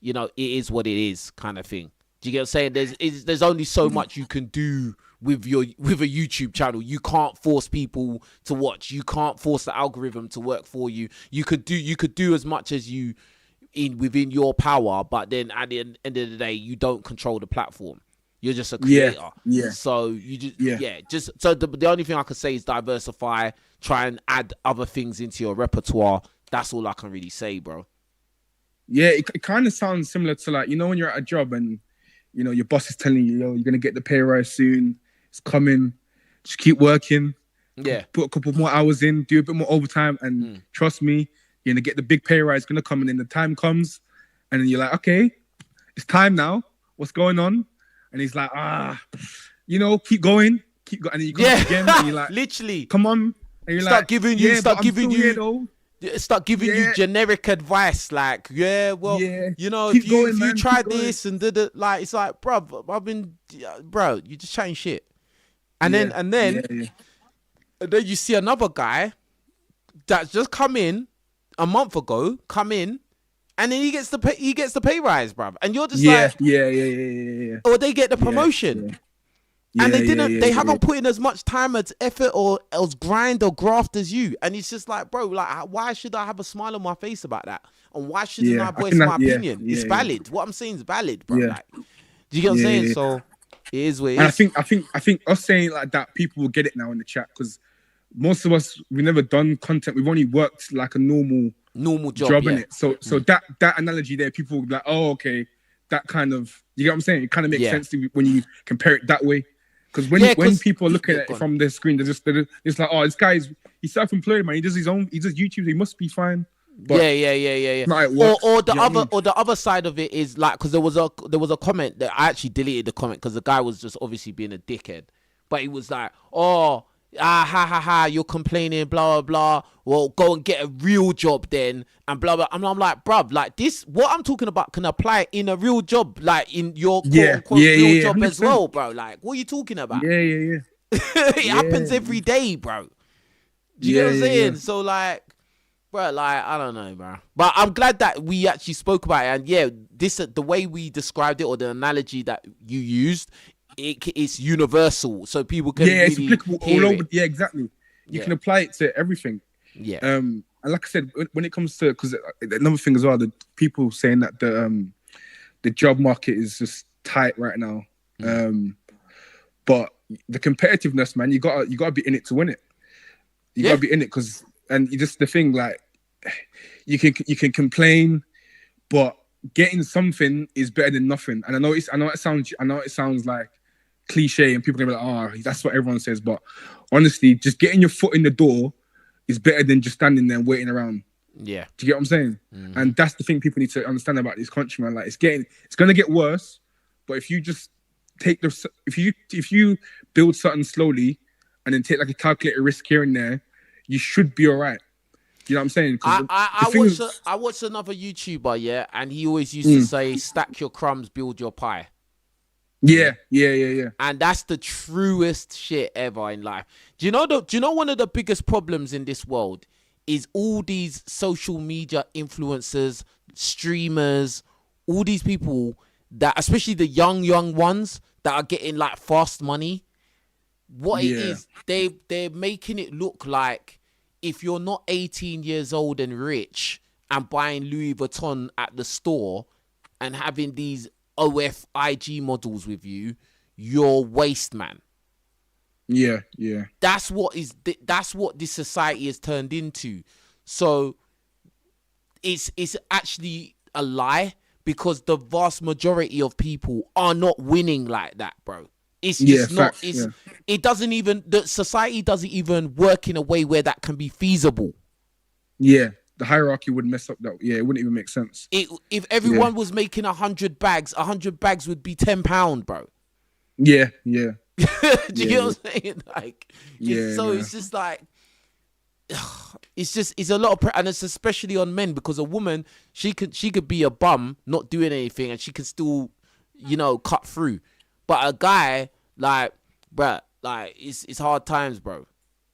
you know, it is what it is, kind of thing. Do you get what I'm saying? There's only so much you can do with a YouTube channel. You can't force people to watch. You can't force the algorithm to work for you. You could do as much as you within your power, but then at the end of the day, you don't control the platform. You're just a creator. Yeah. So you just so the only thing I could say is diversify, try and add other things into your repertoire. That's all I can really say, bro. Yeah, it kind of sounds similar to, like, you know, when you're at a job and, you know, your boss is telling you, yo, you're gonna get the pay rise soon. It's coming. Just keep working. Yeah. Put a couple more hours in, do a bit more overtime, and trust me, you're gonna get the big pay rise. Gonna come, and then the time comes, and then you're like, okay, it's time now. What's going on? And he's like, you know, keep going, and then you come again, and you're like, literally, come on, and you're start giving you generic advice, like, you know, if you try this and did it, like, it's like, bro, you just chatting shit, and then you see another guy that's just come in a month ago, and then he gets the pay rise, bruv. And you're just Yeah, like, yeah. or they get the promotion. And they haven't put in as much time, as effort, or else grind or graft as you. And it's just like, bro, like, why should I have a smile on my face about that? And why shouldn't I voice my opinion? It's valid. What I'm saying is valid, bro. Like, do you get what I'm saying? So it is what it is. I think us saying like that, people will get it now in the chat, because most of us, we've never done content. We've only worked like a normal job in it. So that analogy there, people will be like, oh, okay, that kind of, you get what I'm saying? It kind of makes sense when you compare it that way. Because when people look at it from their screen, they're just like, oh, this guy's, he's self-employed, man. He does YouTube. He must be fine. But yeah. Or the other side of it is like, because there was a comment that I actually deleted the comment because the guy was just obviously being a dickhead, but he was like, oh, you're complaining, blah blah blah. Well, go and get a real job then, and blah blah. And I'm like, bruv, like this, what I'm talking about can apply in a real job, like in your quote unquote real job 100%. As well, bro. Like, what are you talking about? Yeah. It happens every day, bro. Do you know what I'm saying? Yeah. So like, bro, like, I don't know, bro. But I'm glad that we actually spoke about it, and this the way we described it, or the analogy that you used, it's universal, so people can it's applicable all over. Yeah, exactly. You can apply it to everything. Yeah. And like I said, when it comes to, because another thing as well, the people saying that the job market is just tight right now. But the competitiveness, man, you gotta be in it to win it. You gotta be in it, because, and just the thing, like, you can complain, but getting something is better than nothing. And I know it sounds like cliche, and people are gonna be like, oh, that's what everyone says. But honestly, just getting your foot in the door is better than just standing there and waiting around. Yeah. Do you get what I'm saying? Mm-hmm. And that's the thing people need to understand about this country, man. Like, it's gonna get worse, but if you just if you build something slowly and then take like a calculated risk here and there, you should be all right. You know what I'm saying? I watched another YouTuber, and he always used to say, stack your crumbs, build your pie. Yeah. And that's the truest shit ever in life. Do you know one of the biggest problems in this world is all these social media influencers, streamers, all these people that, especially the young ones that are getting like fast money. What it is, they're making it look like if you're not 18 years old and rich and buying Louis Vuitton at the store and having these OF IG models with you, you're waste man. Yeah. That's what this society has turned into. So it's actually a lie, because the vast majority of people are not winning like that, bro. It's just not. Facts, it doesn't even. The society doesn't even work in a way where that can be feasible. Yeah, the hierarchy would mess up that. Yeah, it wouldn't even make sense. If everyone was making 100 bags, 100 bags would be £10, bro. Yeah. Do you get what I'm saying? Like, it's just like, it's a lot of and it's especially on men, because a woman, she could be a bum, not doing anything, and she can still, cut through. But a guy, like, bruh, like, it's hard times, bro.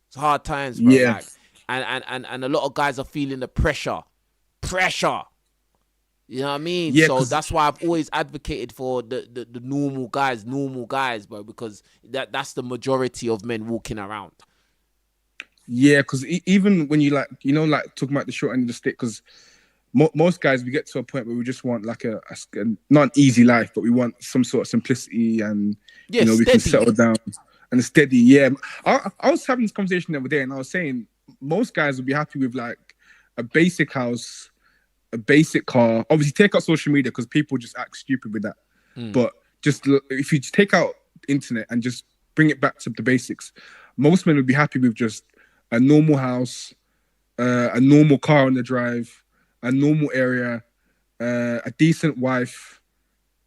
It's hard times, bro. Yeah. Like, and a lot of guys are feeling the pressure. You know what I mean? Yeah, so that's why I've always advocated for the normal guys, bro, because that's the majority of men walking around. Yeah, because even when you like talking about the short end of the stick, because most guys, we get to a point where we just want like a not an easy life, but we want some sort of simplicity, and we can settle down and steady. Yeah, I was having this conversation the other day, and I was saying most guys would be happy with like a basic house, a basic car. Obviously, take out social media, because people just act stupid with that. But just if you just take out internet and just bring it back to the basics, most men would be happy with just a normal house, a normal car on the drive, a normal area, a decent wife,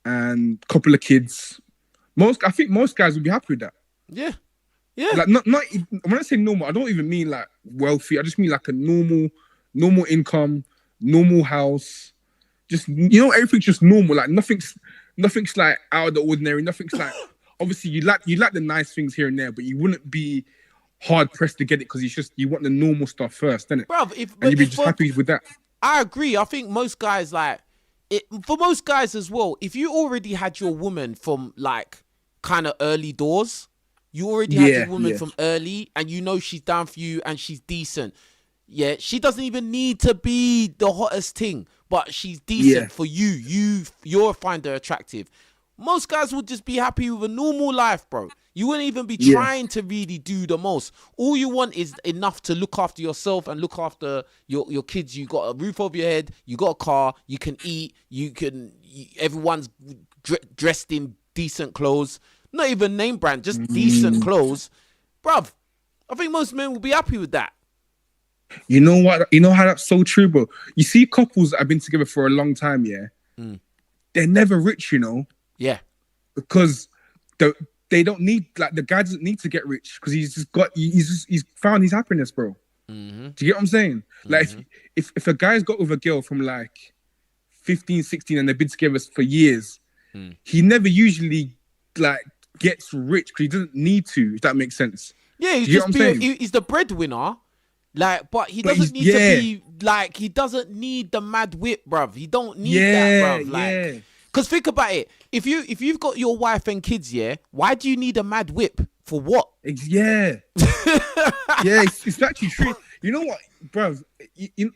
and a couple of kids. I think most guys would be happy with that. Yeah. Like not when I say normal, I don't even mean like wealthy. I just mean like a normal income, normal house. Just everything's just normal. Like nothing's like out of the ordinary. Nothing's like, obviously you like the nice things here and there, but you wouldn't be hard pressed to get it, because you want the normal stuff first, isn't it? Bro, and you'd be just happy with that. I agree. I think most guys like it. For most guys as well, if you already had your woman from like kind of early doors, you already had your woman from early, and you know she's down for you and she's decent. Yeah, she doesn't even need to be the hottest thing, but she's decent for you. You'll find her attractive. Most guys would just be happy with a normal life, bro. You wouldn't even be trying to really do the most. All you want is enough to look after yourself and look after your kids. You got a roof over your head. You got a car. You can eat. Everyone's dressed in decent clothes. Not even name brand, just decent clothes. Bruv, I think most men will be happy with that. You know what? You know how that's so true, bro? You see couples that have been together for a long time, they're never rich, you know? Yeah. Because they don't need, like, the guy doesn't need to get rich because he's found his happiness, bro. Mm-hmm. Do you get what I'm saying? Like, if a guy's got with a girl from like 15, 16 and they've been together for years, he never usually like gets rich because he doesn't need to, if that makes sense. Yeah, he's the breadwinner. Like, but he doesn't need to be like, he doesn't need the mad whip, bruv. He don't need that, bruv. Like, cause think about it. If you've got your wife and kids, why do you need a mad whip? For what? Yeah. It's actually true. You know what, bruv?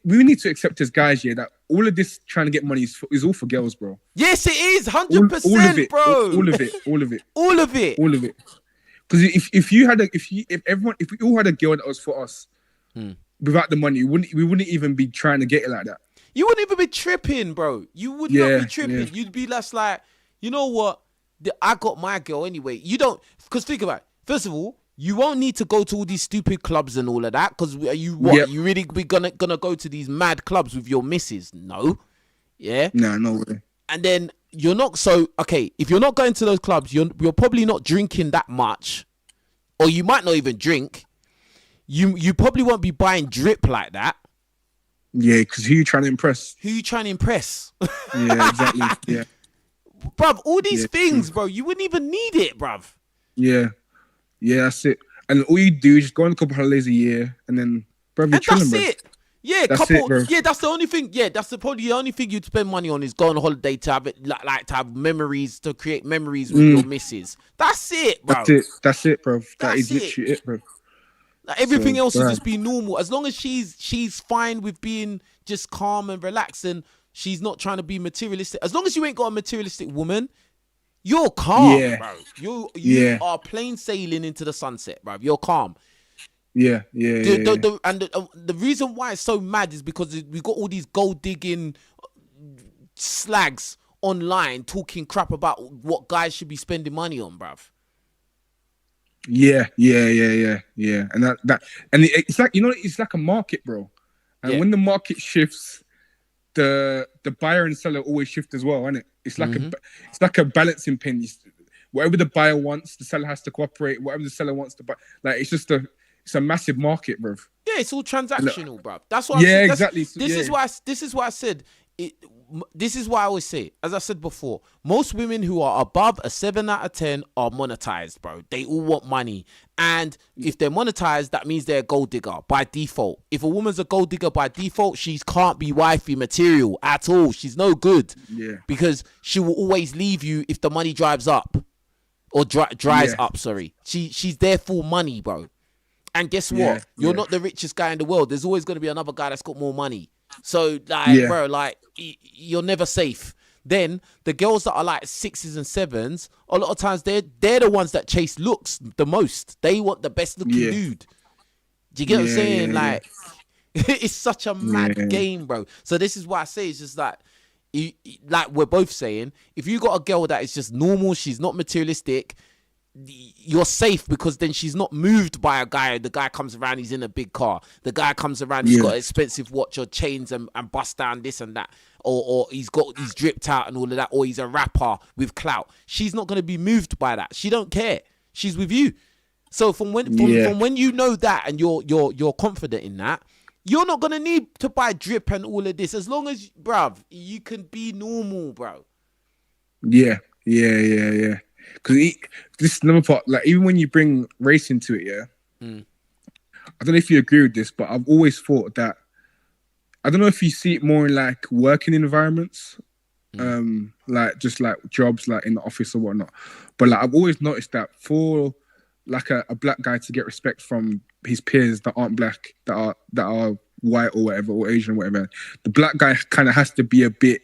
We need to accept as guys, that all of this trying to get money is all for girls, bro. Yes, it is, 100%, bro. All of it. All of it. Because if we all had a girl that was for us, without the money, we wouldn't even be trying to get it like that. You wouldn't even be tripping, bro. You would not be tripping. You'd be less like, you know what? I got my girl anyway. You don't, because think about it. First of all, you won't need to go to all these stupid clubs and all of that. Because you really be gonna go to these mad clubs with your missus? No. Yeah. No way. And then you're not if you're not going to those clubs, you're probably not drinking that much, or you might not even drink. You probably won't be buying drip like that. Yeah, because who you trying to impress? Yeah, exactly. Yeah. Bruv, all these things, bro, you wouldn't even need it, bruv. Yeah, that's it. And all you do is just go on a couple holidays a year, and then, bruv, you're chilling, bro. That's it. Yeah, that's it, bro. Yeah, that's the only thing. Yeah, that's probably the only thing you'd spend money on is go on a holiday to have it, like to have memories, to create memories with your missus. That's it, bro. That's it, bro. That is literally it, bro. Like, everything else will just be normal. As long as she's fine with being just calm and relaxed, and she's not trying to be materialistic. As long as you ain't got a materialistic woman, you're calm, bro. You are plain sailing into the sunset, bro. You're calm. And the reason why it's so mad is because we got all these gold digging slags online talking crap about what guys should be spending money on, bruv. Yeah. And it's like, it's like a market, bro. And when the market shifts, the buyer and seller always shift as well, isn't it? It's like a balancing pin. Whatever the buyer wants, the seller has to cooperate. Whatever the seller wants to buy, like it's a massive market, bro. Yeah, it's all transactional, bro. That's what. Yeah, exactly. This is why I said it. This is why I always say, as I said before, most women who are above a 7 out of 10 are monetized, bro. They all want money. And if they're monetized, that means they're a gold digger by default. If a woman's a gold digger by default, she can't be wifey material at all. She's no good. Yeah. Because she will always leave you if the money drives up. Or dries up, sorry. She's there for money, bro. And guess what? You're not the richest guy in the world. There's always going to be another guy that's got more money. So, bro, you're never safe. Then the girls that are like 6s and 7s, a lot of times they're the ones that chase looks the most. They want the best looking dude. Do you get what I'm saying? It's such a mad game, bro. So this is why I say it's just like we're both saying, if you got a girl that is just normal, she's not materialistic, you're safe, because then she's not moved by a guy. The guy comes around, he's in a big car. The guy comes around, he's got an expensive watch or chains and bust down this and that, or he's dripped out and all of that, or he's a rapper with clout. She's not going to be moved by that. She don't care. She's with you. So from when you know that and you're confident in that, you're not going to need to buy drip and all of this, as long as, bruv, you can be normal, bro. Yeah. Because this is another part, like, even when you bring race into it, I don't know if you agree with this, but I've always thought that I don't know if you see it more in like working environments, like just like jobs like in the office or whatnot. But like I've always noticed that for like a black guy to get respect from his peers that aren't black, that are white or whatever, or Asian or whatever, the black guy kind of has to be a bit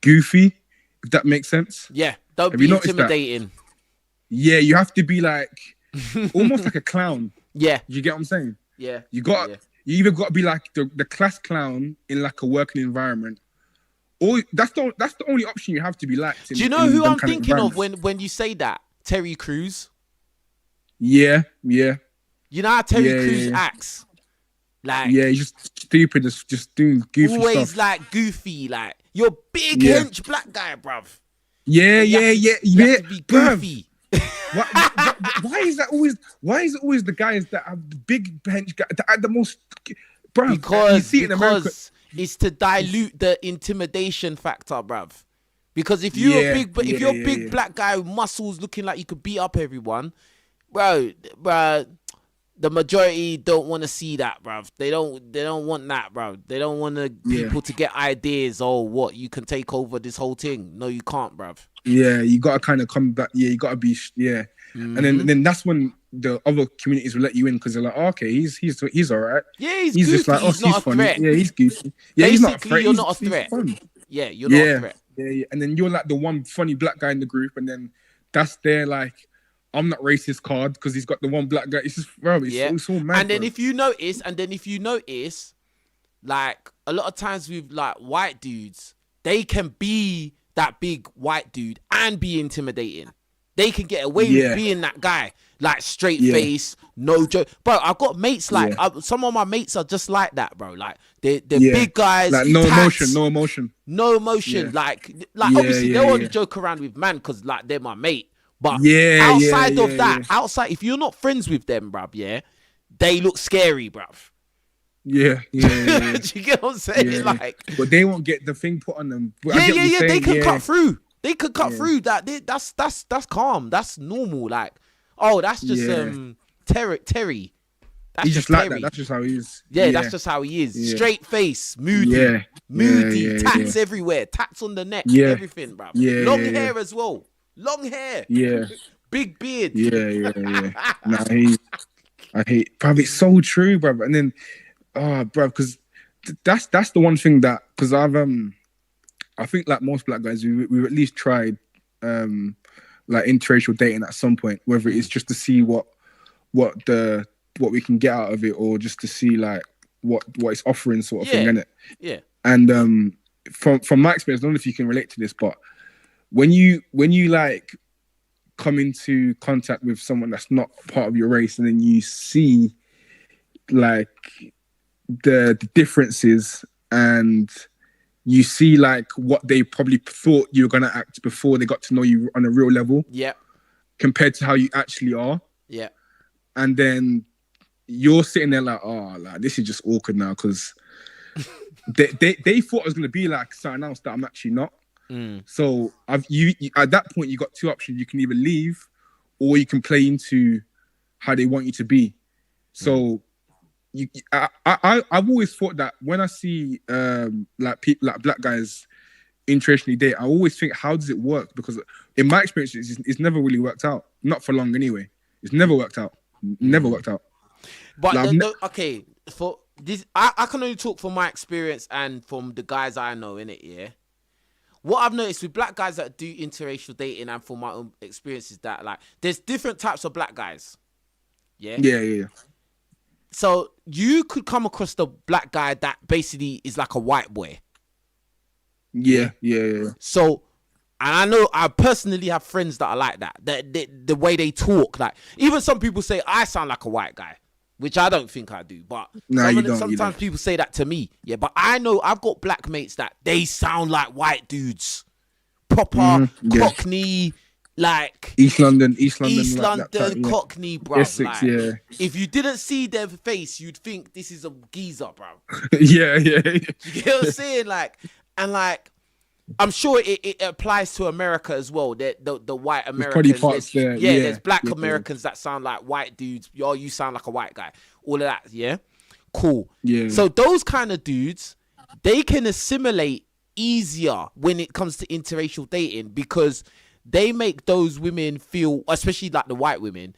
goofy, if that makes sense. Yeah, don't Have be you noticed intimidating. Yeah, you have to be like almost like a clown. Yeah, You get what I'm saying? yeah. You either got to be like the class clown in like a working environment, or that's the only option you have to be liked. Do you know who I'm thinking of when you say that? Terry Crews. Yeah. You know how Terry Crews acts? Like, yeah, he's just stupid, just doing goofy always stuff. like goofy, like you're big hench black guy, bruv. Yeah. You have to be goofy. Why is that always? Why is it always the guys that have the big bench that are the most? Bruv, you see it in America. Because it's to dilute the intimidation factor, bruv. Because if you're a big black guy with muscles looking like you could beat up everyone, bro, the majority don't want to see that, bruv. They don't want that, bruv. They don't want people to get ideas. Oh, what, you can take over this whole thing? No, you can't, bruv. Yeah, you gotta kind of come back. Yeah, you gotta be. Yeah, and then that's when the other communities will let you in because they're like, oh, okay, he's all right. Yeah, he's goofy. just like, he's not a funny. threat. Yeah, he's goofy. Yeah, he's not a threat. You're not a threat. Yeah, you're not a threat. Yeah, and then you're like the one funny black guy in the group, and then that's their like, I'm not racist card because he's got the one black guy. It's just, bro, it's all mad. And then if you notice, like a lot of times with like white dudes, they can be that big white dude and be intimidating. They can get away with being that guy, like straight face, no joke. Bro, I've got mates like some of my mates are just like that, bro. Like they're big guys, like no emotion. Yeah. Like obviously they'll only joke around with man because like they're my mate. But outside of that, if you're not friends with them, bruv, they look scary, bruv. Yeah. Do you get what I'm saying? Yeah. Like, but they won't get the thing put on them. They can cut through. They could cut through. That's calm. That's normal. Like, oh, that's just Terry. That's He's just like Terry. that. That's just how he is. Yeah, that's just how he is. Yeah. Straight face, moody, tats everywhere, tats on the neck, everything, bruv. Long hair as well. Long hair. Yeah. Big beard. Yeah. Nah, I hate, bruv, it's so true, bruv. And then, bruv, because that's the one thing that, because I think like most black guys, we've at least tried like interracial dating at some point, whether it's just to see what we can get out of it, or just to see like what it's offering, sort of thing, innit? Yeah. And from my experience, I don't know if you can relate to this, but when you like come into contact with someone that's not part of your race, and then you see like the differences, and you see like what they probably thought you were gonna act before they got to know you on a real level, compared to how you actually are, and then you're sitting there like, oh, like this is just awkward now because they thought I was gonna be like something else that I'm actually not. So you at that point you got two options. You can either leave, or you can play into how they want you to be. So I've always thought that when I see like people like black guys interracially date, I always think, how does it work? Because in my experience, it's never really worked out. Not for long anyway. It's never worked out. Never worked out. But okay, for this, I can only talk from my experience and from the guys I know, innit, yeah? What I've noticed with black guys that do interracial dating, and from my own experience, is that like there's different types of black guys. Yeah. So you could come across the black guy that basically is like a white boy. Yeah. So, and I know I personally have friends that are like that. The way they talk, like even some people say I sound like a white guy, which I don't think I do. But sometimes people say that to me. Yeah, but I know I've got black mates that they sound like white dudes, proper Cockney, like East London, like Cockney, bro. Essex, like, if you didn't see their face, you'd think this is a geezer, bro. yeah. You get what I'm saying? Like, and like, I'm sure it applies to America as well. The white Americans. There's black Americans that sound like white dudes. You sound like a white guy. All of that, yeah? Cool. Yeah. So those kind of dudes, they can assimilate easier when it comes to interracial dating because they make those women feel, especially like the white women,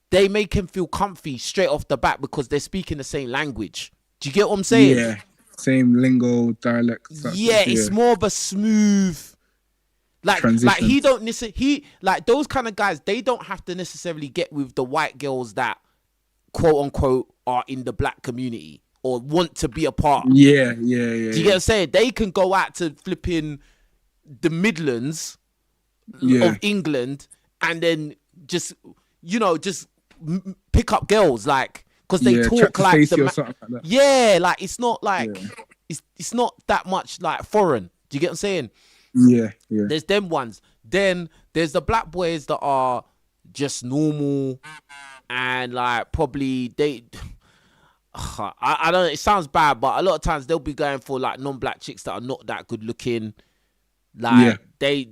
they make them feel comfy straight off the bat because they're speaking the same language. Do you get what I'm saying? Yeah, same lingo, dialect. Yeah, it's more of a smooth, like he don't necessarily, like those kind of guys, they don't have to necessarily get with the white girls that quote unquote are in the black community or want to be a part. Yeah. Do you get what I'm saying? They can go out to flipping the Midlands of England and then just pick up girls, like, because they talk like like it's not like it's not that much like foreign. Do you get what I'm saying? Yeah. There's them ones. Then there's the black boys that are just normal and like probably they I don't know, it sounds bad, but a lot of times they'll be going for like non-black chicks that are not that good looking. Like they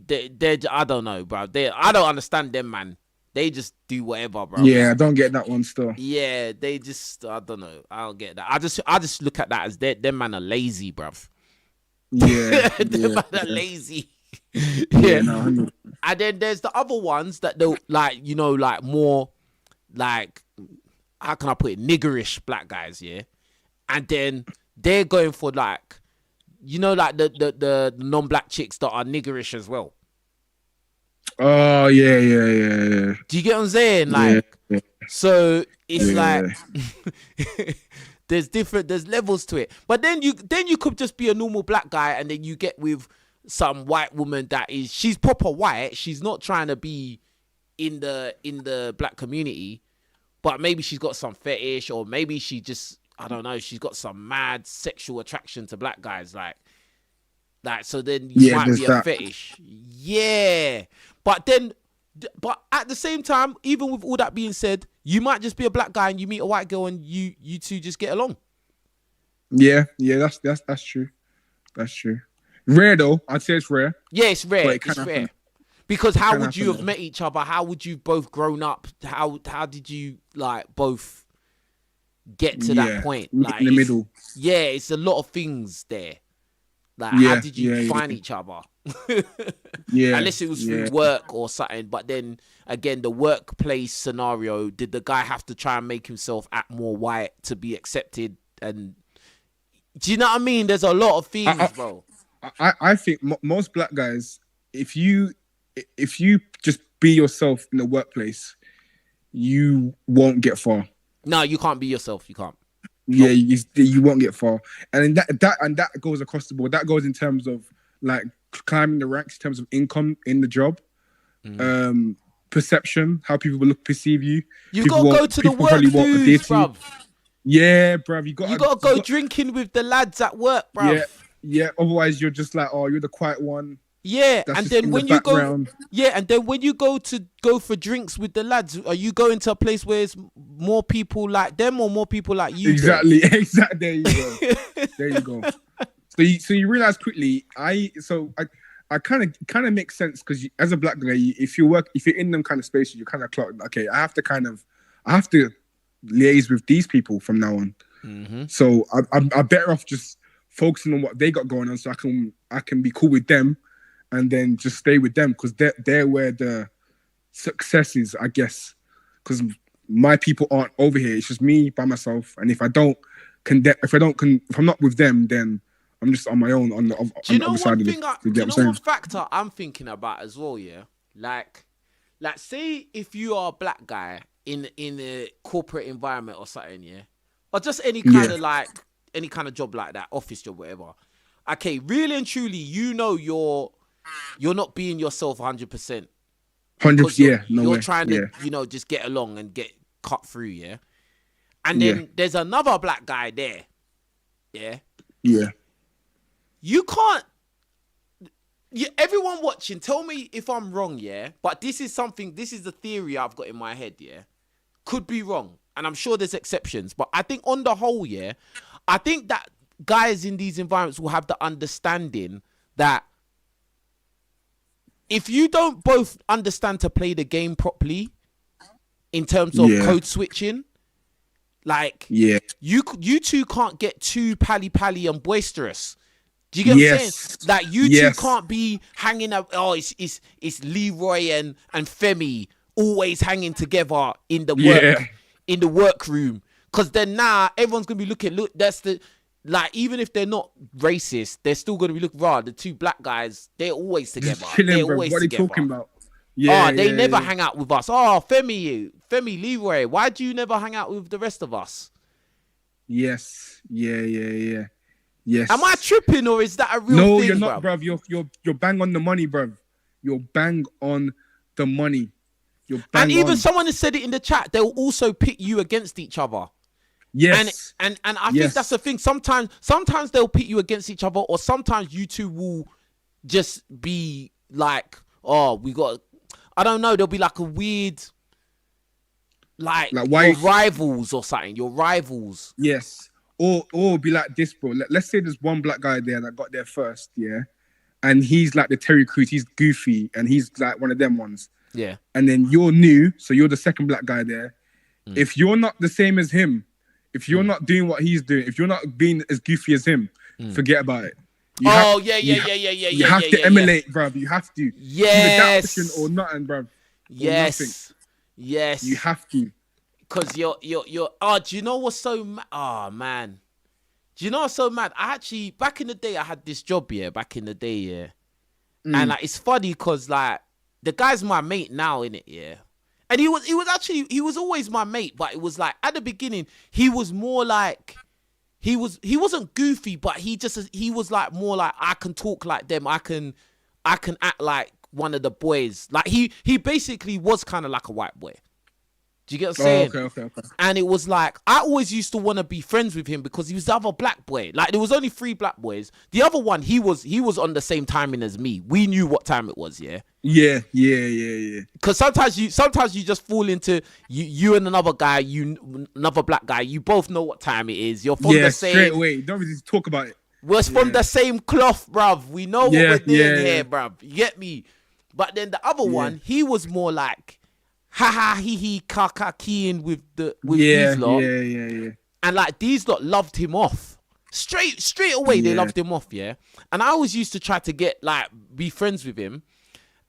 I don't know, bro. I don't understand them, man. They just do whatever, bro. Yeah, I don't get that one still. Yeah, they just, I don't know. I don't get that. I just look at that as them man are lazy, bruv. Yeah. Them man are lazy. No, and then there's the other ones that they'll like, like more like, how can I put it, niggerish black guys, yeah? And then they're going for like, like the non-black chicks that are niggerish as well. Oh yeah. Do you get what I'm saying? Like, so it's like there's levels to it. But then you could just be a normal black guy, and then you get with some white woman she's proper white. She's not trying to be in the black community, but maybe she's got some fetish, or maybe she just, I don't know, she's got some mad sexual attraction to black guys, like so then you might be a fetish. Yeah. But at the same time, even with all that being said, you might just be a black guy and you meet a white girl and you two just get along. Yeah, that's true. That's true. Rare though, I'd say it's rare. Yeah, it's rare. It's rare. Because how would you have met each other? How would you both grown up? How did you like both get to that point? Like in the middle. Yeah, it's a lot of things there. Like, how did you find each other? Unless it was through work or something. But then again, the workplace scenario, did the guy have to try and make himself act more white to be accepted? And do you know what I mean? There's a lot of things, bro. I think most black guys, if you just be yourself in the workplace, you won't get far. No, you can't be yourself. You can't. Yeah, you won't get far, and that goes across the board. That goes in terms of like climbing the ranks, in terms of income in the job, perception, how people will perceive you. You gotta go to the work dudes, bruv. Yeah, bruv. You gotta go drinking with the lads at work, bruv. Yeah. Otherwise, you're just like, oh, you're the quiet one. Yeah, and then when you go for drinks with the lads, are you going to a place where it's more people like them or more people like you? Exactly. There you go. There you go. So you realize quickly. I kind of makes sense because as a black guy, if you're in them kind of spaces, you kind of clock. Okay, I have to liaise with these people from now on. Mm-hmm. So I'm better off just focusing on what they got going on, so I can be cool with them. And then just stay with them because they're where the success is, I guess. Because my people aren't over here. It's just me by myself. And if I'm not with them, then I'm just on my own on the other side of it. Do you know what factor I'm thinking about as well? Yeah, like say if you are a black guy in a corporate environment or something, yeah, or just any kind of job like that, office job, whatever. Okay, really and truly, you're not being yourself 100%. 100%, yeah. You're trying to, just get along and get cut through, yeah? And then there's another black guy there, yeah? Yeah. You can't... everyone watching, tell me if I'm wrong, yeah? But this is the theory I've got in my head, yeah? Could be wrong. And I'm sure there's exceptions. But I think on the whole, yeah, I think that guys in these environments will have the understanding that if you don't both understand to play the game properly in terms of code switching, Like, Yeah. you two can't get too pally and boisterous. Do you get what I'm saying? Like, you two can't be hanging up. Oh, it's Leroy and Femi always hanging together in the workroom. Because then now everyone's gonna be looking. Look, that's the, like, even if they're not racist, they're still gonna be looking. Raw, the two black guys, they're always together. Just chilling, they're bro. always What are you together. talking about? Yeah, they never hang out with us. Oh, Femi, Leroy, why do you never hang out with the rest of us? Yes. Yeah. Yes. Am I tripping, or is that a real thing? No, you're not, bruv. You're bang on the money, bruv. You're bang on the money. And even someone has said it in the chat. They'll also pit you against each other. Yes. And I think that's the thing. Sometimes they'll pit you against each other, or sometimes you two will just be like, oh, we got. I don't know. There'll be like a weird, like why your rivals or something. Your rivals. Yes. Or be like this, bro. Let's say there's one black guy there that got there first, yeah, and he's like the Terry Crews. He's goofy, and he's like one of them ones. Yeah. And then you're new, so you're the second black guy there. If you're not the same as him, if you're not doing what he's doing, if you're not being as goofy as him, forget about it. You have to emulate, bruv. You have to. Yes. Either that or nothing, bruv. Yes. Yes. You have to. Because you're do you know what's so mad? Oh, man. Do you know what's so mad? I actually, back in the day, I had this job, and like, it's funny because, like, the guy's my mate now, innit, and he was always my mate, but it was like, at the beginning, he was more like, he wasn't goofy, but he was like more like, I can talk like them, I can act like one of the boys. Like, he basically was kind of like a white boy. Do you get what I'm saying? Okay. And it was like, I always used to want to be friends with him because he was the other black boy. Like, there was only 3 black boys. The other one, he was on the same timing as me. We knew what time it was, yeah? Yeah. Because sometimes you just fall into, you and another guy, another black guy, you both know what time it is. You're from the same... straight away. Don't really talk about it. We're from the same cloth, bruv. We know what we're doing here, bruv. You get me? But then the other one, he was more like... hee kaka keying with these lot. Yeah. And like, these lot loved him off. Straight away they loved him off, yeah. And I always used to try to be friends with him.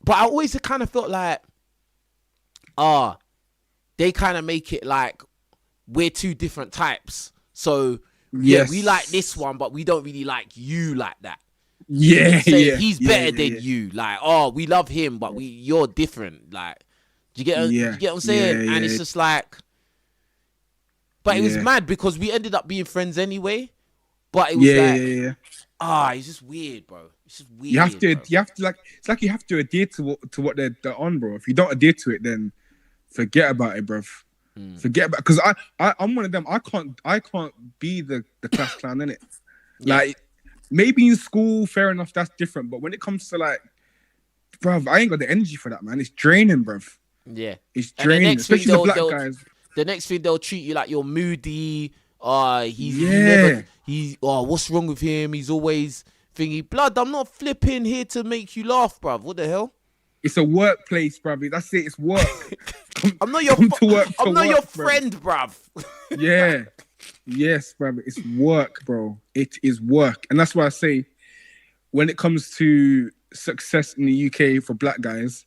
But I always kind of felt like, they kind of make it like we're 2 different types. So we like this one, but we don't really like you like that. He's better than you. Like, we love him, but you're different. Like, do you get what I'm saying? And it's just like, but it was mad because we ended up being friends anyway. But it was it's just weird, bro. It's just weird. You have to like, it's like you have to adhere to what they're on, bro. If you don't adhere to it, then forget about it, bro. Forget about, because I'm one of them. I can't be the class clown, innit? Like, maybe in school, fair enough, that's different. But when it comes to like, bruv, I ain't got the energy for that, man. It's draining, bruv. Yeah, it's draining, especially the black guys. The next thing, they'll treat you like you're moody. What's wrong with him? He's always thingy. Blood, I'm not flipping here to make you laugh, bruv. What the hell? It's a workplace, bruv. That's it. It's work. I'm not your friend, bruv. Yeah. Yes, bruv. It's work, bro. It is work. And that's why I say, when it comes to success in the UK for black guys,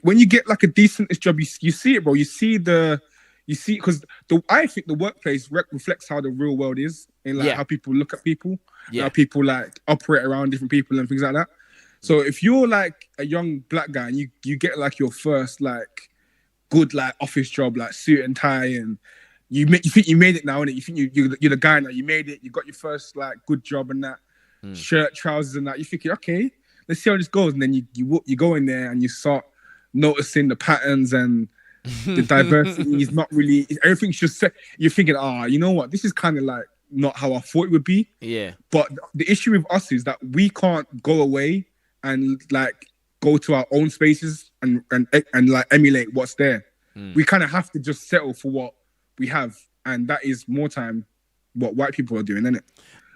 when you get like a decent job, you see it, bro. You see because I think the workplace reflects how the real world is, in like how people look at people, how people like operate around different people and things like that. So if you're like a young black guy and you get like your first like good like office job, like suit and tie, and you think you made it now, innit? You think you're the guy now. You made it. You got your first like good job and that, shirt, trousers and that. You're thinking, okay, let's see how this goes. And then you go in there and you start noticing the patterns and the diversity is not really, everything's just set. You're thinking, you know what? This is kind of like not how I thought it would be. Yeah. But the issue with us is that we can't go away and like go to our own spaces and like emulate what's there. We kind of have to just settle for what we have, and that is more time what white people are doing, isn't it?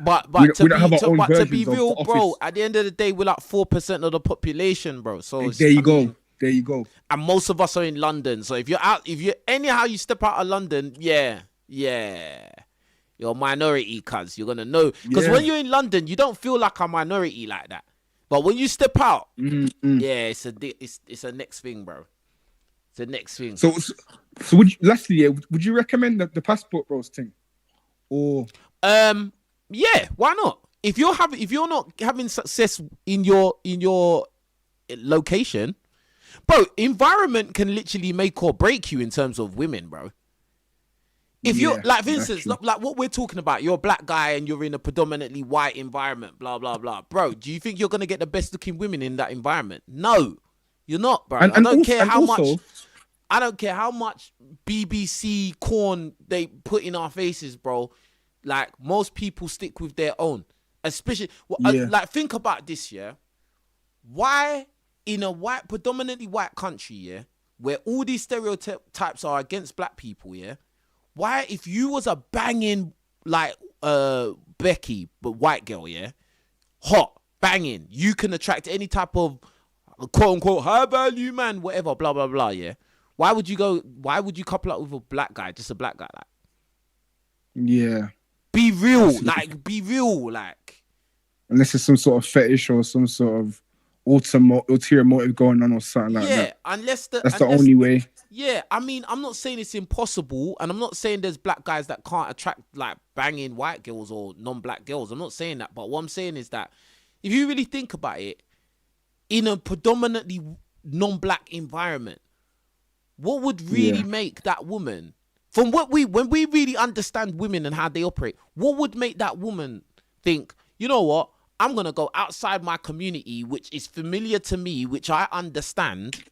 But to be real, bro, at the end of the day, we're like 4% of the population, bro. So there you go. There you go. And most of us are in London. So if you're out, anyhow you step out of London, yeah, you're a minority, cuz you're gonna know. Because when you're in London, you don't feel like a minority like that. But when you step out, yeah, it's a next thing, bro. It's the next thing. So lastly, would you recommend the passport bros thing? Or yeah, why not? If you're not having success in your location, bro, environment can literally make or break you in terms of women, bro. If you're like, for instance, like what we're talking about, you're a black guy and you're in a predominantly white environment, blah blah blah, bro. Do you think you're gonna get the best looking women in that environment? No, you're not, bro. I don't care how much BBC corn they put in our faces, bro. Like, most people stick with their own, especially like, think about this, yeah. Why in a predominantly white country, yeah, where all these stereotypes are against black people, yeah. Why, if you was a banging, like, Becky, but white girl, yeah, hot, banging, you can attract any type of quote-unquote high value man, whatever, blah, blah, blah, yeah? Why would you couple up with a black guy, just a black guy, like? Yeah. Be real, like. Unless it's some sort of fetish or some sort of ulterior motive going on or something like that. Yeah, unless that's the only way. Yeah, I mean, I'm not saying it's impossible, and I'm not saying there's black guys that can't attract, like, banging white girls or non-black girls. I'm not saying that, but what I'm saying is that if you really think about it, in a predominantly non-black environment, what would really make that woman, when we really understand women and how they operate, what would make that woman think, you know what, I'm going to go outside my community, which is familiar to me, which I understand,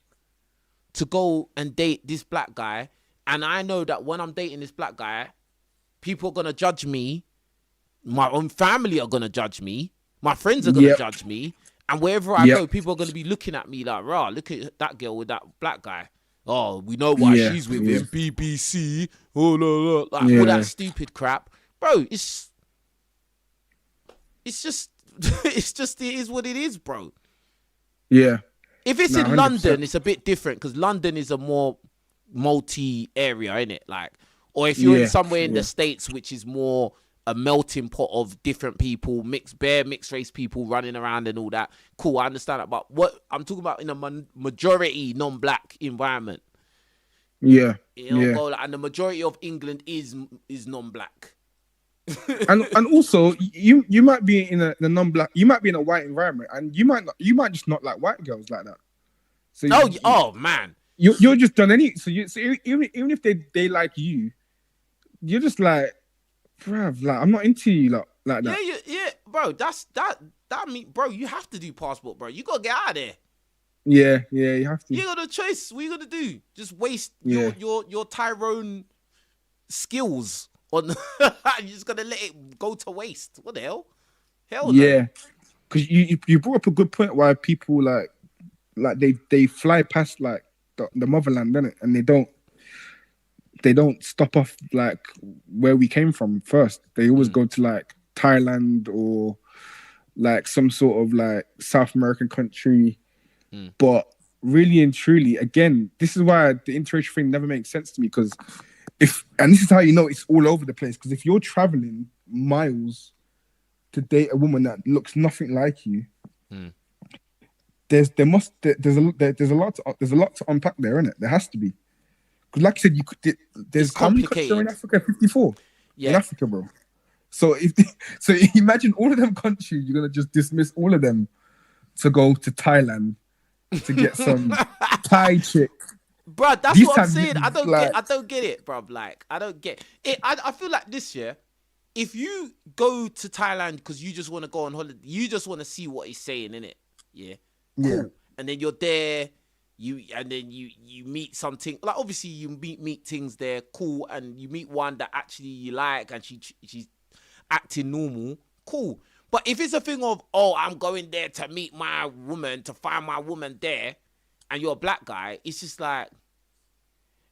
to go and date this black guy, and I know that when I'm dating this black guy, people are going to judge me, my own family are going to judge me, my friends are going to judge me, and wherever I go, people are going to be looking at me like, rah, look at that girl with that black guy. Oh, we know why she's with him, BBC, oh, no, like all that stupid crap. Bro, it's just, it is what it is, bro. Yeah. If it's in London, it's a bit different, because London is a more multi-area, innit? Like, or if you're in somewhere in the States, which is more a melting pot of different people, mixed race people running around and all that. Cool, I understand that. But what I'm talking about in a majority non-black environment. Yeah. And the majority of England is non-black. and also you might be in a non-black, you might be in a white environment, and you might just not like white girls like that. So man, you're just done any. So even if they like you, you're just like, bruv, like, I'm not into you like that. Yeah, bro. That mean, bro, you have to do passport, bro. You gotta get out of there. Yeah, you have to. You got a choice. What you gonna do? Just waste your Tyrone skills on? You're just gonna let it go to waste? What the hell? Hell no. Yeah, because you brought up a good point why people like they fly past like the motherland, innit? And they don't stop off like where we came from first. They always go to like Thailand or like some sort of like South American country. But really and truly, again, this is why the interracial thing never makes sense to me, because and this is how you know it's all over the place, because if you're traveling miles to date a woman that looks nothing like you, there's a lot to unpack there, innit? There has to be. Because like you said, there's how many countries are in Africa? 54 in Africa, bro. So so imagine all of them countries, you're gonna just dismiss all of them to go to Thailand to get some Thai chick. Bro, that's what I'm saying. I don't get it, bro. Like, I don't get it. I feel like this year, if you go to Thailand because you just want to go on holiday, you just want to see what he's saying, innit? Yeah. Cool. And then you're there, you meet something, like, obviously you meet things there, cool, and you meet one that actually you like and she's acting normal, cool. But if it's a thing of, oh, I'm going there to meet my woman, to find my woman there, and you're a black guy, it's just like,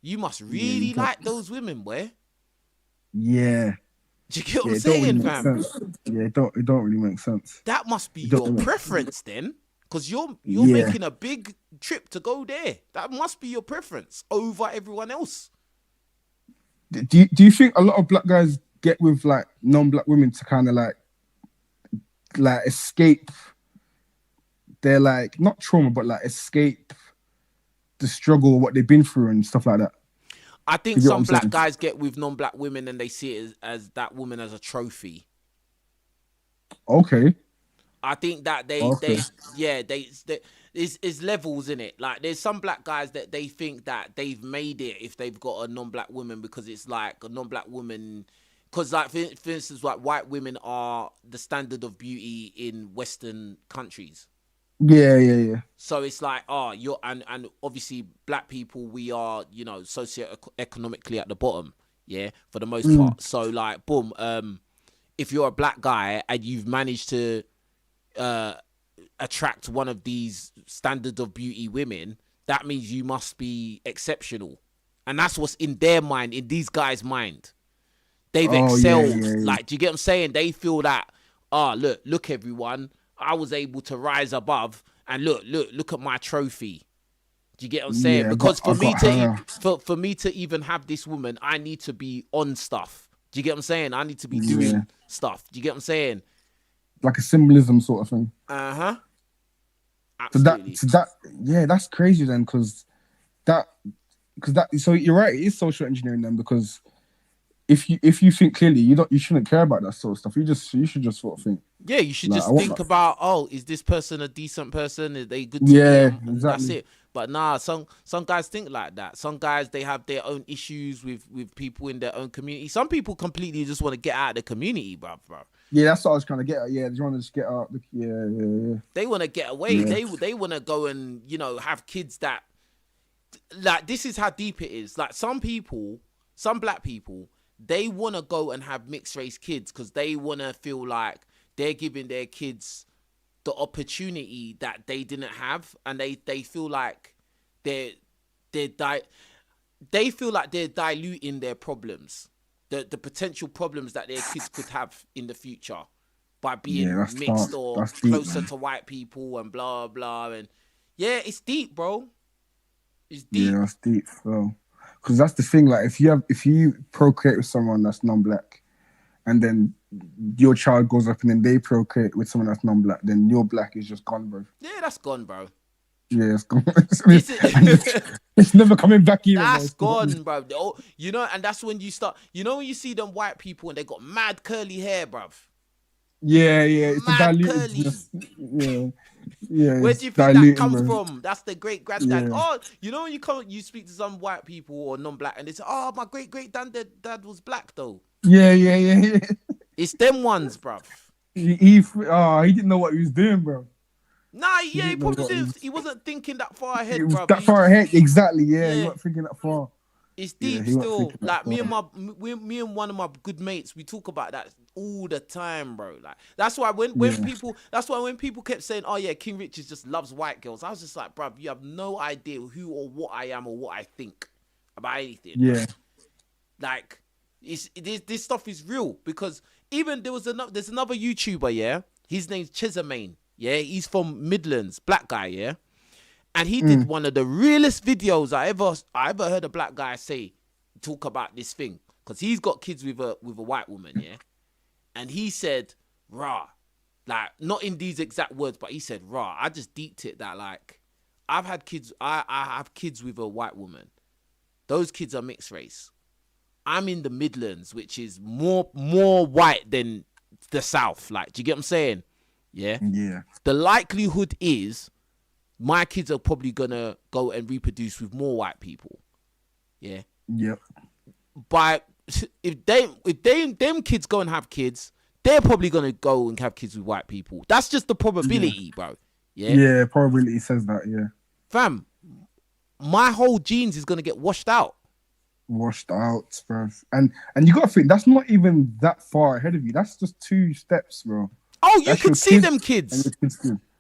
you must really like those women, boy. Yeah. Do you get what I'm saying, fam? Yeah, it don't really make sense. That must be your preference then. Because you're Yeah. making a big trip to go there. That must be your preference over everyone else. Do you think a lot of black guys get with like non-black women to kind of like escape their like not trauma but like escape the struggle, what they've been through and stuff like that? I think some black guys get with non-black women and they see it as that woman as a trophy. Okay. I think that they it's levels in it. Like there's some black guys that they think that they've made it if they've got a non-black woman, because it's like a non-black woman. Because like for instance, like white women are the standard of beauty in Western countries. Yeah. So it's like, you're and obviously black people, we are, socioeconomically at the bottom, yeah, for the most part. So like, boom, if you're a black guy and you've managed to attract one of these standard of beauty women, that means you must be exceptional, and that's what's in their mind, in these guys' mind. They've excelled. Yeah. Like, do you get what I'm saying? They feel that, look, everyone, I was able to rise above, and look at my trophy. Do you get what I'm saying? Yeah, because for me to even have this woman, I need to be on stuff. Do you get what I'm saying? I need to be doing stuff. Do you get what I'm saying? Like a symbolism sort of thing. Uh-huh. Absolutely. That's crazy then, because so you're right, it is social engineering then, because if you think clearly, you shouldn't care about that sort of stuff. You should just sort of think. Yeah, you should just think about, is this person a decent person? Are they good to me? Exactly. That's it. But nah, some guys think like that. Some guys, they have their own issues with people in their own community. Some people completely just want to get out of the community, bro. Yeah, that's what I was trying to get at. Yeah, they want to just get out. Yeah. They want to get away. Yeah. They want to go and, have kids that, like, this is how deep it is. Like, some black people, they want to go and have mixed race kids because they want to feel like they're giving their kids the opportunity that they didn't have, and they feel like they feel like they're diluting their problems, the potential problems that their kids could have in the future by being mixed or closer to white people and blah blah. And yeah, it's deep, bro. It's deep. Yeah, that's deep, bro. Because that's the thing. Like, if you procreate with someone that's non-black, and then your child goes up and then they procreate with someone that's non-black, then your black is just gone, bro. Yeah, that's gone, bro. Yeah, it's gone. It's never coming back either. That's gone, bro. And that's when you start. When you see them white people and they got mad curly hair, bro. Yeah. It's mad curly. Yeah. Where do you think that comes from? That's the great granddad. Yeah. When you speak to some white people or non-black, and they say, my great dad was black though. Yeah. It's them ones, bruv. He didn't know what he was doing, bro. Nah, he probably didn't. He wasn't thinking that far ahead, bruv. That far ahead, exactly. Yeah, he wasn't thinking that far. It's deep still. Like me and one of my good mates, we talk about that all the time, bro. Like that's why when people kept saying, King Richard just loves white girls, I was just like, bruv, you have no idea who or what I am or what I think about anything. Yeah. Bro. Like. This stuff is real, because even there's another YouTuber, yeah, his name's Chizamain, yeah, he's from Midlands, black guy, yeah, and he did one of the realest videos I ever heard a black guy talk about this thing, because he's got kids with a white woman, yeah, and he said, like, not in these exact words, but he said, I just deeped it that, like, I've had kids, I have kids with a white woman, those kids are mixed race. I'm in the Midlands, which is more white than the South. Like, do you get what I'm saying? Yeah. Yeah. The likelihood is my kids are probably gonna go and reproduce with more white people. Yeah. Yep. But if them kids go and have kids, they're probably gonna go and have kids with white people. That's just the probability, bro. Yeah. Yeah, probability says that. Yeah. Fam, my whole genes is gonna get washed out. Washed out, bro. And you gotta think that's not even that far ahead of you. That's just 2 steps, bro. Oh, you could see them kids.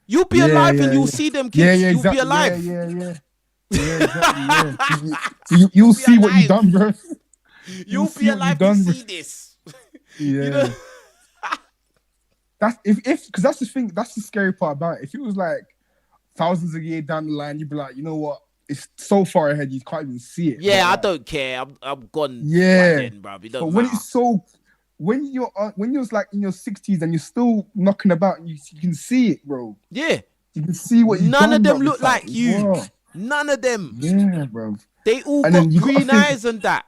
You'll be alive and you'll see them kids. Yeah, exactly. You'll be alive. Yeah, exactly. Yeah. You'll see what you done, bro. You'll be alive to see this. That's if because that's the thing. That's the scary part about it. If it was like thousands of years down the line, you'd be like, you know what? It's so far ahead, you can't even see it. Yeah, But, I like, don't care. I'm gone. Yeah. Right then, bruv. It but don't when matter. it's so, when you're like in your 60s and you're still knocking about, and you can see it, bro. Yeah. You can see what you've None done, of them bro. look It's like you. wow. None of them. Yeah, bro. They all And got then you gotta green think- eyes and that.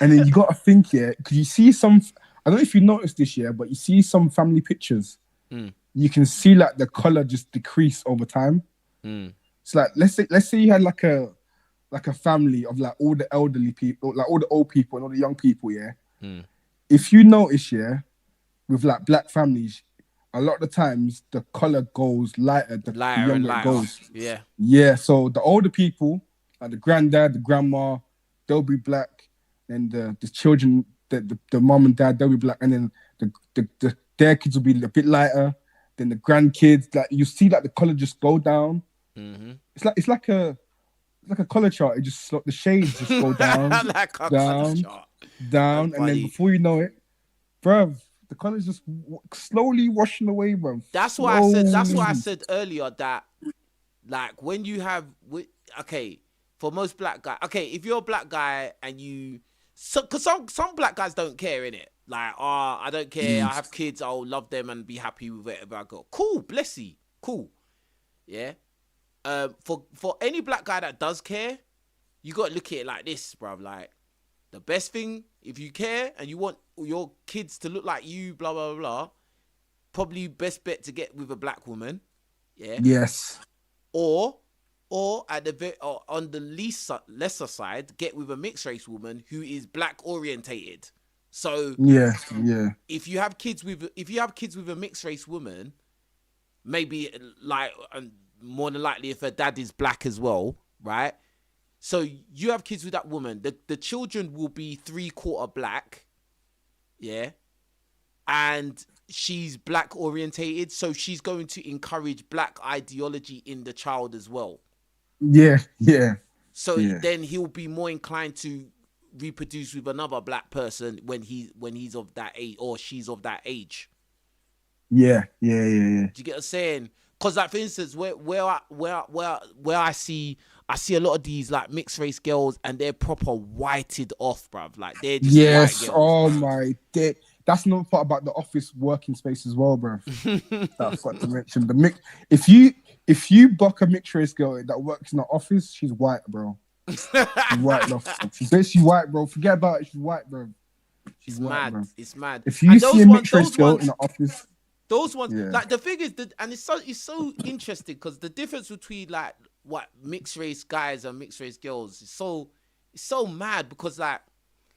And then you got to think, yeah, because you see some, I don't know if you noticed this year, but you see some family pictures. You can see like the color just decrease over time. It's like, let's say you had like a family of like all the elderly people, like all the old people and all the young people, yeah. If you notice, yeah, with like black families, a lot of the times the color goes lighter, the Lighter and younger it lighter. goes. Yeah. Yeah, so the older people, like the granddad, the grandma, they'll be black. Then the children, the mom and dad, they'll be black. And then their kids will be a bit lighter. Then the grandkids, like you see like the color just go down. It's like a color chart. It just the shades just go down, Like a down, colour chart. down, That's and then funny. before you know it, bruv, the color's just slowly washing away, bruv. That's why I said. That's why I Slowly. said earlier that, like, when you have, okay, for most black guys, okay, if you're a black guy and you, because some black guys don't care, innit? Like, I don't care. I have kids. I'll love them and be happy with whatever I got. Cool, bless you. Cool, yeah. For any black guy that does care, you got to look at it like this, bruv. Like, the best thing, if you care and you want your kids to look like you, blah, blah, blah, probably best bet to get with a black woman. Yeah. Yes. Or at the or on the lesser side, get with a mixed race woman who is black orientated. So Yeah. if you have kids with a mixed race woman, maybe like more than likely if her dad is black as well, right? So you have kids with that woman. The children will be 3/4 black, yeah, and she's black orientated, so she's going to encourage black ideology in the child as well. Yeah. So Yeah. then he'll be more inclined to reproduce with another black person when he's of that age or she's of that age. Yeah. Do you get what I'm saying? Because like for instance, where I see a lot of these like mixed race girls and they're proper whited off, bruv. Like they're just Yes. white girls. Oh my day. That's another part about the office working space as well, bro. That's what to mention. The mix. If you buck a mixed race girl that works in the office, she's white, bro. She's white enough. She says she's white, bro. Forget about it. She's white, bro. She's It's white, mad. bro. It's mad. If you And see a mixed race girl in the office, those ones, Yeah. like the thing is that, and it's so interesting because the difference between like what mixed race guys and mixed race girls is so mad because like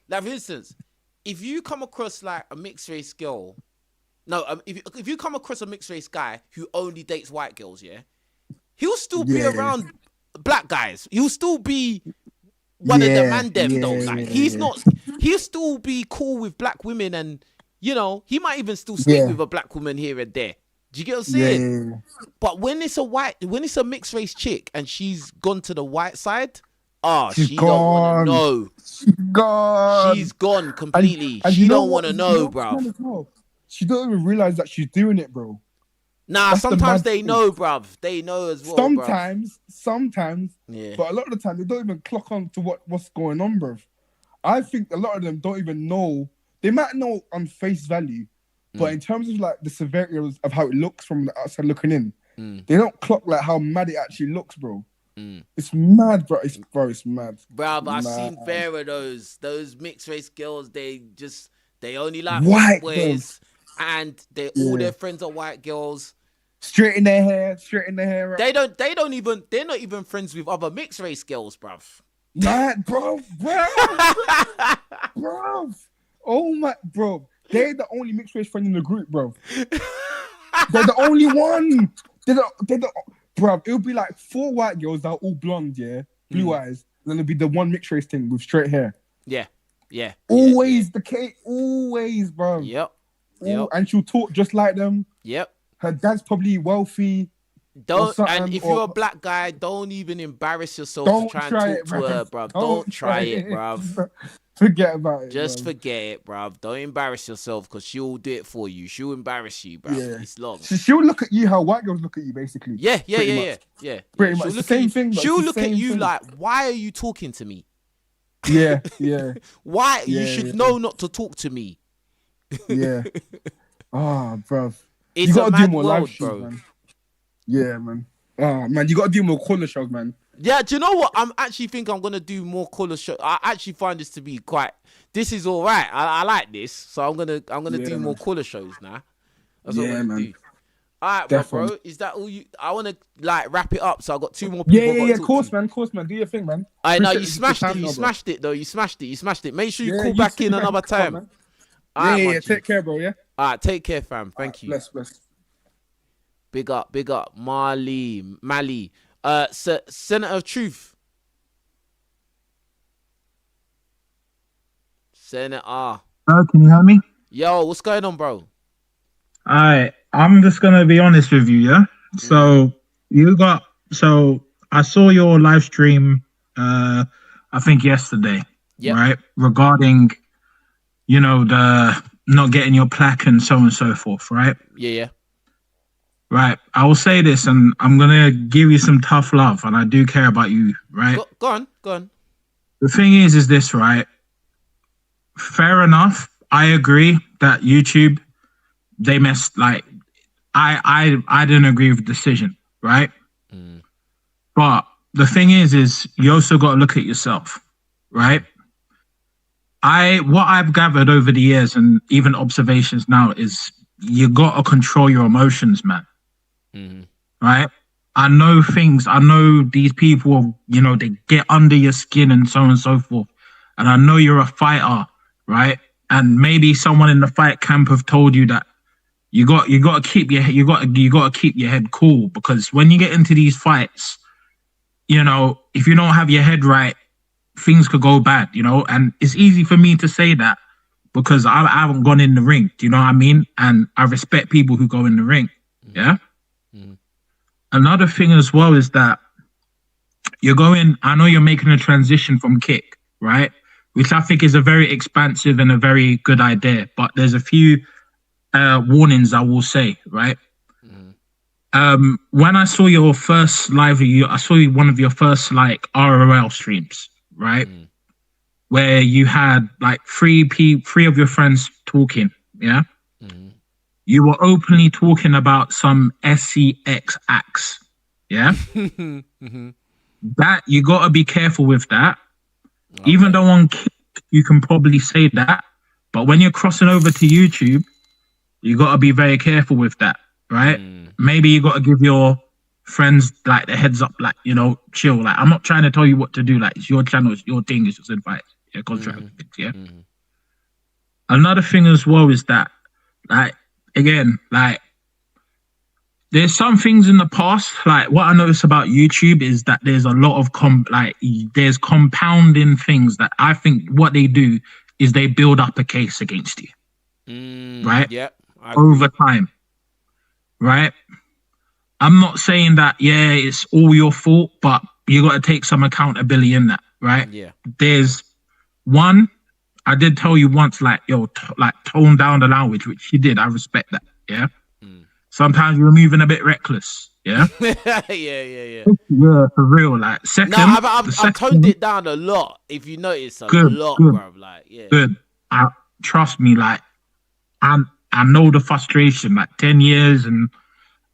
for instance, if you come across like a mixed race girl, if you come across a mixed race guy who only dates white girls, yeah, he'll still be Yeah. around black guys. He'll still be one of the Yeah, man them though. yeah, Like yeah. he'll still be cool with black women and. You know, he might even still sleep Yeah. with a black woman here and there. Do you get what I'm saying? yeah. But when it's a mixed race chick and she's gone to the white side, She's she don't want to gone. know. God. She's gone completely. And She you know don't what? want to You know, what's mad bruv. as well? She don't even realize that she's doing it, bro. Nah, That's the sometimes mad they thing. know, bruv. They know as well, bruv. Sometimes, Yeah. but a lot of the time they don't even clock on to what's going on, bro. I think a lot of them don't even know. They might know on face value, but in terms of like the severity of how it looks from the outside looking in, they don't clock like how mad it actually looks, bro. It's mad, bro. It's mad. Bruv, I've Mad. seen fair of those mixed race girls. They only like White white boys, and all Yeah. their friends are white girls. Straighten their hair up. They're not even friends with other mixed race girls, bruv. Mad, bro. Oh my, bro. They're the only mixed race friend in the group, bro. They're the only one. Bro, it'll be like 4 white girls that are all blonde, yeah, blue eyes. And then it'll be the one mixed race thing with straight hair. Yeah. Always the case, always, bro. Yep. And she'll talk just like them. Yep. Her dad's probably wealthy. Don't, something, and if or- you're a black guy, don't even embarrass yourself Don't to try and try talk it, to her, bruv. bruv. Don't try it, bruv. Forget about it. Just bro. forget it, bruv. Don't embarrass yourself because she'll do it for you. She'll embarrass you, bruv. Yeah. It's long. She'll look at you how white girls look at you, basically. Yeah. Pretty much. Pretty much. She'll It's the look same at you. thing, but She'll it's the look at same you thing. like, why are you talking to me? Yeah. Why? You Yeah, should yeah. know not to talk to me. Yeah. Oh, bruv. It's You a gotta do mad more world, live streams, bro. man. Yeah, man. Oh, man, you gotta do more corner shows, man. Yeah, do you know what? I'm actually think I'm gonna do more colour show. I actually find this to be quite. This is all right. I like this, so I'm gonna Yeah, do man. more colour shows now. That's what Yeah, I'm gonna man. do. All right, Definitely. bro. Is that all you? I wanna like wrap it up. So I got 2 more people. Yeah. Of course, man. Do your thing, man. I know Appreciate you this smashed time it. You now, bro. smashed it though. You smashed it. Make sure you Yeah, call you back too, in man. another Come on, time. man. All right, Yeah. my G. Take care, bro. Yeah. All right, take care, fam. Thank you. Bless. Big up, Mali. Senator of Truth. Senator. Hello, can you hear me? Yo, what's going on, bro? I'm just gonna be honest with you, yeah. So I saw your live stream I think yesterday, Yep. right? Regarding, the not getting your plaque and so forth, right? Yeah. Right. I will say this, and I'm gonna give you some tough love, and I do care about you, right? Go on. The thing is this, right? Fair enough. I agree that YouTube, they messed. Like, I didn't agree with the decision, right? But the thing is you also got to look at yourself, right? What I've gathered over the years and even observations now is you got to control your emotions, man. Right? I know these people, they get under your skin and so on and so forth. And I know you're a fighter, right? And maybe someone in the fight camp have told you that you got to keep your head cool, because when you get into these fights, if you don't have your head right, things could go bad, and it's easy for me to say that because I haven't gone in the ring. Do you know what I mean? And I respect people who go in the ring. Yeah. Another thing as well is that I know you're making a transition from kick, right? Which I think is a very expansive and a very good idea. But there's a few warnings I will say, right? When I saw your first live, I saw one of your first like ROL streams, right? Where you had like three of your friends talking, yeah? You were openly talking about some SCX acts, yeah? That, you got to be careful with that. Okay. Even though on Kick, you can probably say that, but when you're crossing over to YouTube, you got to be very careful with that, right? Maybe you got to give your friends like the heads up, like, chill. Like, I'm not trying to tell you what to do. Like, it's your channel, it's your thing, it's just advice. Yeah, contract. Yeah. Another thing as well is that, like, again, like, there's some things in the past, like what I notice about YouTube is that there's a lot of there's compounding things that I think what they do is they build up a case against you, right? Yeah. Over time, right? I'm not saying that, it's all your fault, but you got to take some accountability in that, right? Yeah. There's one, I did tell you once, like, tone down the language, which you did. I respect that, yeah? Sometimes you're moving a bit reckless, yeah? Yeah. Yeah, for real. Like, second, No, I've toned it down a lot. If you notice, a lot, bruv. Like, yeah. Good. Trust me, like, I know the frustration, like 10 years, and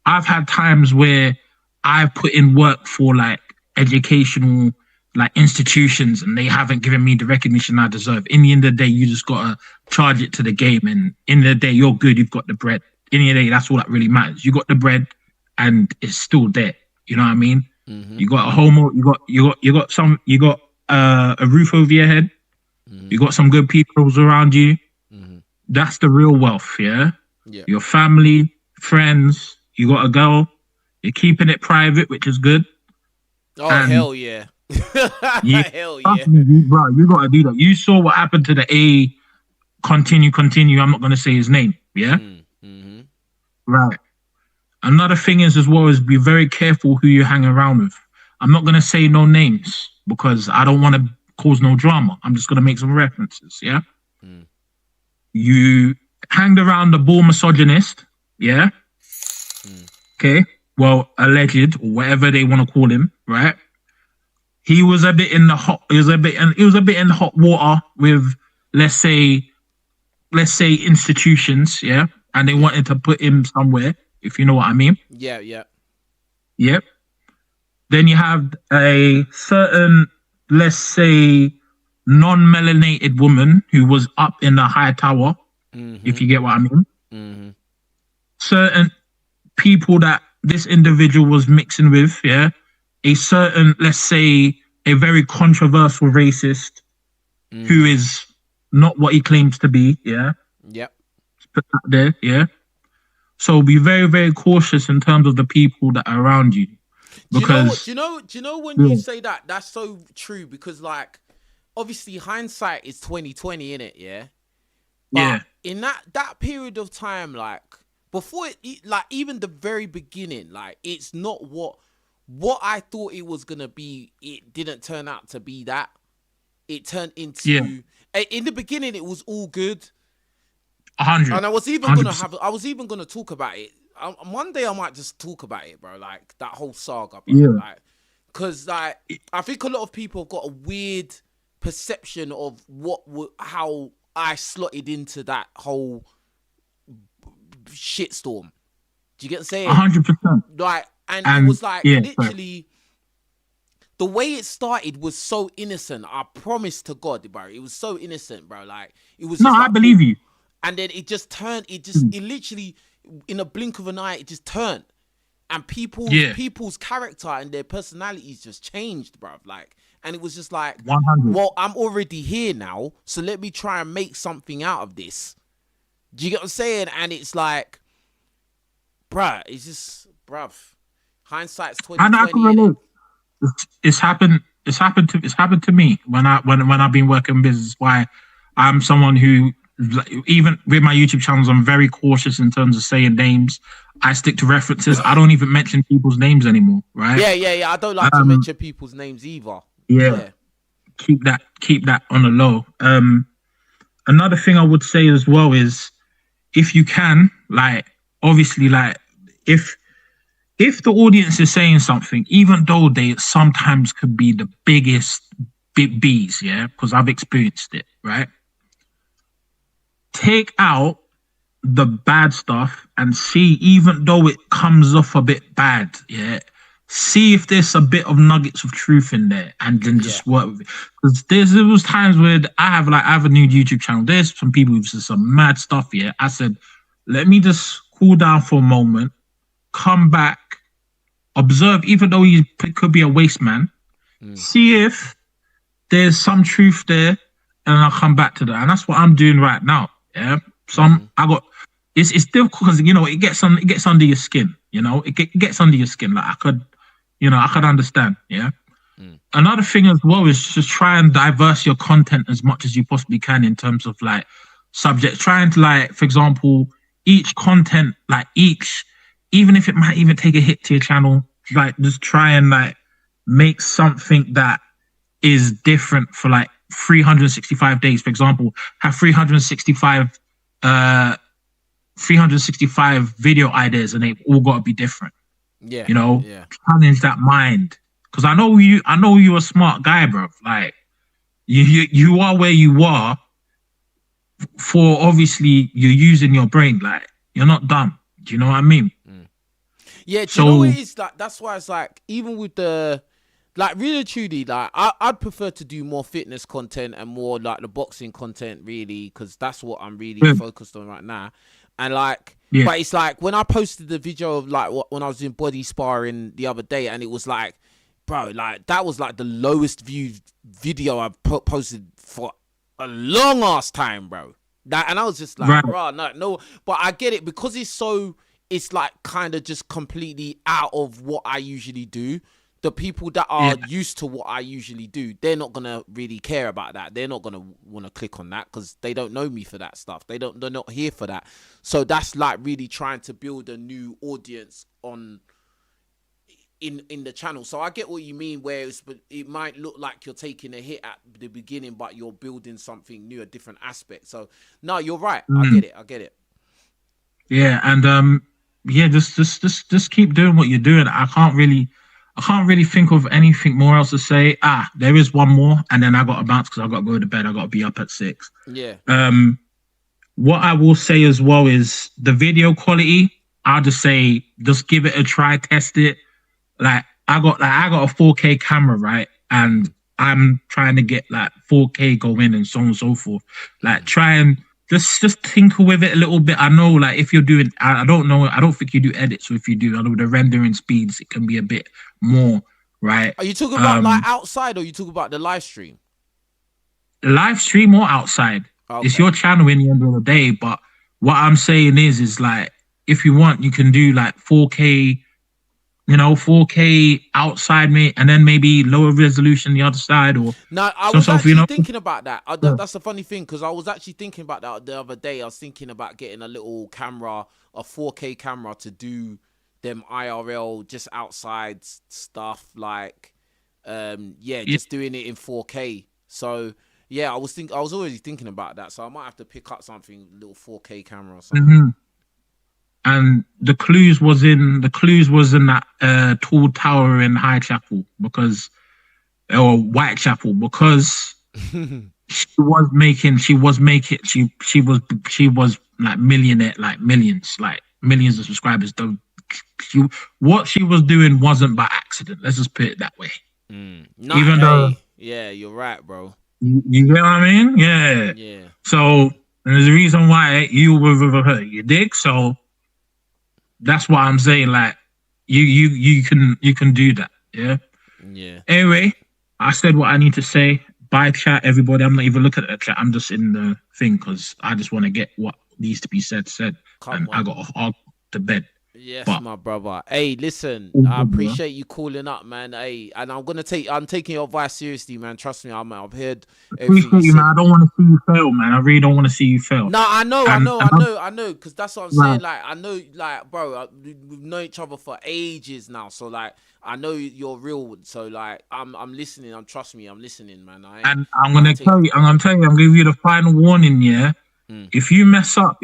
I've had times where I've put in work for like educational like institutions and they haven't given me the recognition I deserve. In the end of the day, you just gotta charge it to the game, and in the day, you're good, you've got the bread. In the day, that's all that really matters. You got the bread and it's still there. You know what I mean? You got a home, you got a roof over your head, you got some good people around you. That's the real wealth, yeah? Your family, friends, you got a girl, you're keeping it private, which is good. Oh, and hell yeah. Hell yeah. Bro, you got to do that. You saw what happened to the A, continue, I'm not going to say his name, yeah? Right. Another thing is as well is be very careful who you hang around with. I'm not going to say no names because I don't want to cause no drama. I'm just gonna make some references. Yeah. Mm. You hanged around the bull misogynist. Yeah. Okay. Well, alleged or whatever they want to call him, right? He was a bit in the hot. He was a bit in hot water with, let's say institutions, yeah, and they wanted to put him somewhere, if you know what I mean. Yeah. Yep. Then you have a certain, let's say, non-melanated woman who was up in the high tower, if you get what I mean. Certain people that this individual was mixing with, yeah, a certain, let's say, a very controversial racist who is not what he claims to be, yeah. Yep. Put that there, yeah. So be very, very cautious in terms of the people that are around you. Because do you know when you say that, that's so true, because like obviously hindsight is 2020, innit, yeah? But in that period of time, like before it, like even the very beginning, like it's not what I thought it was gonna be. It didn't turn out to be that. It turned into in the beginning it was all good. 100. And I was even gonna talk about it. One day I might just talk about it, bro. Like that whole saga, bro. Like, cause like I think a lot of people have got a weird perception of how I slotted into that whole shitstorm. Do you get what I'm saying? 100%. Like, and it was like literally the way it started was so innocent. I promise to God, bro. It was so innocent, bro. Like it was. No, I believe you. And then it just turned. It literally, in a blink of an eye, it just turned, and people's character and their personalities just changed, bro. Like, and it was just like, 100. well, I'm already here now, so let me try and make something out of this. Do you get what I'm saying? And it's like, bruh, it's just, bruv, hindsight's 2020. And I can relate. It's happened to me when I've been working business. Why I'm someone who, even with my YouTube channels, I'm very cautious in terms of saying names. I stick to references. I don't even mention people's names anymore, right? Yeah. I don't like to mention people's names either. Yeah. Keep that on the low. Another thing I would say as well is, if you can, like, obviously, like, if the audience is saying something, even though they sometimes could be the biggest bees, yeah, because I've experienced it, right? Take out the bad stuff and see, even though it comes off a bit bad, yeah, see if there's a bit of nuggets of truth in there, and then just work with it. Because there was times where I have a new YouTube channel. There's some people who've said some mad stuff, yeah. I said, let me just cool down for a moment, come back, observe, even though he could be a waste man, see if there's some truth there, and I'll come back to that. And that's what I'm doing right now. Yeah, it's difficult because, you know, it gets under your skin. You know, it gets under your skin. Like I could understand. Yeah. Another thing as well is just try and diverse your content as much as you possibly can in terms of like subjects. Trying to, like, for example, each content, like even if it might even take a hit to your channel, like just try and like make something that is different for like 365 days. For example, have 365 video ideas, and they've all got to be different. Yeah, you know, challenge that mind. Because I know you're a smart guy, bro. Like you are where you are for, obviously, you're using your brain. Like, you're not dumb. Do you know what I mean? Yeah, do you know what it is? Like, that's why it's like, even with the, like, really truly, like, I'd prefer to do more fitness content and more like the boxing content, really, because that's what I'm really focused on right now. And like, but it's like when I posted the video of like when I was doing body sparring the other day, and it was like, bro, like that was like the lowest viewed video I've posted for a long ass time, bro. That, and I was just like, bro, no, but I get it, because it's like kind of just completely out of what I usually do. The people that are used to what I usually do, they're not gonna really care about that. They're not gonna want to click on that because they don't know me for that stuff. They're not here for that. So that's like really trying to build a new audience on in the channel. So I get what you mean, where it might look like you're taking a hit at the beginning, but you're building something new, a different aspect. So no, you're right. I get it. Yeah, and yeah, just keep doing what you're doing. I can't really think of anything more else to say. There is one more, and then I got to bounce because I got to go to bed. I got to be up at 6. Yeah. What I will say as well is the video quality. I'll just say, just give it a try, test it. Like I got a 4K camera, right? And I'm trying to get like 4K going and so on and so forth. Like try and just tinker with it a little bit. I know, like if you're doing, I don't know, I don't think you do edits. So if you do, I know the rendering speeds, it can be a bit more, right? Are you talking about like outside, or you talking about the live stream? Live stream or outside? Okay. It's your channel in the end of the day. But what I'm saying is like if you want, you can do like 4K. 4K outside, mate, and then maybe lower resolution the other side, or no. I was actually thinking about that. That's a funny thing because I was actually thinking about that the other day. I was thinking about getting a little camera, a 4K camera, to do them IRL just outside stuff, like, just doing it in 4K. So yeah, I was already thinking about that. So I might have to pick up something, little 4K camera or something. Mm-hmm. And the clues was in that tall tower in Whitechapel because she was like millionaire, like millions of subscribers. What she was doing wasn't by accident. Let's just put it that way. Even though, yeah, you're right, bro. You get what I mean? Yeah. Yeah. So there's a reason why you were with her. You dig? So. That's what I'm saying. Like, you can do that. Yeah. Yeah. Anyway, I said what I need to say. Bye, chat, everybody. I'm not even looking at the chat. I'm just in the thing because I just want to get what needs to be said. I got off to bed. Yes, my brother. Hey, listen, I appreciate you calling up, man. Hey, and I'm taking your advice seriously, man. Trust me, I've heard everything you, man. I don't want to see you fail, man. I really don't want to see you fail. No, I know, because that's what I'm saying. Like, I know, like, bro, we've known each other for ages now, so like, I know you're real. So like, I'm listening. Trust me, I'm listening, man. I'm gonna give you the final warning, yeah. If you mess up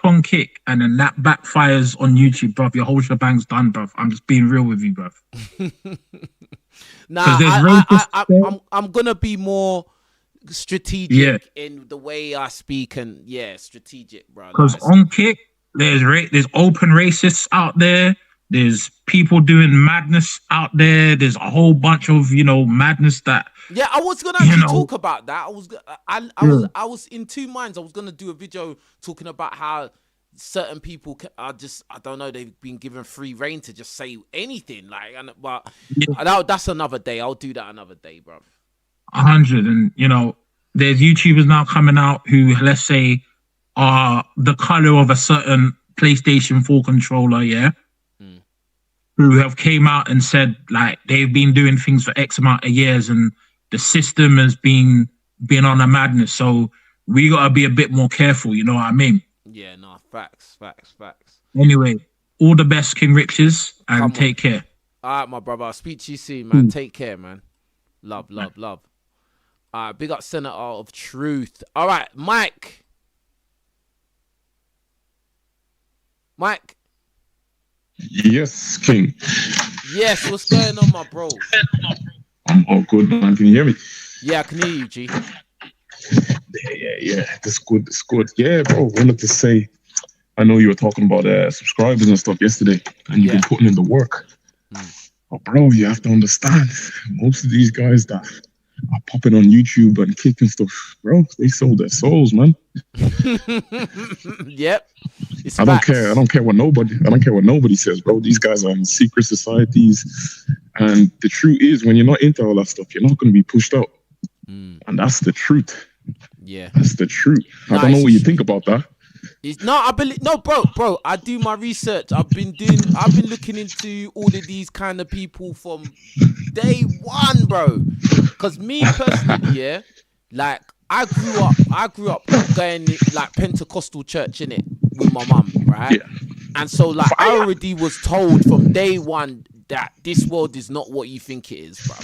on Kick and then that backfires on YouTube, bruv, your whole shebang's done, bruv. I'm just being real with you, bruv. I'm gonna be more strategic in the way I speak, and strategic, bro. Because on Kick, there's open racists out there. There's people doing madness out there. There's a whole bunch of madness that. Yeah, I was gonna actually talk about that. I was in two minds. I was gonna do a video talking about how certain people are just, I don't know, they've been given free reign to just say anything. Like, but that's another day. I'll do that another day, bro. 100, and there's YouTubers now coming out who, let's say, are the color of a certain PlayStation 4 controller, who have came out and said like they've been doing things for X amount of years and the system has been on a madness. So we gotta be a bit more careful, you know what I mean? Yeah, no, facts. Anyway, all the best, King Riches, and take care. All right, my brother. I'll speak to you soon, man. Take care, man. Love. All right, big up Senator of Truth. All right, Mike. Yes, King. Yes, what's going on, my bro? I'm all good, man. Can you hear me? Yeah, I can hear you, G. Yeah. That's good. Yeah, bro. I wanted to say, I know you were talking about subscribers and stuff yesterday, and you've been putting in the work. But bro, you have to understand, most of these guys that are popping on YouTube and kicking stuff, bro, they sold their souls, man. Yep. I don't care what nobody says, bro. These guys are in secret societies, and the truth is, when you're not into all that stuff, you're not going to be pushed out, and that's the truth. Yeah, that's the truth. I don't know what you think about that. Bro. I do my research. I've been looking into all of these kind of people from day one, bro. Because me personally, like I grew up going like Pentecostal church, innit, with my mum, right? Yeah. And so like I already was told from day one, that this world is not what you think it is, bro.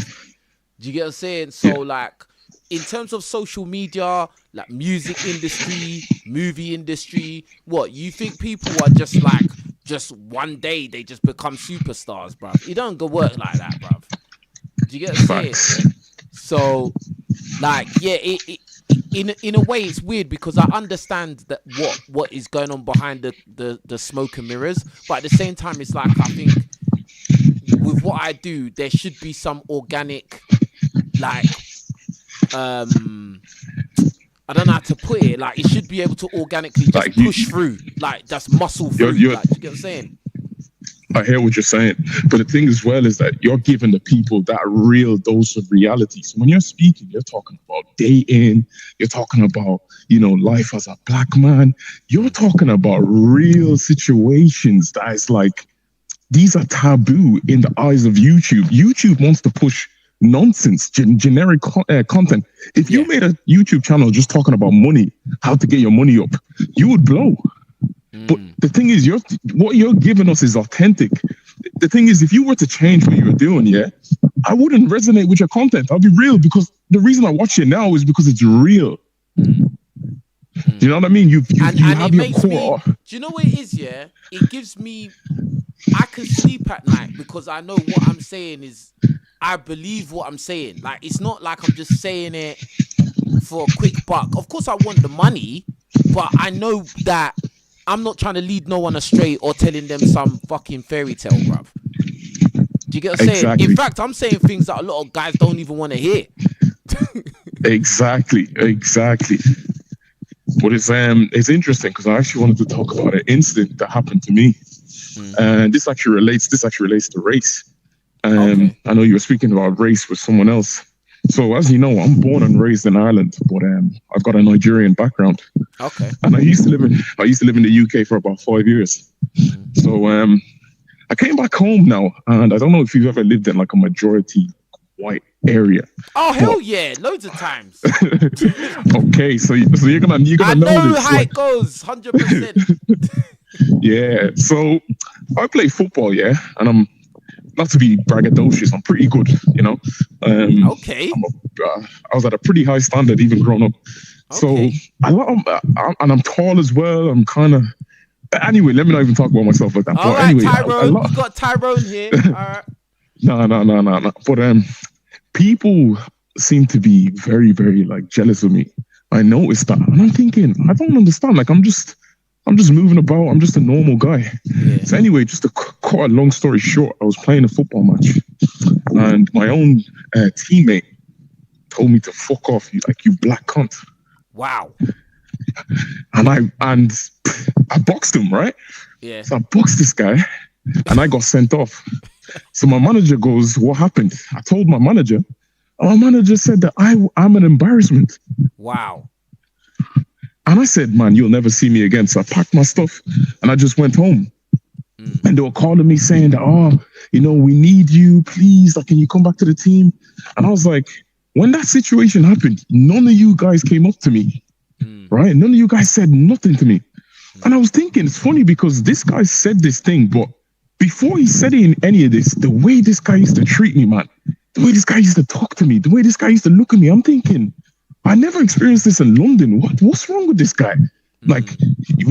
Do you get what I'm saying? So like, in terms of social media, like music industry, movie industry, what you think people are just one day they just become superstars, bro? It don't go work like that, bro. Do you get what I'm saying? So, like, yeah, in a way it's weird because I understand that what is going on behind the smoke and mirrors, but at the same time, it's like I think with what I do, there should be some organic, like, I don't know how to put it. Like, it should be able to organically just like push through, like just muscle through. Like, you get what I'm saying? I hear what you're saying, but the thing as well is that you're giving the people that real dose of reality. So when you're speaking, you're talking about dating, you're talking about, life as a black man. You're talking about real situations that is like, these are taboo in the eyes of YouTube. YouTube wants to push nonsense, generic content. If you made a YouTube channel just talking about money, how to get your money up, you would blow. But the thing is, what you're giving us is authentic. The thing is, if you were to change what you were doing, I wouldn't resonate with your content. I'll be real, because the reason I watch it now is because it's real. Do you know what I mean? You have your core. Do you know what it is? Yeah, it gives me. I can sleep at night because I know what I'm saying is. I believe what I'm saying. Like, it's not like I'm just saying it for a quick buck. Of course, I want the money, but I know that I'm not trying to lead no one astray or telling them some fucking fairy tale, bruv. Do you get what I'm saying? In fact, I'm saying things that a lot of guys don't even want to hear. Exactly. But it's interesting because I actually wanted to talk about an incident that happened to me, and this actually relates to race. I know you were speaking about race with someone else. So as you know, I'm born and raised in Ireland, but I've got a Nigerian background. Okay. And I used to live in the UK for about 5 years. So I came back home now, and I don't know if you've ever lived in like a majority white area. Oh hell yeah, loads of times. Okay, so you're gonna I know this, how it goes, 100%. Yeah. So I play football, and I'm. Not to be braggadocious, I'm pretty good, Okay. I was at a pretty high standard even growing up. Okay. So and I'm tall as well. I'm kind of. Anyway, let me not even talk about myself like that. All right, anyway, Tyrone. You got Tyrone here. All right. No. But people seem to be very, very like jealous of me. I noticed that, and I'm thinking, I don't understand. Like, I'm just moving about. I'm just a normal guy. Yeah. So anyway, just to cut a long story short, I was playing a football match, and my own teammate told me to fuck off, you black cunt. Wow. And I boxed him, right? Yeah. So I boxed this guy, and I got sent off. So my manager goes, "What happened?" I told my manager. My manager said that I'm an embarrassment. Wow. And I said, "Man, you'll never see me again." So I packed my stuff and I just went home. And they were calling me saying that, we need you, please. Like, can you come back to the team? And I was like, when that situation happened, none of you guys came up to me, right? None of you guys said nothing to me. And I was thinking, it's funny because this guy said this thing, but before he said it in any of this, the way this guy used to treat me, man, the way this guy used to talk to me, the way this guy used to look at me, I'm thinking, I never experienced this in London. What's wrong with this guy? Like, he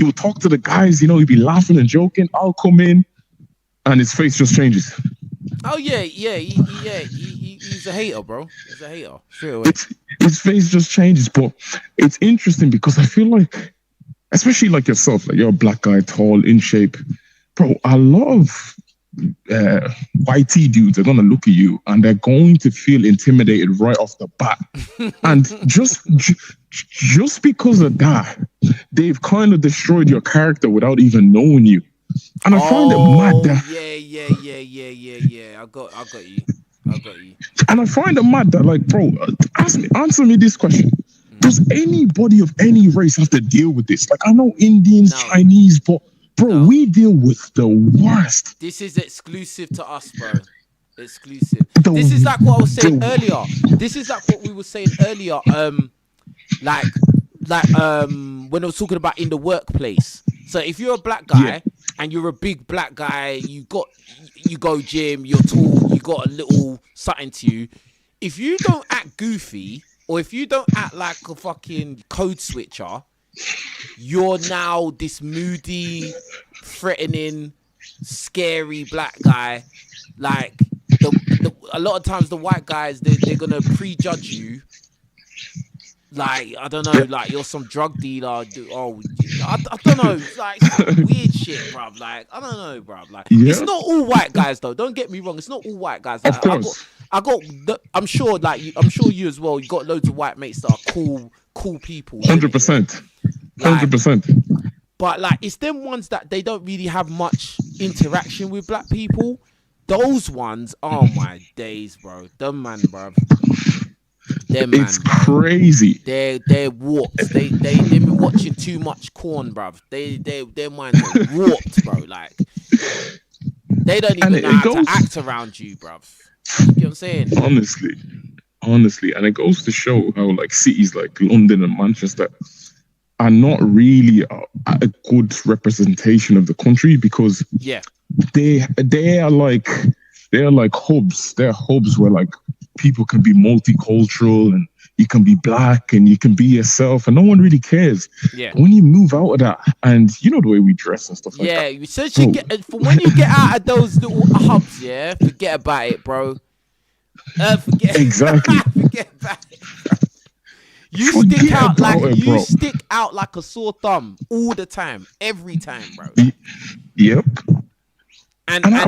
would talk to the guys, he'd be laughing and joking. I'll come in and his face just changes. Oh, yeah. He's a hater, bro. He's a hater. Straight away. His face just changes. But it's interesting because I feel like, especially like yourself, like you're a black guy, tall, in shape. Bro, a lot of YT dudes are going to look at you and they're going to feel intimidated right off the bat. And just because of that, they've kind of destroyed your character without even knowing you. And I find it mad that... Yeah. I got you. And I find it mad that, like, bro, answer me this question. Does anybody of any race have to deal with this? Like, I know Indians, Chinese, but bro, we deal with the worst. This is exclusive to us, bro. Exclusive. This is like what I was saying earlier. This is like what we were saying earlier. Like when I was talking about in the workplace. So if you're a black guy and you're a big black guy, you go gym, you're tall, you got a little something to you. If you don't act goofy, or if you don't act like a fucking code switcher, you're now this moody, threatening, scary black guy. Like a lot of times the white guys, they're gonna prejudge you. Like, I don't know, like you're some drug dealer. I don't know, like some weird shit, bruv. Like, I don't know, bruv. Like, it's not all white guys though. Don't get me wrong. It's not all white guys. Like, Of course. I'm sure, like, I'm sure you as well. You got loads of white mates that are cool people. 100%. 100%. But like, it's them ones that they don't really have much interaction with black people. Those ones, oh my days, bro. Them man, bro. It's crazy. They're warped. They've been watching too much corn, bruv. Their minds are warped, bro. Like, they don't even know how to act around you, bruv. You know what I'm saying? Honestly, and it goes to show how like cities like London and Manchester are not really a good representation of the country, because they are like hubs. They're hubs where like people can be multicultural and you can be black and you can be yourself and no one really cares. Yeah. When you move out of that, and you know the way we dress and stuff like that. Yeah, so for when you get out of those little hubs, yeah, forget about it, bro. Exactly. Forget about it, bro. You stick out like a sore thumb all the time, every time, bro. Yep. And I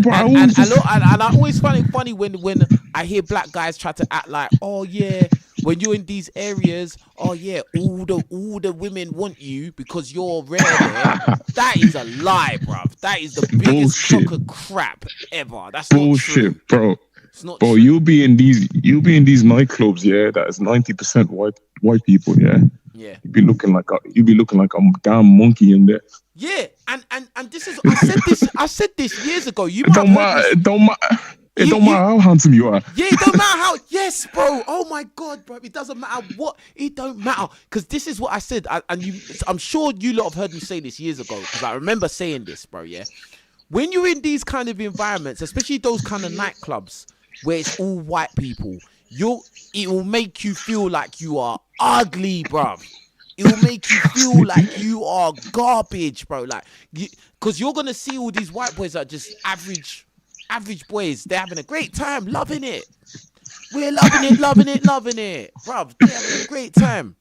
always find it funny when I hear black guys try to act like, oh yeah, when you're in these areas, oh yeah, all the women want you because you're rare there. That is a lie, bruv. That is the biggest crock of crap ever. That's bullshit, not true. bro. It's not bro. true. You'll be in these nightclubs, yeah. That is 90% white people, yeah. Yeah. You'd be looking like a damn monkey in there. Yeah, and this is I said this years ago. You It don't matter how handsome you are. Yeah, it don't matter how. Yes, bro. Oh my god, bro. It doesn't matter what. It don't matter, because this is what I said. I'm sure you lot have heard me say this years ago, because I remember saying this, bro. Yeah, when you're in these kind of environments, especially those kind of nightclubs where it's all white people, it will make you feel like you are ugly, bro. It will make you feel like you are garbage, bro. Like, because you're gonna see all these white boys that are just average boys. They're having a great time, loving it. We're loving it, bruv. They're having a great time.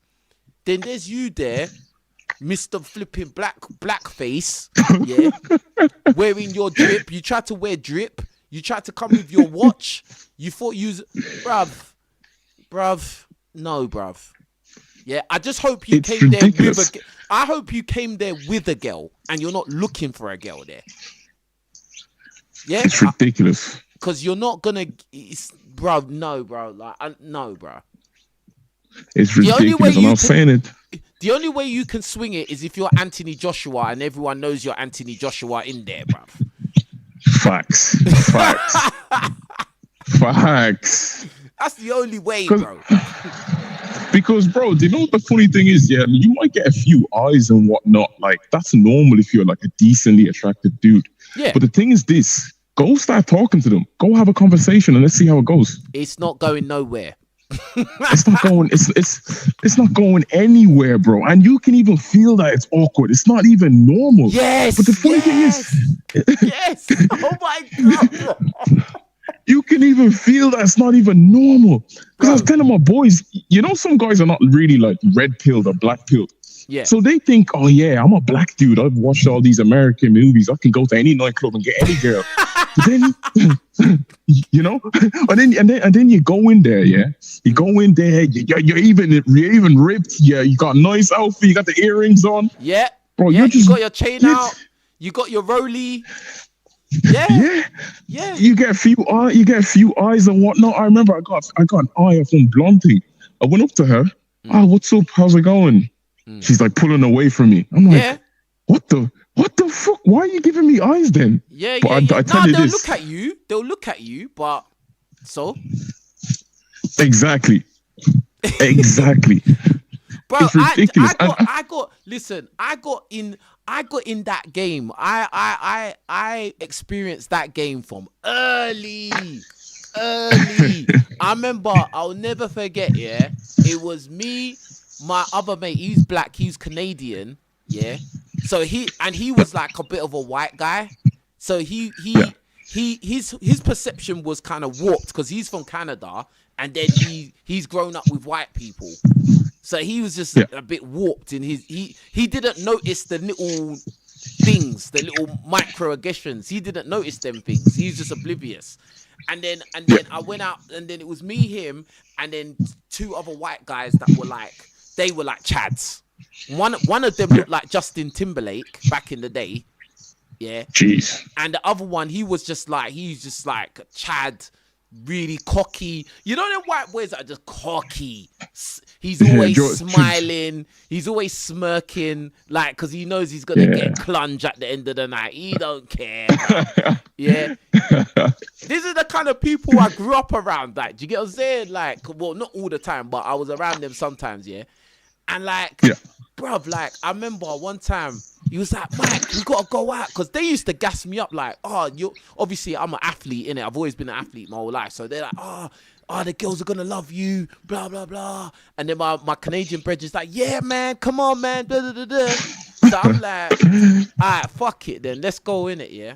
Then there's you there, Mr. Flipping blackface, yeah, wearing your drip. You tried to wear drip. You tried to come with your watch. You thought bruv. No, bruv. Yeah, I just hope you came there with I hope you came there with a girl and you're not looking for a girl there. Yeah, it's ridiculous. Because you're not gonna, bruv. No, bro. Like, no, bro. It's ridiculous. I'm not saying it. The only way you can swing it is if you're Anthony Joshua and everyone knows you're Anthony Joshua in there, bruv. Facts. That's the only way, bro. Because, bro, do you know what the funny thing is? Yeah, you might get a few eyes and whatnot. Like, that's normal if you're like a decently attractive dude. Yeah. But the thing is this: go start talking to them. Go have a conversation and let's see how it goes. It's not going nowhere. It's not going. It's not going anywhere, bro. And you can even feel that it's awkward. It's not even normal. Yes. But the funny thing is, yes. Oh my god. Bro. You can even feel that it's not even normal. Because I was telling my boys, you know, some guys are not really like red pilled or black pilled. Yeah. So they think, oh yeah, I'm a black dude. I've watched all these American movies. I can go to any nightclub and get any girl. But then, you know, and then you go in there, yeah. You go in there, you're even ripped. Yeah, you got a nice outfit. You got the earrings on. Yeah. Bro, yeah, you got your chain out. You got your rollie. Yeah. You get a few eyes and whatnot. I remember I got an eye of some blonde thing. I went up to her. What's up? How's it going? She's like pulling away from me. I'm like, what the fuck? Why are you giving me eyes then? Yeah, but yeah. I tell you they'll this. They'll look at you, but so exactly. Bro, It's ridiculous. I got in that game. I experienced that game from early. I remember, I'll never forget, yeah. It was me, my other mate, he's black, he's Canadian, yeah. So he was like a bit of a white guy. So his perception was kind of warped because he's from Canada and then he's grown up with white people. So he was just a bit warped in his he didn't notice the little things, the little microaggressions. He didn't notice them things. He's just oblivious. And then I went out, and then it was me, him, and then two other white guys that were like Chads. One of them looked like Justin Timberlake back in the day. Yeah. Jeez. And the other one, he's just like a Chad, really cocky. You know them white boys that are just cocky. He's always smiling. He's always smirking, like, because he knows he's gonna get clunge at the end of the night. He don't care. Yeah. These are the kind of people I grew up around. Like, do you get what I'm saying? Like, well, not all the time, but I was around them sometimes. Yeah. And like, bruv, like, I remember one time he was like, Mike, we gotta go out, because they used to gas me up like, oh, you obviously I'm an athlete, innit? I've always been an athlete my whole life, so they're like, oh, the girls are gonna love you, blah blah blah. And then my Canadian brethren's like, yeah, man, come on, man, blah, blah, blah, blah. So I'm like, alright, fuck it then, let's go in it, yeah.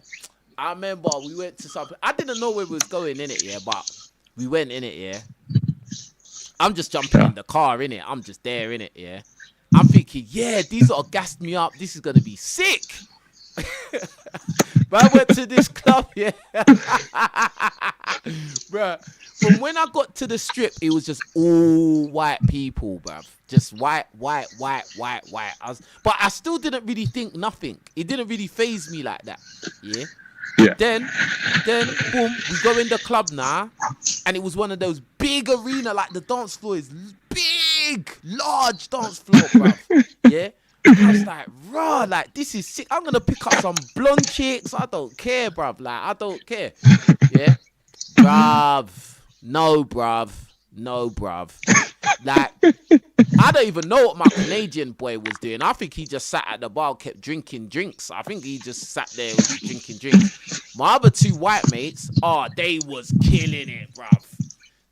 I remember we went to something. I didn't know where we was going in it, yeah, but we went in it, yeah. I'm just jumping in the car, in it. I'm just there, in it, yeah. I'm thinking, yeah, these are gassed me up. This is gonna be sick. But I went to this club, yeah. Bruh, from when I got to the strip, it was just all white people, bruv. Just white. But I still didn't really think nothing. It didn't really faze me like that, yeah. Yeah. Then, boom, we go in the club now, and it was one of those big arena, like the dance floor is big, large dance floor, bruv. Yeah. I was like, raw, like, this is sick. I'm gonna pick up some blonde chicks. I don't care, bruv. Like, I don't care. Yeah. Bruv. No, bruv. Like, I don't even know what my Canadian boy was doing. I think he just sat at the bar, kept drinking drinks. I think he just sat there drinking drinks. My other two white mates, they was killing it, bruv.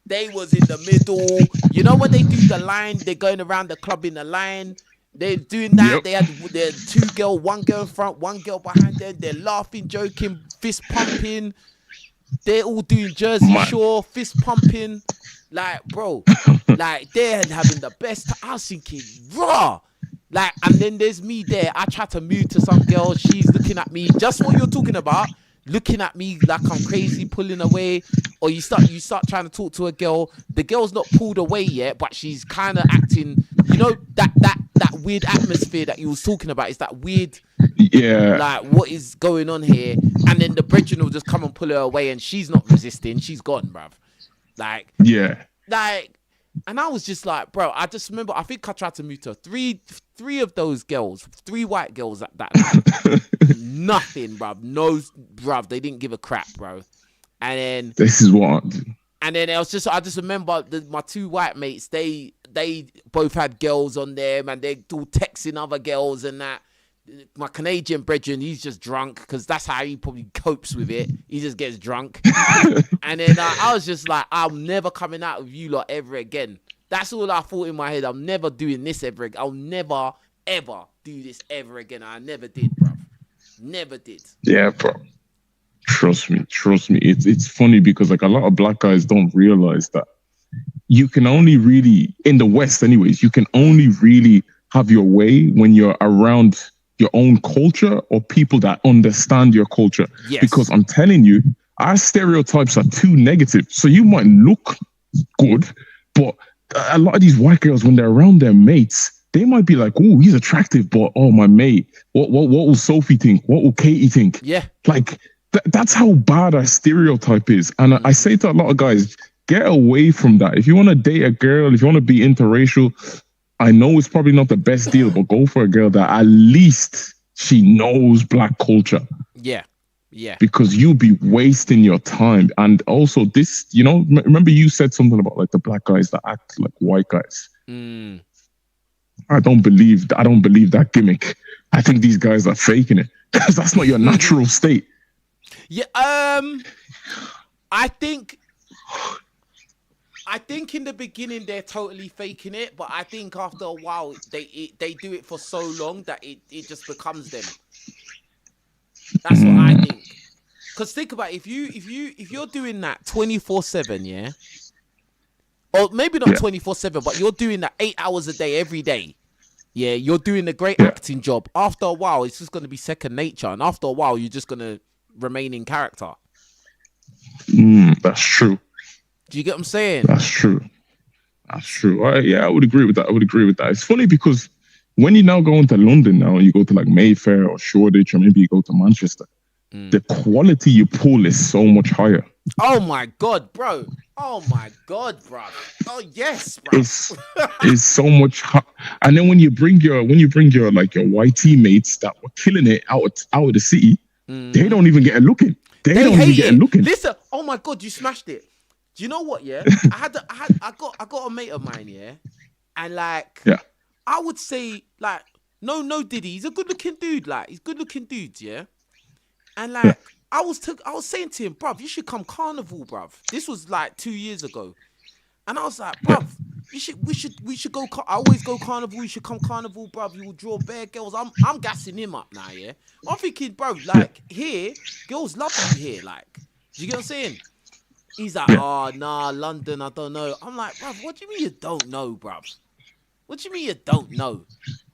They was in the middle. You know when they do the line, they're going around the club in the line. They're doing that. Yep. They had their two girl, one girl in front, one girl behind them. They're laughing, joking, fist pumping. They're all doing Jersey Shore, fist pumping. Like, bro, like, they're having the best. I was thinking, raw. Like, and then there's me there. I try to move to some girl. She's looking at me. Just what you're talking about. Looking at me like I'm crazy, pulling away. Or you start trying to talk to a girl. The girl's not pulled away yet, but she's kind of acting, you know, that weird atmosphere that you was talking about. It's that weird, like, what is going on here? And then the brethren will just come and pull her away, and she's not resisting. She's gone, bruv. Like, like, and I was just like, bro, I just remember, I think I tried to move to three of those girls, 3 white girls at that night. Nothing, bruv. No, bruv. They didn't give a crap, bro. And then this is what. And then I just remember my 2 white mates. They both had girls on them, and they all texting other girls and that. My Canadian brethren, he's just drunk because that's how he probably copes with it. He just gets drunk. And then I was just like, I'm never coming out with you lot ever again. That's all I thought in my head. I'm never doing this ever again. I'll never, ever do this ever again. I never did, bro. Never did. Yeah, bro. Trust me. It's funny because, like, a lot of black guys don't realize that you can only really, in the West anyways, you can only really have your way when you're around your own culture or people that understand your culture. Yes. Because I'm telling you, our stereotypes are too negative. So you might look good, but a lot of these white girls, when they're around their mates, they might be like, oh, he's attractive, but oh, my mate, what will Sophie think? What will Katie think? Yeah. Like, that's how bad our stereotype is. And I say to a lot of guys, get away from that. If you want to date a girl, if you want to be interracial, I know it's probably not the best deal, but go for a girl that at least she knows black culture. Yeah. Because you'll be wasting your time. And also this, you know, remember you said something about like the black guys that act like white guys. I don't believe that gimmick. I think these guys are faking it because that's not your natural state. Yeah. I think in the beginning they're totally faking it, but I think after a while they do it for so long that it just becomes them. That's what I think. Because think about it, if you're doing that 24/7, yeah, or maybe not 24/7, but you're doing that 8 hours a day every day. Yeah, you're doing a great acting job. After a while, it's just going to be second nature, and after a while, you're just going to remain in character. That's true. Do you get what I'm saying? That's true. That's true. I would agree with that. It's funny because when you now go into London now, you go to like Mayfair or Shoreditch, or maybe you go to Manchester, the quality you pull is so much higher. Oh my god, bro. Oh my god, bro. Oh yes, bro. It's so much and then when you bring your like your white teammates that were killing it out of the city, they don't even get a look in. They don't even get a look in. Listen, oh my god, you smashed it. Do you know what? Yeah, I got a mate of mine. Yeah, and like, I would say like, no, Diddy. He's a good looking dude. Like, he's good looking dude. Yeah, and like, I was saying to him, bruv, you should come carnival, bruv. This was like 2 years ago, and I was like, bruv, we should go. I always go carnival. You should come carnival, bruv. You will draw bare girls. I'm gassing him up now. Yeah, I'm thinking, bruv, like here, girls love you here. Like, do you get what I'm saying? He's like, oh, nah, London, I don't know. I'm like, bruv, what do you mean you don't know, bruv? What do you mean you don't know?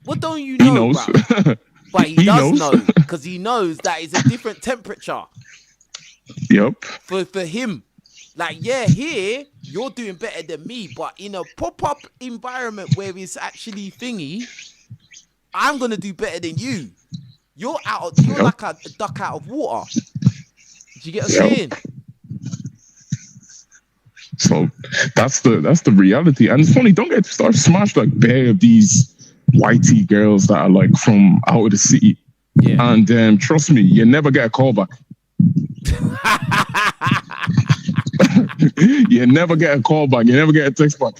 What don't you know, bruv? But he does know, because he knows that it's a different temperature. Yep. For him. Like, yeah, here, you're doing better than me, but in a pop-up environment where it's actually thingy, I'm going to do better than you. You're like a duck out of water. Do you get what I'm saying? So that's the reality. And it's funny, don't get to start smashed like bare of these whitey girls that are like from out of the city. Yeah. And trust me, you never get a call back. You never get a call back. You never get a text back.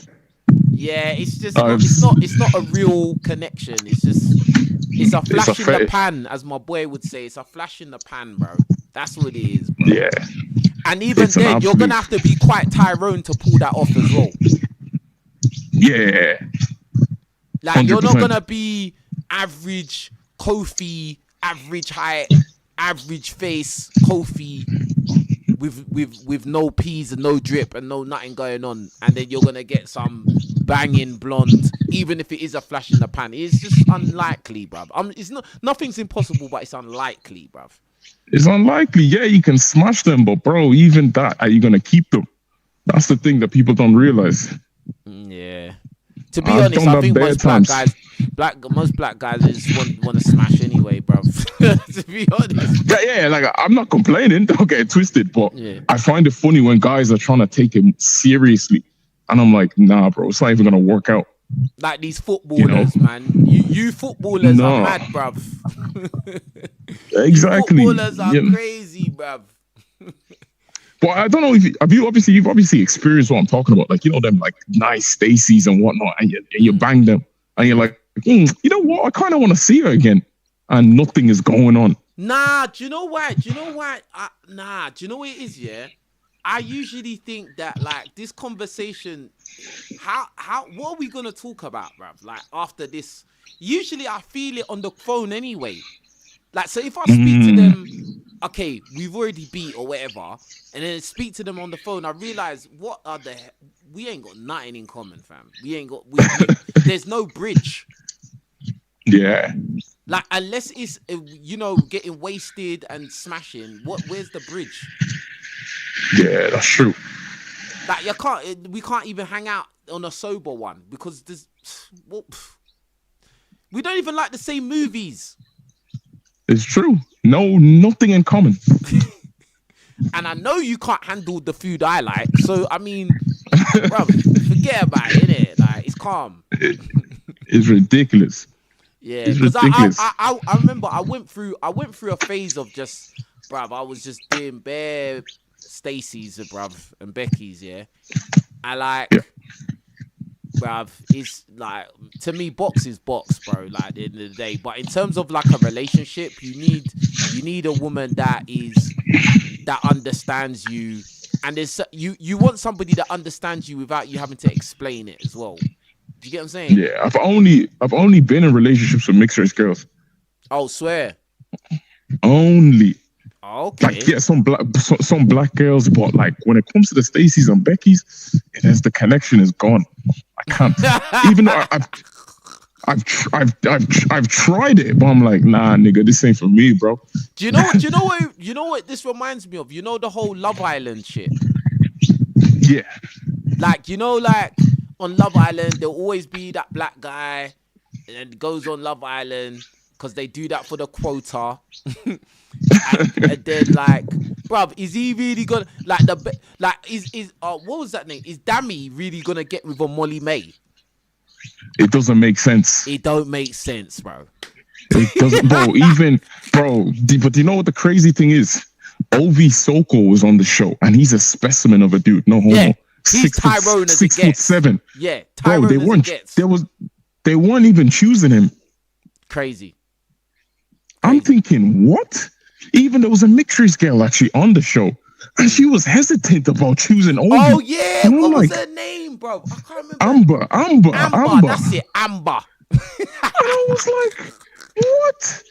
Yeah, it's just it's not a real connection. It's a flash in the pan, as my boy would say. It's a flash in the pan, bro. That's what it is, bro. Yeah. And even then, you're gonna have to be quite Tyrone to pull that off as well. Yeah. Like 100%. You're not gonna be average Kofi, average height, average face Kofi with no peas and no drip and no nothing going on, and then you're gonna get some banging blonde, even if it is a flash in the pan. It's just unlikely, bruv. It's nothing's impossible, but it's unlikely, bruv. It's unlikely. Yeah, you can smash them, but bro, even that, are you gonna keep them? That's the thing that people don't realize. Yeah. To be honest, I think most black guys just want to smash anyway, bro. To be honest. Yeah, like I'm not complaining, don't get it twisted, but I find it funny when guys are trying to take it seriously. And I'm like, nah, bro, it's not even gonna work out. Like these footballers, man. You footballers are mad, bruv. Exactly. Footballers are crazy, bruv. But I don't know if you've obviously experienced what I'm talking about. Like, you know, them like nice Stacy's and whatnot, and you bang them, and you're like, you know what? I kind of want to see her again, and nothing is going on. Nah, do you know why? Do you know what it is? Yeah, I usually think that like this conversation, what are we gonna talk about, bruv? Like after this, usually I feel it on the phone anyway. Like, so if I speak to them, okay, we've already beat or whatever, and then speak to them on the phone, I realize we ain't got nothing in common, fam. There's no bridge. Yeah. Like, unless it's, getting wasted and smashing, where's the bridge? Yeah, that's true. Like, we can't even hang out on a sober one because we don't even like the same movies. It's true. No, nothing in common. And I know you can't handle the food I like, so I mean, bro, forget about it, innit? Like, it's calm. It's ridiculous. Yeah, because I remember I went through a phase of just, bruv, I was just doing bare Stacey's, bruv, and Becky's, yeah. And like, bruv, is like, to me, box is box, bro. Like at the end of the day, but in terms of like a relationship, you need a woman that understands you, and you want somebody that understands you without you having to explain it as well. Do you get what I'm saying? Yeah, I've only been in relationships with mixed race girls. Oh, swear. Only. Okay. Like, yeah, some black girls, but like when it comes to the Stacys and Beckys, the connection is gone. I can't. Even though I've tried it, but I'm like, nah, nigga, this ain't for me, bro. Do you know what this reminds me of? You know the whole Love Island shit. Yeah. Like, like on Love Island, there'll always be that black guy, and goes on Love Island because they do that for the quota. and then like, bruv, is he really gonna what was that name? Is Dammy really gonna get with a Molly May? It doesn't make sense. It don't make sense, bro. It doesn't, bro. But you know what the crazy thing is? OV Soko was on the show, and he's a specimen of a dude. No homo. Yeah, he's Tyrone as it gets. 6'7". Yeah, Tyrone bro, they weren't even choosing him. Crazy. I'm thinking, what? Even there was a mixed race girl actually on the show, and she was hesitant about choosing Obi. Oh yeah, what was her name, bro? I can't remember. Amber. That's it, Amber. And I was like, what?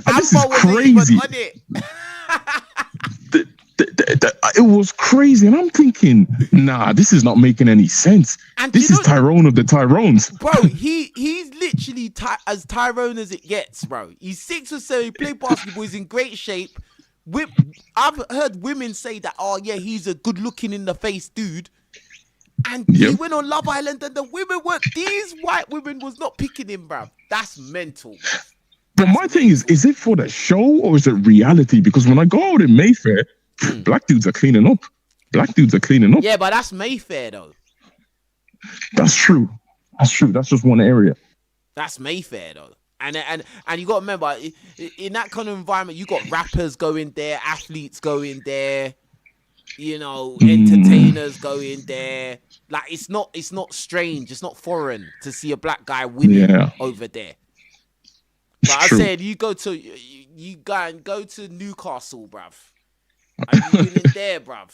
Amber was crazy. On it. It was crazy, and I'm thinking, nah, this is not making any sense. And this is Tyrone of the Tyrones, bro. He's literally as Tyrone as it gets, bro. He's 6'7", he played basketball, he's in great shape. I've heard women say that, oh yeah, he's a good-looking in the face dude, and he went on Love Island, and the women these white women was not picking him, bro. That's mental. But my thing is it for the show or is it reality? Because when I go out in Mayfair, black dudes are cleaning up. Yeah, but that's Mayfair though. That's true. That's just one area. That's Mayfair though. And you got to remember, in that kind of environment, you got rappers going there, athletes going there, entertainers going there. Like it's not strange, it's not foreign to see a black guy winning over there. But I said you go to Newcastle, bruv. Are you winning there, bruv?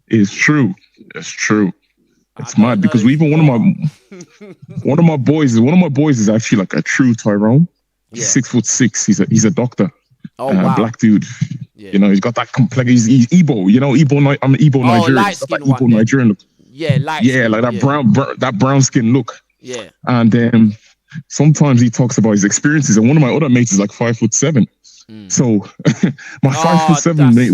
It's true. It's mad because even one of my boys is actually like a true Tyrone. He's 6'6". He's a doctor. Oh wow. Black dude. Yeah. He's got that complex. He's Igbo. Igbo. I'm Igbo Nigerian. Light skin Igbo one, Nigerian look. Yeah, light. Yeah, like that brown skin look. Yeah. And sometimes he talks about his experiences, and one of my other mates is like 5'7". So my 5'7" mate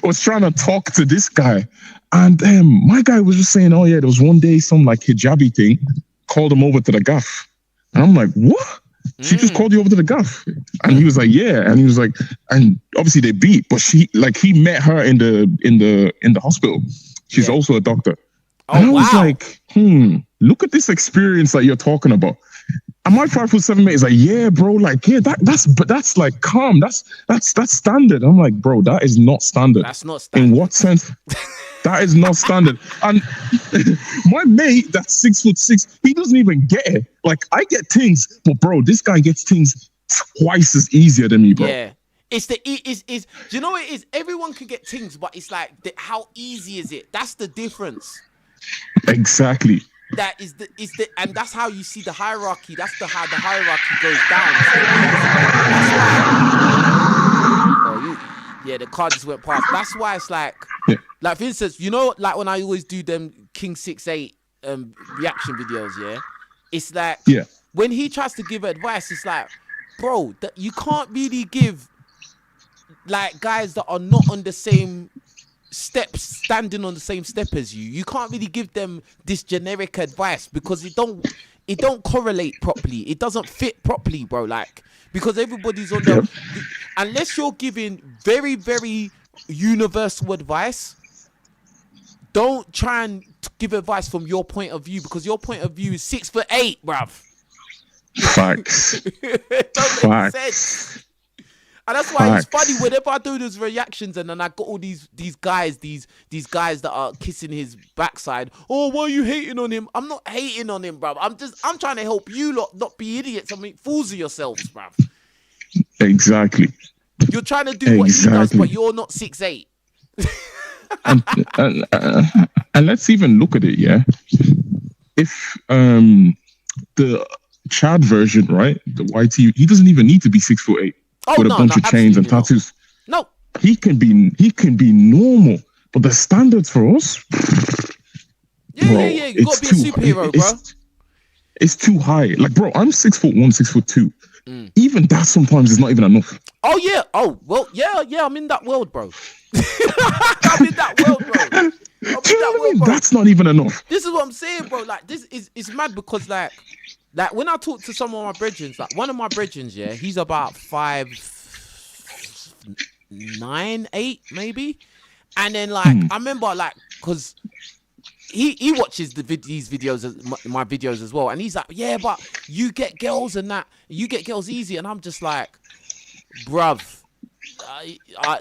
was trying to talk to this guy, and my guy was just saying, oh yeah, there was one day some like hijabi thing called him over to the gaff, and I'm like, what? She just called you over to the gaff? And he was like, yeah. And he was like, and obviously they beat, but he met her in the hospital. She's also a doctor. And I was like, look at this experience that you're talking about. And my 5'7" mate is like, yeah, bro, like, yeah, that's like calm. That's standard. I'm like, bro, that is not standard. That's not standard. In what sense? That is not standard. And my mate, that's 6'6", he doesn't even get it. Like, I get things, but bro, this guy gets things twice as easier than me, bro. Yeah. Do you know what it is? Everyone can get things, but it's like, how easy is it? That's the difference. Exactly. That is and that's how you see the hierarchy. That's how the hierarchy goes down. The card just went past. That's why it's like, like for instance, like when I always do them King 6'8" reaction videos, it's like when he tries to give advice, it's like, bro, that you can't really give like guys that are not on the same steps, standing on the same step as you can't really give them this generic advice because it don't correlate properly. It doesn't fit properly, bro. Like, because everybody's on unless you're giving very, very universal advice, don't try and give advice from your point of view because your point of view is 6'8", bruv. Facts. It don't make sense. And that's why it's Facts. funny whenever I do those reactions and then I got all these guys that are kissing his backside. Oh, why are you hating on him? I'm not hating on him, bruv. I'm trying to help you lot not be idiots. I mean, fools of yourselves, bruv. Exactly. You're trying to do what he does, but you're not 6'8". and, and let's even look at it, yeah. If the Chad version, right, the YT, he doesn't even need to be 6'8" with a bunch of chains and tattoos. No, he can be normal, but the standards for us, yeah. You gotta be a superhero, bro. It's too high. Like, bro, I'm 6'1", 6'2". Even that sometimes is not even enough. Oh yeah. Oh well, yeah. I'm in that world, bro. I'm in that world, bro. That's not even enough. This is what I'm saying, bro. Like, this is mad because like when I talk to some of my brethrens, like one of my brethrens, yeah, he's about 5'9", 8 maybe, and then like I remember like because he watches these videos, my videos as well, and he's like, yeah, but you get girls and that, you get girls easy, and I'm just like, bruv.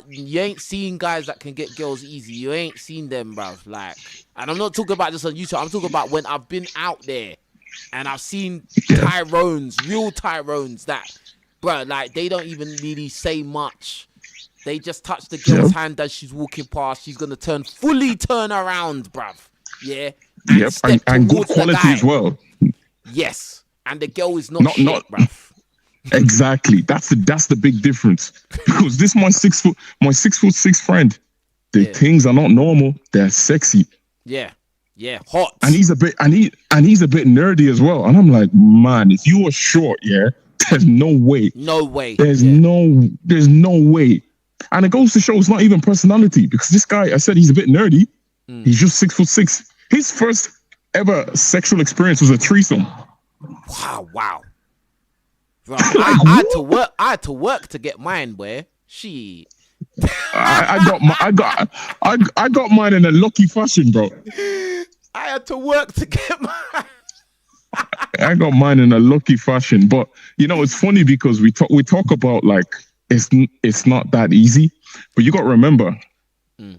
You ain't seen guys that can get girls easy. You ain't seen them, bruv. Like, and I'm not talking about just on YouTube. I'm talking about when I've been out there and I've seen Tyrones, real Tyrones that, bruh, like they don't even really say much. They just touch the girl's hand as she's walking past. She's gonna fully turn around, bruv. Yeah. And good quality as well. Yes. And the girl is not shit, bruv. Exactly. That's the big difference. Because this my 6'6" friend, the things are not normal. They're sexy. Yeah, hot. And he's a bit nerdy as well. And I'm like, man, if you were short, yeah, there's no way. There's no way. And it goes to show it's not even personality, because this guy, I said he's a bit nerdy. He's just 6'6". His first ever sexual experience was a threesome. Wow. Bro, I had to work to get mine, boy. She. I got mine in a lucky fashion, bro. I had to work to get mine. I got mine in a lucky fashion, but you know it's funny because we talk about like it's not that easy, but you got to remember.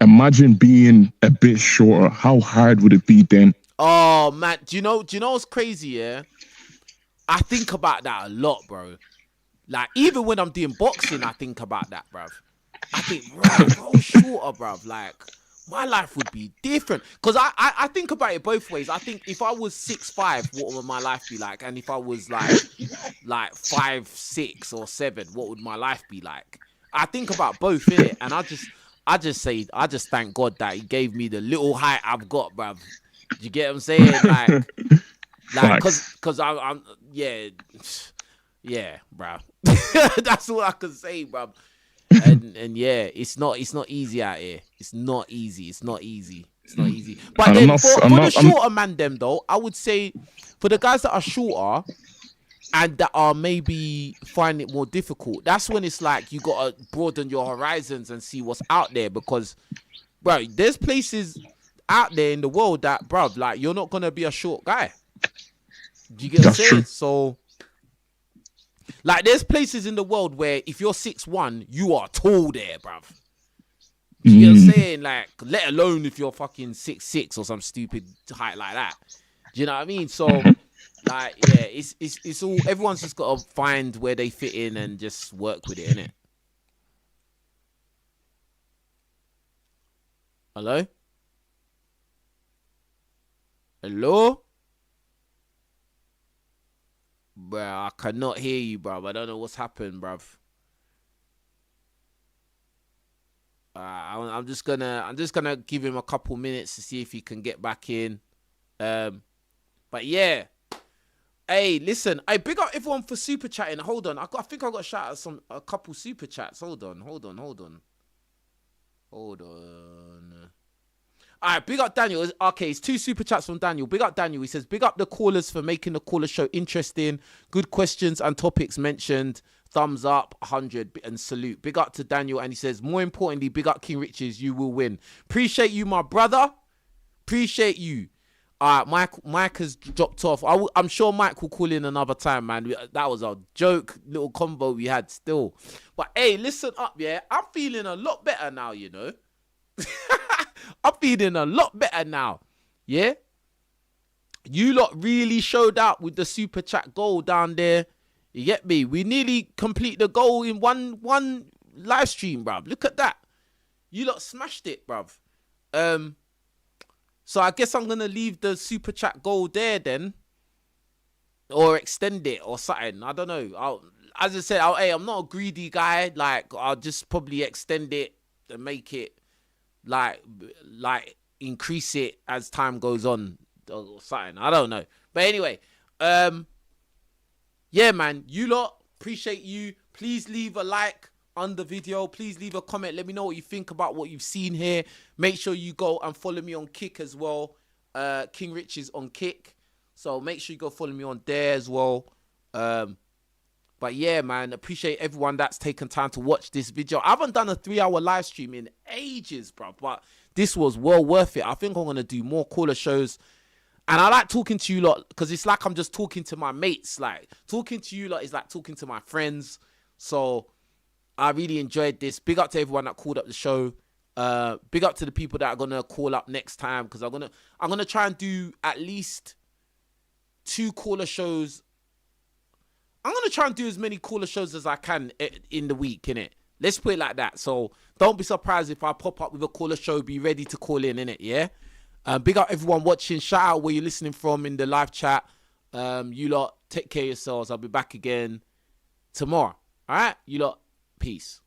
Imagine being a bit shorter. How hard would it be then? Oh man, do you know what's crazy? Yeah. I think about that a lot, bro. Like, even when I'm doing boxing, I think about that, bruv. I think, bro, if I was shorter, bruv, like, my life would be different. Because I think about it both ways. I think if I was 6'5", what would my life be like? And if I was, like 5'6" or 7", what would my life be like? I think about both, innit? And I just thank God that he gave me the little height I've got, bruv. Do you get what I'm saying? Like, cause I'm bro. That's all I can say, bro. And yeah, it's not easy out here. It's not easy. But then for the shorter man, them though, I would say for the guys that are shorter and that are maybe find it more difficult, that's when it's like you gotta broaden your horizons and see what's out there, because, bro, there's places out there in the world that, bro, like you're not gonna be a short guy. Do you get what I'm saying? So, like, there's places in the world where if you're 6'1", you are tall there, bruv. Do you get what I'm saying? Like, let alone if you're fucking 6'6" or some stupid height like that. Do you know what I mean? So, like, yeah, it's all, everyone's just got to find where they fit in and just work with it, innit? Hello? Bruh, I cannot hear you, bruv. I don't know what's happened, bruv. I'm just gonna give him a couple minutes to see if he can get back in. But yeah. Hey, listen. Hey, big up everyone for super chatting. Hold on. I think I got a shout out a couple super chats. Hold on. All right, big up Daniel. Okay, it's 2 super chats from Daniel. Big up Daniel. He says, big up the callers for making the caller show interesting. Good questions and topics mentioned. Thumbs up, 100, and salute. Big up to Daniel. And he says, more importantly, big up King Riches. You will win. Appreciate you, my brother. Appreciate you. All right, Mike has dropped off. I'm sure Mike will call in another time, man. That was a joke little combo we had still. But hey, listen up, yeah. I'm feeling a lot better now, you know. I'm feeling a lot better now, yeah. You lot really showed out with the super chat goal down there. You get me? We nearly complete the goal in one live stream, bruv. Look at that. You lot smashed it, bruv. So I guess I'm going to leave the super chat goal there then. Or extend it or something. I don't know. As I said, hey, I'm not a greedy guy. Like, I'll just probably extend it and make it, like increase it as time goes on or something. I don't know. But anyway, yeah, man. You lot, appreciate you. Please leave a like on the video. Please leave a comment. Let me know what you think about what you've seen here. Make sure you go and follow me on Kick as well. King Rich is on Kick, so make sure you go follow me on there as well. But yeah, man, appreciate everyone that's taken time to watch this video. I haven't done a 3-hour live stream in ages, bro, but this was well worth it. I think I'm gonna do more caller shows. And I like talking to you lot because it's like I'm just talking to my mates. Like, talking to you lot is like talking to my friends. So I really enjoyed this. Big up to everyone that called up the show. Big up to the people that are gonna call up next time, because I'm gonna try and do at least 2 caller shows. I'm gonna try and do as many caller shows as I can in the week, innit? Let's put it like that. So don't be surprised if I pop up with a caller show. Be ready to call in, innit? Yeah. Big up everyone watching. Shout out where you're listening from in the live chat. You lot take care of yourselves. I'll be back again tomorrow. All right, you lot. Peace.